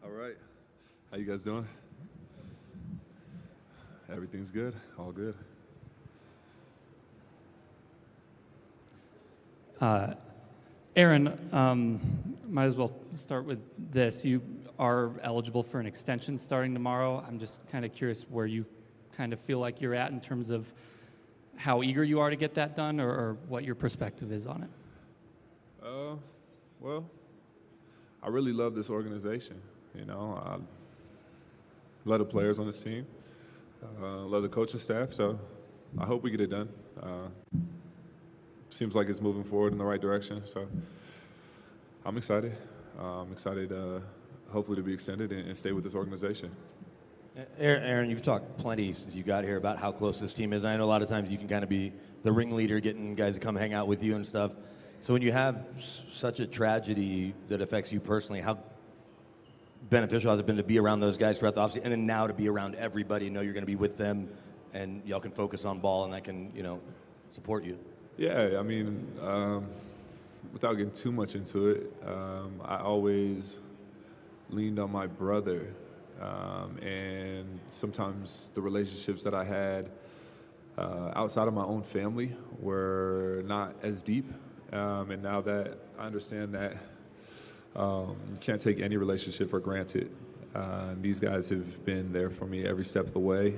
All right. How you guys doing? Everything's good? All good? Aaron, might as well start with this. You are eligible for an extension starting tomorrow. I'm just kind of curious where you kind of feel like you're at in terms of how eager you are to get that done, or what your perspective is on it. Well, I really love this organization. I love the players on this team. Love the coaching staff. So I hope we get it done. Seems like it's moving forward in the right direction. So I'm excited. I'm excited, hopefully, to be extended and stay with this organization. Aaron, you've talked plenty since you got here about how close this team is. I know a lot of times you can kind of be the ringleader, getting guys to come hang out with you and stuff. So when you have such a tragedy that affects you personally, how beneficial has it been to be around those guys throughout the offseason, and then now to be around everybody, know you're going to be with them, and y'all can focus on ball, and that can, support you? Yeah, I mean, without getting too much into it, I always leaned on my brother, and sometimes the relationships that I had outside of my own family were not as deep, and now that I understand that you can't take any relationship for granted. These guys have been there for me every step of the way.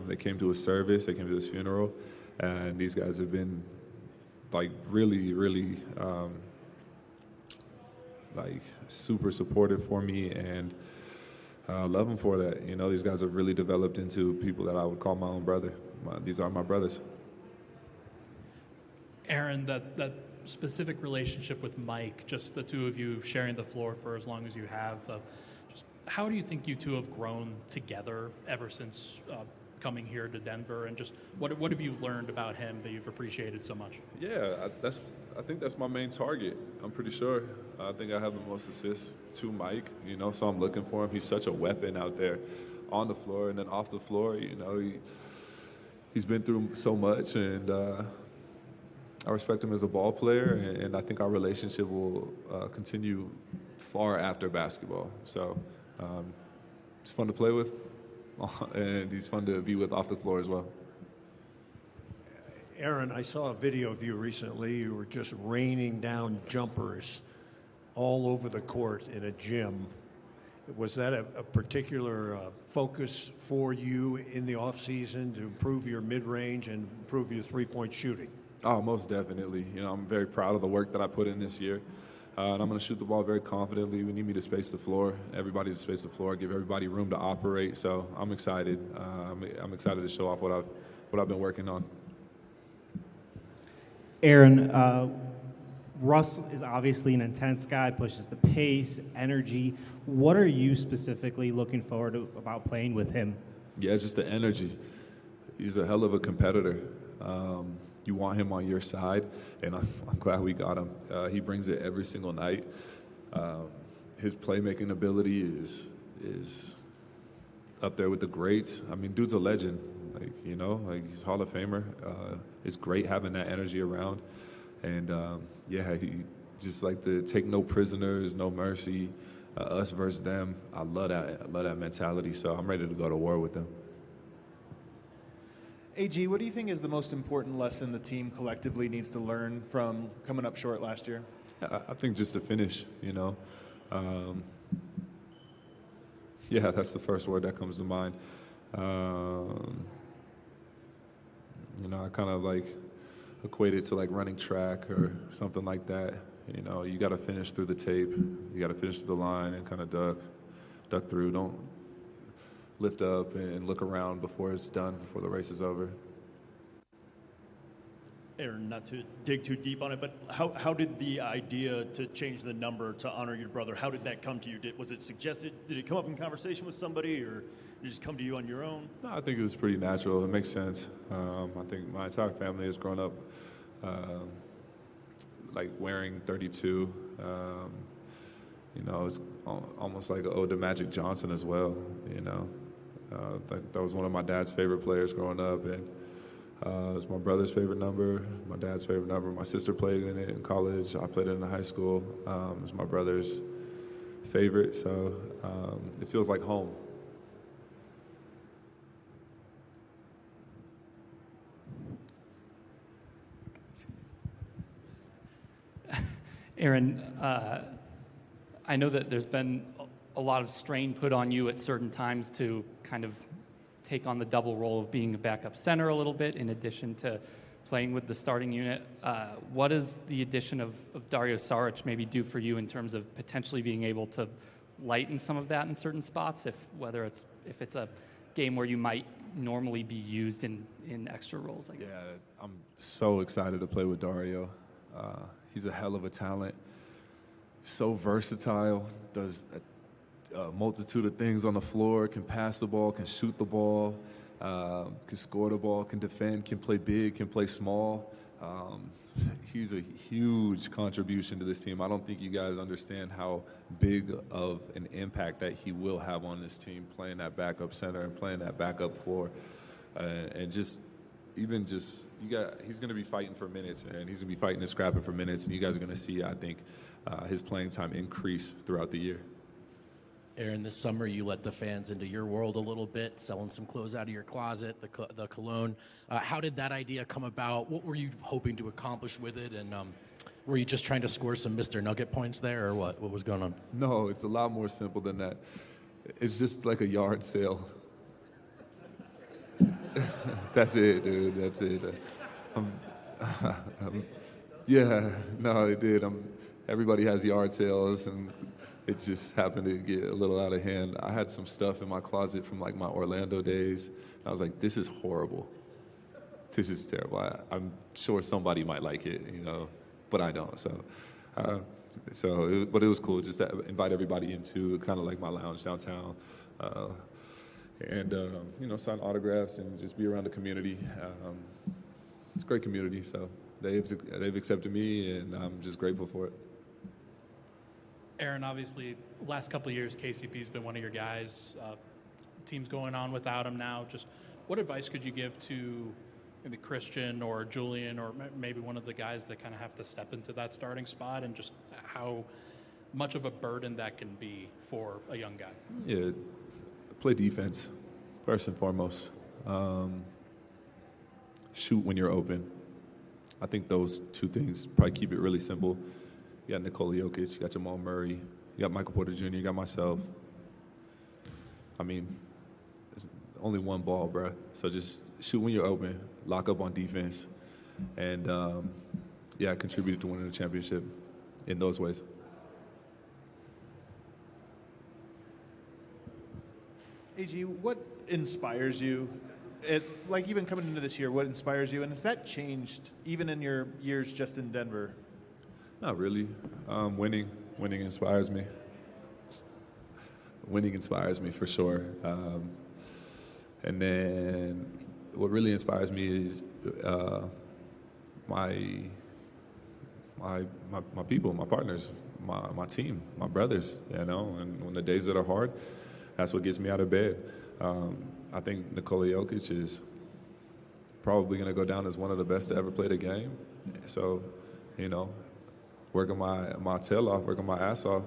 They came to his service, they came to his funeral, and these guys have been really, really super supportive for me, and love them for that. These guys have really developed into people that I would call my own brother. These are my brothers. Aaron, that specific relationship with Mike, just the two of you sharing the floor for as long as you have, just how do you think you two have grown together ever since coming here to Denver, and just what have you learned about him that you've appreciated so much? Yeah, I think that's my main target. I'm pretty sure. I think I have the most assists to Mike, so I'm looking for him. He's such a weapon out there on the floor and then off the floor. He's been through so much, and I respect him as a ball player, and I think our relationship will continue far after basketball. So he's fun to play with, and he's fun to be with off the floor as well. Aaron, I saw a video of you recently. You were just raining down jumpers all over the court in a gym. Was that a particular focus for you in the offseason to improve your mid-range and improve your three-point shooting? Oh, most definitely. You know, I'm very proud of the work that I put in this year. And I'm going to shoot the ball very confidently. We need me to space the floor, everybody to space the floor, give everybody room to operate. So I'm excited. I'm excited to show off what I've been working on. Aaron, Russ is obviously an intense guy, pushes the pace, energy. What are you specifically looking forward to about playing with him? Yeah, just the energy. He's a hell of a competitor. You want him on your side, and I'm glad we got him. He brings it every single night. His playmaking ability is up there with the greats. I mean, dude's a legend. He's Hall of Famer. It's great having that energy around, and he just like to take no prisoners, no mercy, us versus them. I love that mentality. So I'm ready to go to war with them. AG, what do you think is the most important lesson the team collectively needs to learn from coming up short last year? I think just to finish, that's the first word that comes to mind. I kind of like equate it to like running track or something like that. You got to finish through the tape. You got to finish through the line and kind of duck through. Don't lift up and look around before it's done, before the race is over. Aaron, not to dig too deep on it, but how did the idea to change the number to honor your brother, how did that come to you? Was it suggested? Did it come up in conversation with somebody, or did it just come to you on your own? No, I think it was pretty natural. It makes sense. I think my entire family has grown up like wearing 32. It's almost like an ode to Magic Johnson as well, that was one of my dad's favorite players growing up, and it's my brother's favorite number, my dad's favorite number. My sister played in it in college. I played it in high school. It's my brother's favorite, so it feels like home. Aaron, I know that there's been a lot of strain put on you at certain times to kind of take on the double role of being a backup center a little bit in addition to playing with the starting unit. What does the addition of Dario Saric maybe do for you in terms of potentially being able to lighten some of that in certain spots, if it's a game where you might normally be used in extra roles, I guess? Yeah, I'm so excited to play with Dario. He's a hell of a talent, so versatile, does a multitude of things on the floor, can pass the ball, can shoot the ball, can score the ball, can defend, can play big, can play small. He's a huge contribution to this team. I don't think you guys understand how big of an impact that he will have on this team, playing that backup center and playing that backup floor. He's going to be fighting for minutes, and he's going to be fighting and scrapping for minutes, and you guys are going to see, I think, his playing time increase throughout the year. Aaron, this summer you let the fans into your world a little bit, selling some clothes out of your closet, the cologne. How did that idea come about? What were you hoping to accomplish with it? And were you just trying to score some Mr. Nugget points there, or what? What was going on? No, it's a lot more simple than that. It's just like a yard sale. That's it, dude. That's it. It did. Everybody has yard sales, and it just happened to get a little out of hand. I had some stuff in my closet from like my Orlando days. And I was like, this is horrible. This is terrible. I'm sure somebody might like it, but I don't. But it was cool just to invite everybody into kind of like my lounge downtown. Sign autographs and just be around the community. It's a great community, so they've accepted me, and I'm just grateful for it. Aaron, obviously, last couple of years, KCP's been one of your guys. Team's going on without him now. Just what advice could you give to maybe Christian or Julian or maybe one of the guys that kind of have to step into that starting spot, and just how much of a burden that can be for a young guy? Yeah, play defense first and foremost. Shoot when you're open. I think those two things probably keep it really simple. You got Nikola Jokic, you got Jamal Murray, you got Michael Porter Jr., you got myself. I mean, there's only one ball, bro. So just shoot when you're open, lock up on defense, and I contributed to winning the championship in those ways. AG, what inspires you? Like even coming into this year, what inspires you? And has that changed even in your years just in Denver? Not really. Winning inspires me. Winning inspires me for sure. And then what really inspires me is my people, my partners, my team, my brothers, you know. And when the days that are hard, that's what gets me out of bed. I think Nikola Jokic is probably going to go down as one of the best to ever play the game. So, you know, working my tail off, working my ass off,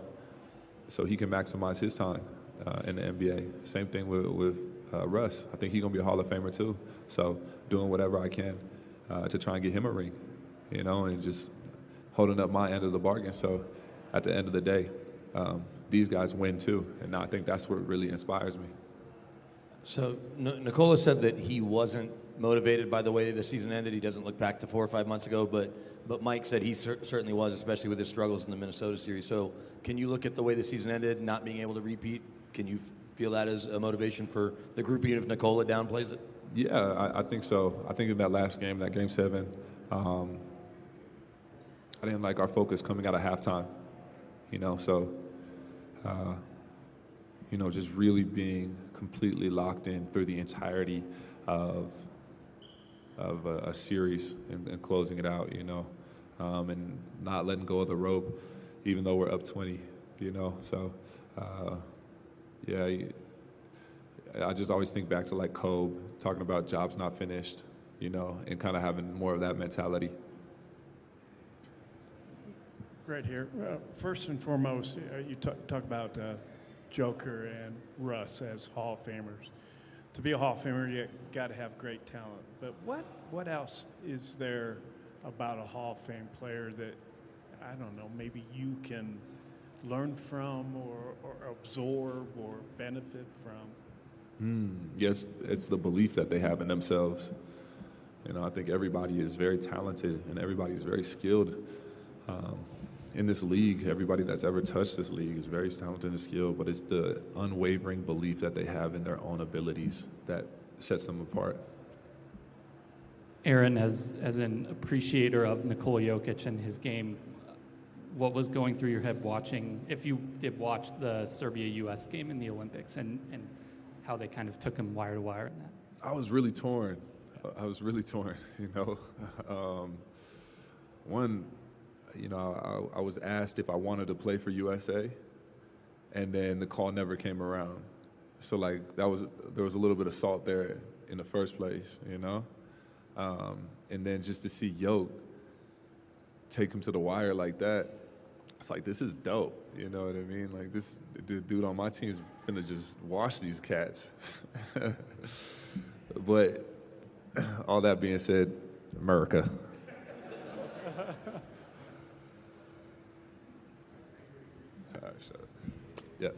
so he can maximize his time in the NBA. Same thing with Russ. I think he's going to be a Hall of Famer too. So doing whatever I can to try and get him a ring, you know, and just holding up my end of the bargain. So at the end of the day, these guys win too. And I think that's what really inspires me. So Nikola said that he wasn't motivated by the way the season ended. He doesn't look back to 4 or 5 months ago, but Mike said he certainly was, especially with his struggles in the Minnesota series. So can you look at the way the season ended, not being able to repeat? Can you feel that as a motivation for the group, even if Nikola downplays it? Yeah, I think so. I think in that last game, that Game 7, I didn't like our focus coming out of halftime, you know, so, you know, just really being completely locked in through the entirety of a series and closing it out, you know, and not letting go of the rope, even though we're up 20, you know. So, I just always think back to like Kobe talking about jobs not finished, you know, and kind of having more of that mentality. Right here. First and foremost, you talk about Joker and Russ as Hall of Famers. To be a Hall of Famer, you got to have great talent. But what else is there about a Hall of Fame player that, I don't know, maybe you can learn from or absorb or benefit from? Yes, it's the belief that they have in themselves. You know, I think everybody is very talented and everybody's very skilled. In this league, everybody that's ever touched this league is very talented and skilled, but it's the unwavering belief that they have in their own abilities that sets them apart. Aaron, as an appreciator of Nikola Jokic and his game, what was going through your head watching, if you did watch the Serbia-U.S. game in the Olympics, and how they kind of took him wire to wire in that? I was really torn, you know. One, you know, I was asked if I wanted to play for USA, and then the call never came around. So, like, there was a little bit of salt there in the first place, you know? And then just to see Yoke take him to the wire like that, it's like, this is dope, you know what I mean? Like, the dude on my team is finna just wash these cats. But all that being said, America. Yeah.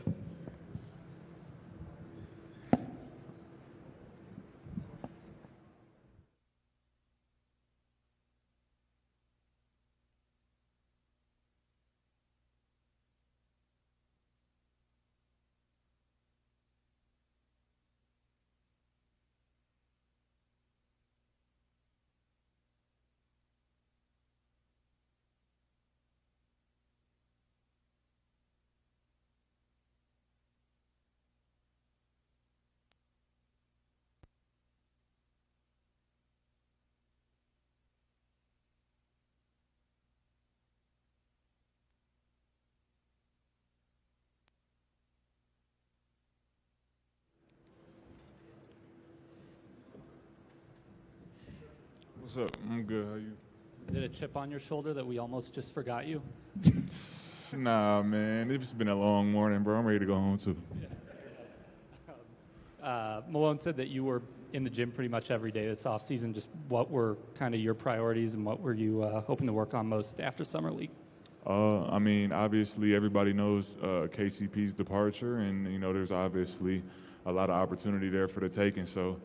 What's up? I'm good. How you? Is it a chip on your shoulder that we almost just forgot you? Nah, man. It's been a long morning, bro. I'm ready to go home, too. Malone said that you were in the gym pretty much every day this offseason. Just what were kind of your priorities and what were you hoping to work on most after Summer League? I mean, obviously, everybody knows KCP's departure, and, you know, there's obviously a lot of opportunity there for the taking. So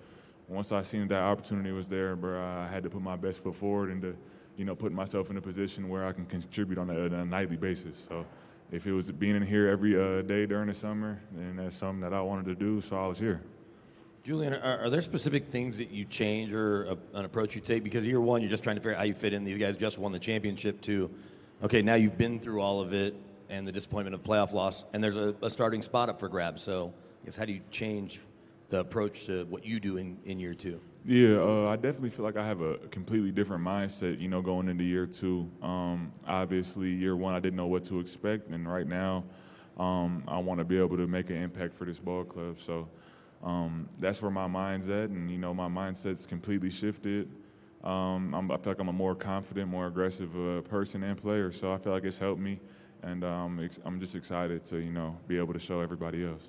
once I seen that opportunity was there, bro, I had to put my best foot forward and to, you know, put myself in a position where I can contribute on a nightly basis. So if it was being in here every day during the summer, then that's something that I wanted to do, so I was here. Julian, are there specific things that you change or an approach you take? Because year one, you're just trying to figure out how you fit in. These guys just won the championship too. Okay, now you've been through all of it and the disappointment of playoff loss, and there's a starting spot up for grabs. So I guess how do you change the approach to what you do in year two? Yeah, I definitely feel like I have a completely different mindset, you know, going into year two. Obviously, year one, I didn't know what to expect, and right now I want to be able to make an impact for this ball club. So that's where my mind's at, and, you know, my mindset's completely shifted. I feel like I'm a more confident, more aggressive person and player, so I feel like it's helped me, and I'm just excited to, you know, be able to show everybody else.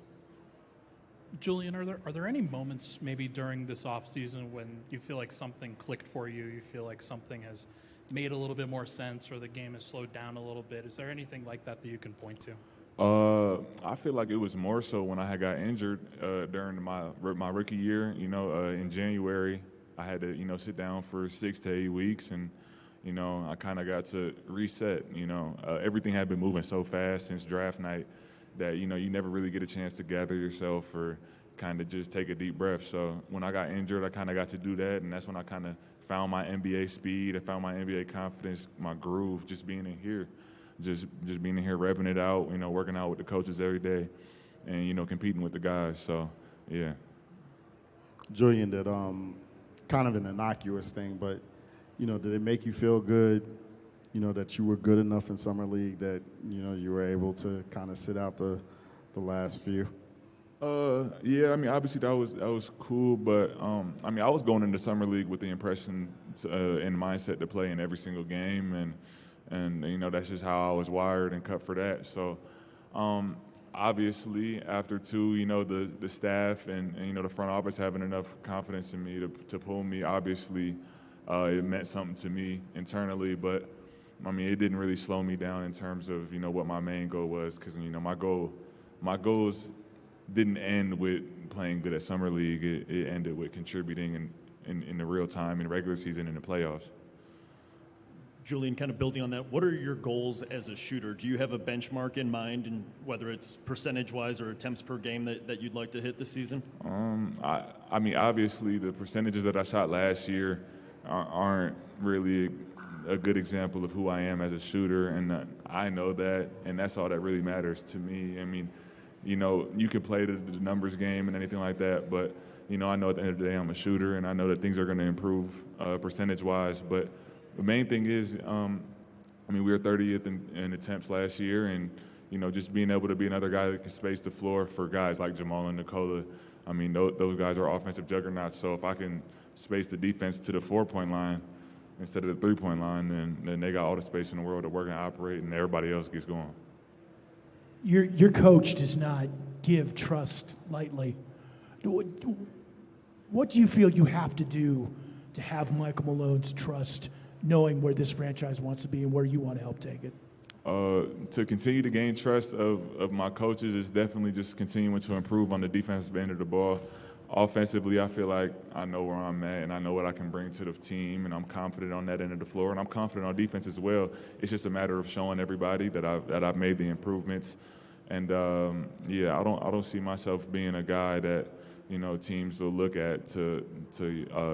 Julian, are there any moments maybe during this offseason when you feel like something clicked for you, you feel like something has made a little bit more sense or the game has slowed down a little bit? Is there anything like that you can point to? I feel like it was more so when I had got injured during my rookie year. You know, in January, I had to, you know, sit down for 6 to 8 weeks, and, you know, I kind of got to reset. You know, everything had been moving so fast since draft night that, you know, you never really get a chance to gather yourself or kind of just take a deep breath. So when I got injured, I kind of got to do that, and that's when I kind of found my NBA speed, I found my NBA confidence, my groove, just being in here. Just being in here, repping it out, you know, working out with the coaches every day, and, you know, competing with the guys. So, yeah. Julian, did kind of an innocuous thing, but, you know, did it make you feel good, you know, that you were good enough in Summer League that, you know, you were able to kind of sit out the last few? Yeah, I mean, obviously that was cool, but I mean, I was going into Summer League with the impression and mindset to play in every single game, and you know, that's just how I was wired and cut for that. So obviously after two, you know, the staff and you know, the front office having enough confidence in me to pull me, obviously it meant something to me internally, but I mean, it didn't really slow me down in terms of, you know, what my main goal was, because, you know, my goals didn't end with playing good at Summer League. It ended with contributing in the real time, in regular season, and the playoffs. Julian, kind of building on that, what are your goals as a shooter? Do you have a benchmark in mind, and whether it's percentage-wise or attempts per game that you'd like to hit this season? I mean, obviously, the percentages that I shot last year aren't really a good example of who I am as a shooter, and I know that, and that's all that really matters to me. I mean, you know, you can play the numbers game and anything like that, but, you know, I know at the end of the day I'm a shooter, and I know that things are going to improve percentage-wise. But the main thing is, I mean, we were 30th in attempts last year, and, you know, just being able to be another guy that can space the floor for guys like Jamal and Nikola. I mean, those guys are offensive juggernauts, so if I can space the defense to the 4-point line instead of the 3-point line, then they got all the space in the world to work and operate, and everybody else gets going. Your coach does not give trust lightly. What do you feel you have to do to have Michael Malone's trust, knowing where this franchise wants to be and where you want to help take it? To continue to gain trust of my coaches is definitely just continuing to improve on the defensive end of the ball. Offensively, I feel like I know where I'm at and I know what I can bring to the team, and I'm confident on that end of the floor, and I'm confident on defense as well. It's just a matter of showing everybody that I've made the improvements, and yeah, I don't see myself being a guy that, you know, teams will look at to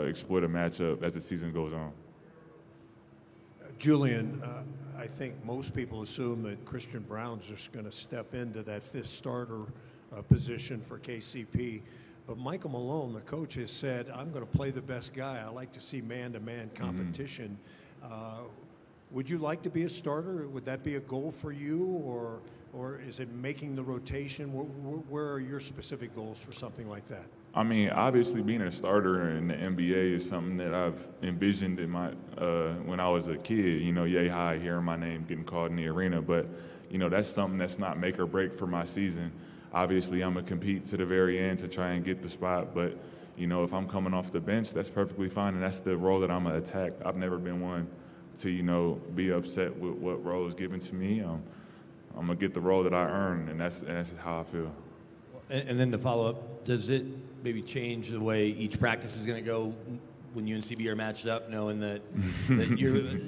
exploit a matchup as the season goes on. Julian, I think most people assume that Christian Braun's just going to step into that fifth starter position for KCP. But Michael Malone, the coach, has said, I'm going to play the best guy. I like to see man-to-man competition. Would you like to be a starter? Would that be a goal for you, or is it making the rotation? Where are your specific goals for something like that? I mean, obviously, being a starter in the NBA is something that I've envisioned in my when I was a kid. You know, yay high, hearing my name getting called in the arena. But you know, that's something that's not make or break for my season. Obviously, I'm gonna compete to the very end to try and get the spot. But you know, if I'm coming off the bench, that's perfectly fine, and that's the role that I'm gonna attack. I've never been one to be upset with what role is given to me. I'm gonna get the role that I earn, and that's how I feel. And then to follow up, does it maybe change the way each practice is going to go when you and CB are matched up, knowing that you're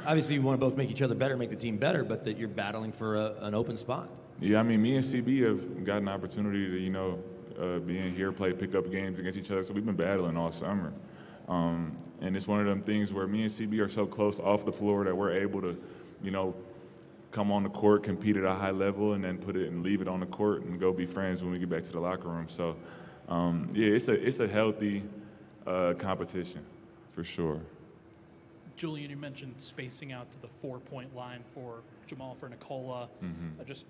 obviously you want to both make each other better, make the team better, but that you're battling for an open spot? Yeah, I mean, me and CB have gotten an opportunity to be in here, play pickup games against each other. So we've been battling all summer, and it's one of them things where me and CB are so close off the floor that we're able to, come on the court, compete at a high level, and then put it and leave it on the court and go be friends when we get back to the locker room. So, it's a healthy competition for sure. Julian, you mentioned spacing out to the 4-point line for Jamal, for Nikola. Just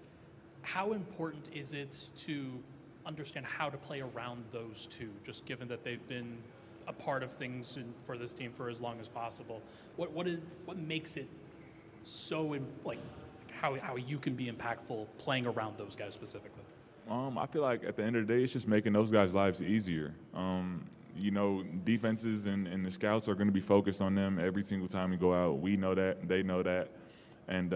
how important is it to understand how to play around those two, just given that they've been a part of things for this team for as long as possible? What makes it so how you can be impactful playing around those guys specifically? I feel like at the end of the day, it's just making those guys' lives easier. Defenses and the scouts are going to be focused on them every single time we go out. We know that, they know that, and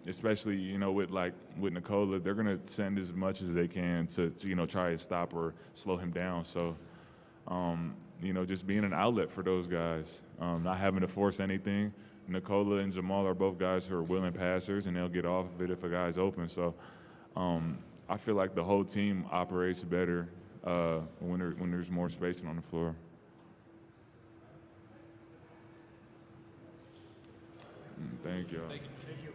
especially with Nikola, they're going to send as much as they can to try to stop or slow him down. So, just being an outlet for those guys, not having to force anything. Nikola and Jamal are both guys who are willing passers, and they'll get off of it if a guy's open. So I feel like the whole team operates better when there's more spacing on the floor. Thank you. Thank you.